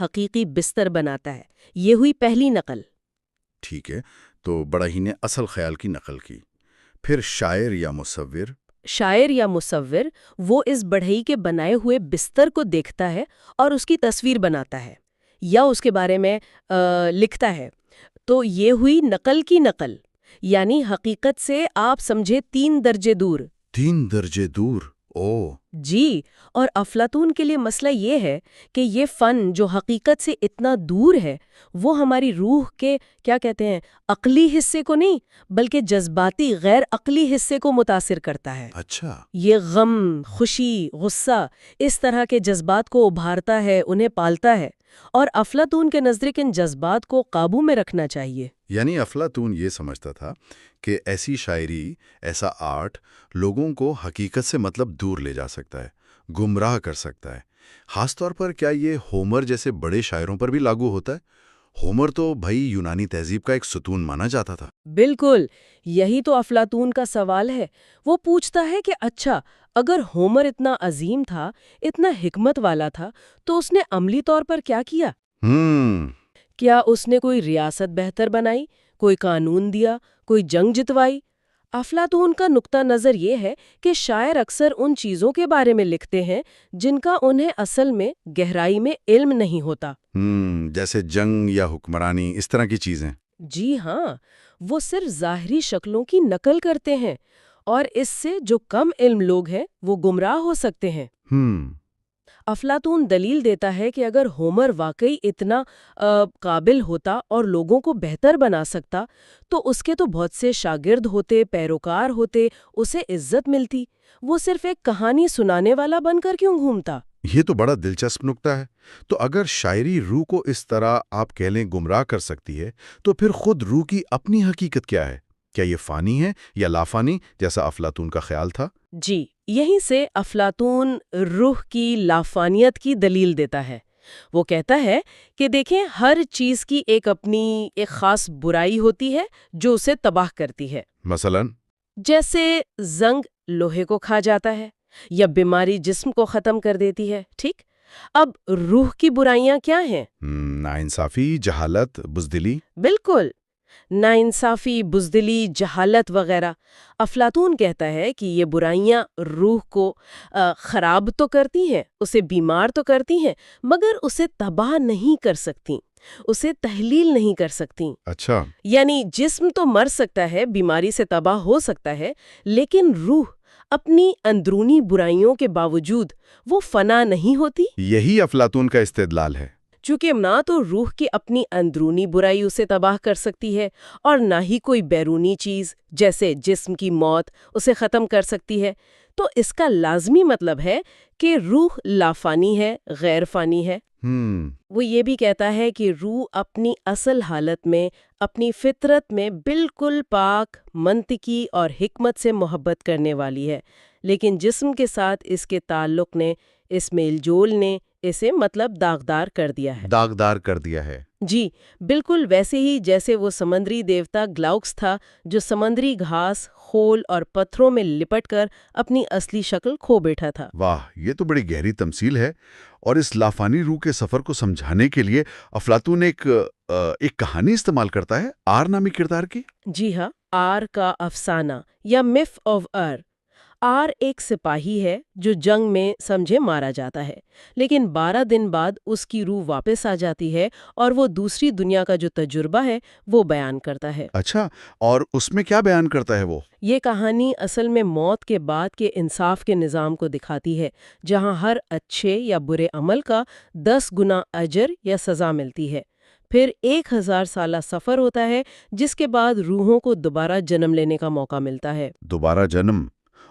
حقیقی بستر بناتا ہے۔ یہ ہوئی پہلی نقل۔ ٹھیک ہے، تو بڑھئی نے اصل خیال کی نقل کی۔ پھر شاعر یا مصور وہ اس بڑھئی کے بنائے ہوئے بستر کو دیکھتا ہے اور اس کی تصویر بناتا ہے یا اس کے بارے میں لکھتا ہے۔ تو یہ ہوئی نقل کی نقل، یعنی حقیقت سے آپ سمجھے 3 درجے دور۔ 3 درجے دور؟ او جی، اور افلاطون کے لیے مسئلہ یہ ہے کہ یہ فن جو حقیقت سے اتنا دور ہے وہ ہماری روح کے کیا کہتے ہیں عقلی حصے کو نہیں بلکہ جذباتی غیر عقلی حصے کو متاثر کرتا ہے۔ اچھا، یہ غم، خوشی، غصہ اس طرح کے جذبات کو ابھارتا ہے، انہیں پالتا ہے، اور افلاطون کے نزدیک ان جذبات کو قابو میں رکھنا چاہیے۔ یعنی افلاطون یہ سمجھتا تھا کہ ایسی شاعری، ایسا آرٹ لوگوں کو حقیقت سے دور لے جا سکتا ہے، گمراہ کر سکتا ہے۔ خاص طور پر کیا یہ ہومر جیسے بڑے شاعروں پر بھی لاگو ہوتا ہے؟ ہومر تو بھائی یونانی تہذیب کا ایک ستون مانا جاتا تھا۔ بالکل، یہی تو افلاطون کا سوال ہے۔ وہ پوچھتا ہے کہ اچھا، اگر ہومر اتنا عظیم تھا، اتنا حکمت والا تھا، تو اس نے عملی طور پر کیا کیا؟ کیا اس نے کوئی ریاست بہتر بنائی، کوئی قانون دیا، کوئی جنگ جتوائی؟ افلاطون کا نقطہ نظر یہ ہے کہ شاعر اکثر ان چیزوں کے بارے میں لکھتے ہیں جن کا انہیں اصل میں گہرائی میں علم نہیں ہوتا۔ جیسے جنگ یا حکمرانی، اس طرح کی چیزیں۔ جی ہاں، وہ صرف ظاہری شکلوں کی نقل کرتے ہیں، اور اس سے جو کم علم لوگ ہیں وہ گمراہ ہو سکتے ہیں۔ افلاطون دلیل دیتا ہے کہ اگر ہومر واقعی اتنا قابل ہوتا اور لوگوں کو بہتر بنا سکتا تو اس کے تو بہت سے شاگرد ہوتے، پیروکار ہوتے، اسے عزت ملتی۔ وہ صرف ایک کہانی سنانے والا بن کر کیوں گھومتا؟ یہ تو بڑا دلچسپ نکتہ ہے۔ تو اگر شاعری روح کو اس طرح آپ کہہ لیں گمراہ کر سکتی ہے، تو پھر خود روح کی اپنی حقیقت کیا ہے؟ کیا یہ فانی ہے یا لافانی جیسا افلاطون کا خیال تھا؟ جی، یہیں سے افلاطون روح کی لافانیت کی دلیل دیتا ہے۔ وہ کہتا ہے کہ دیکھیں، ہر چیز کی ایک اپنی ایک خاص برائی ہوتی ہے جو اسے تباہ کرتی ہے۔ مثلاً جیسے زنگ لوہے کو کھا جاتا ہے یا بیماری جسم کو ختم کر دیتی ہے، ٹھیک؟ اب روح کی برائیاں کیا ہیں؟ ناانصافی، جہالت، بزدلی۔ بالکل، ناانصافی، بزدلی، جہالت وغیرہ۔ افلاطون کہتا ہے کہ یہ برائیاں روح کو خراب تو کرتی ہیں، اسے بیمار تو کرتی ہیں، مگر اسے تباہ نہیں کر سکتی، اسے تحلیل نہیں کر سکتی۔ اچھا، یعنی جسم تو مر سکتا ہے، بیماری سے تباہ ہو سکتا ہے، لیکن روح اپنی اندرونی برائیوں کے باوجود وہ فنا نہیں ہوتی۔ یہی افلاطون کا استدلال ہے۔ چونکہ نہ تو روح کی اپنی اندرونی برائی اسے تباہ کر سکتی ہے اور نہ ہی کوئی بیرونی چیز جیسے جسم کی موت اسے ختم کر سکتی ہے، تو اس کا لازمی مطلب ہے کہ روح لافانی ہے، غیر فانی ہے۔ وہ یہ بھی کہتا ہے کہ روح اپنی اصل حالت میں، اپنی فطرت میں بالکل پاک، منطقی اور حکمت سے محبت کرنے والی ہے، لیکن جسم کے ساتھ اس کے تعلق نے، اس میل جول نے اسے داغدار کر دیا ہے۔ داغدار کر دیا ہے۔ جی بالکل ویسے ہی جیسے وہ سمندری دیوتا گلاؤکس تھا جو سمندری گھاس، خول اور پتھروں میں لپٹ کر اپنی اصلی شکل کھو بیٹھا تھا۔ واہ، یہ تو بڑی گہری تمثیل ہے۔ اور اس لافانی روح کے سفر کو سمجھانے کے لیے افلاطون ایک کہانی استعمال کرتا ہے آر نامی کردار کی۔ جی ہاں، آر کا افسانہ یا مف آف آر۔ آر ایک سپاہی ہے جو جنگ میں سمجھے مارا جاتا ہے، لیکن 12 دن بعد اس کی روح واپس آ جاتی ہے اور وہ دوسری دنیا کا جو تجربہ ہے وہ بیان کرتا ہے۔ اچھا، اور اس میں کیا بیان کرتا ہے وہ؟ یہ کہانی اصل میں موت کے بعد کے انصاف کے نظام کو دکھاتی ہے، جہاں ہر اچھے یا برے عمل کا 10 گنا اجر یا سزا ملتی ہے۔ پھر 1000 سالہ سفر ہوتا ہے جس کے بعد روحوں کو دوبارہ جنم لینے کا موقع ملتا ہے۔ دوبارہ جنم،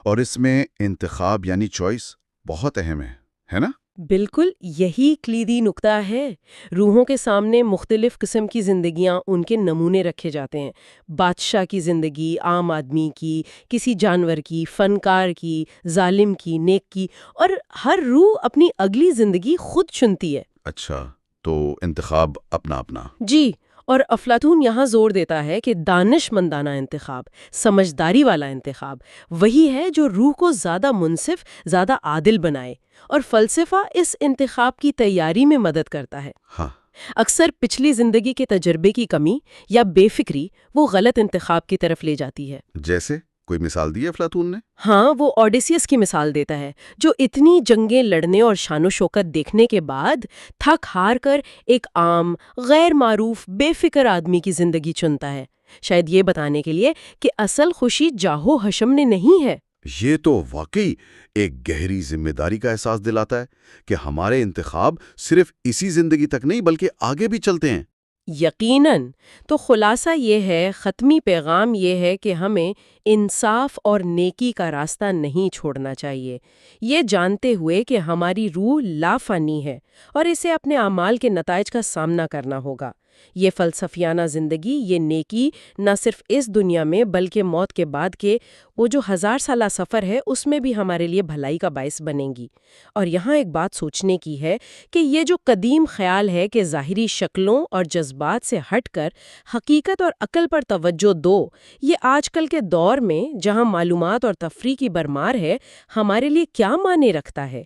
اور اس میں انتخاب یعنی چوائس بہت اہم ہے نا؟ بالکل یہی کلیدی نکتہ ہے۔ روحوں کے سامنے مختلف قسم کی زندگیاں ان کے نمونے رکھے جاتے ہیں۔ بادشاہ کی زندگی، عام آدمی کی، کسی جانور کی، فنکار کی، ظالم کی، نیک کی، اور ہر روح اپنی اگلی زندگی خود چنتی ہے۔ اچھا، تو انتخاب اپنا اپنا۔ جی، اور افلاطون یہاں زور دیتا ہے کہ دانش مندانہ انتخاب، سمجھداری والا انتخاب، وہی ہے جو روح کو زیادہ منصف، زیادہ عادل بنائے، اور فلسفہ اس انتخاب کی تیاری میں مدد کرتا ہے۔ ہاں، اکثر پچھلی زندگی کے تجربے کی کمی یا بے فکری وہ غلط انتخاب کی طرف لے جاتی ہے۔ جیسے کوئی مثال دی ہے افلاطون نے؟ ہاں، وہ اوڈیسیس کی مثال دیتا ہے، جو اتنی جنگیں لڑنے اور شان و شوکت دیکھنے کے بعد تھک ہار کر ایک عام، غیر معروف، بے فکر آدمی کی زندگی چنتا ہے، شاید یہ بتانے کے لیے کہ اصل خوشی جاہو حشم نے نہیں ہے۔ یہ تو واقعی ایک گہری ذمہ داری کا احساس دلاتا ہے کہ ہمارے انتخاب صرف اسی زندگی تک نہیں بلکہ آگے بھی چلتے ہیں۔ یقیناً۔ تو خلاصہ یہ ہے، ختمی پیغام یہ ہے کہ ہمیں انصاف اور نیکی کا راستہ نہیں چھوڑنا چاہیے، یہ جانتے ہوئے کہ ہماری روح لافانی ہے اور اسے اپنے اعمال کے نتائج کا سامنا کرنا ہوگا۔ یہ فلسفیانہ زندگی، یہ نیکی نہ صرف اس دنیا میں بلکہ موت کے بعد کے وہ جو 1000 سالہ سفر ہے اس میں بھی ہمارے لیے بھلائی کا باعث بنے گی۔ اور یہاں ایک بات سوچنے کی ہے کہ یہ جو قدیم خیال ہے کہ ظاہری شکلوں اور جذبات سے ہٹ کر حقیقت اور عقل پر توجہ دو، یہ آج کل کے دور میں جہاں معلومات اور تفریح کی بھرمار ہے ہمارے لیے کیا معنی رکھتا ہے،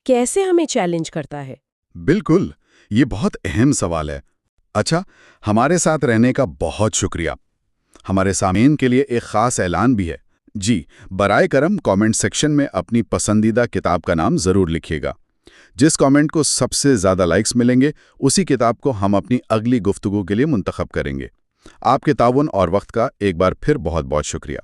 کیسے ہمیں چیلنج کرتا ہے؟ بالکل، یہ بہت اہم سوال ہے۔ اچھا، ہمارے ساتھ رہنے کا بہت شکریہ۔ ہمارے سامعین کے لیے ایک خاص اعلان بھی ہے۔ جی، برائے کرم کامنٹ سیکشن میں اپنی پسندیدہ کتاب کا نام ضرور لکھیے گا۔ جس کامنٹ کو سب سے زیادہ لائکس ملیں گے اسی کتاب کو ہم اپنی اگلی گفتگو کے لیے منتخب کریں گے۔ آپ کے تعاون اور وقت کا ایک بار پھر بہت بہت شکریہ۔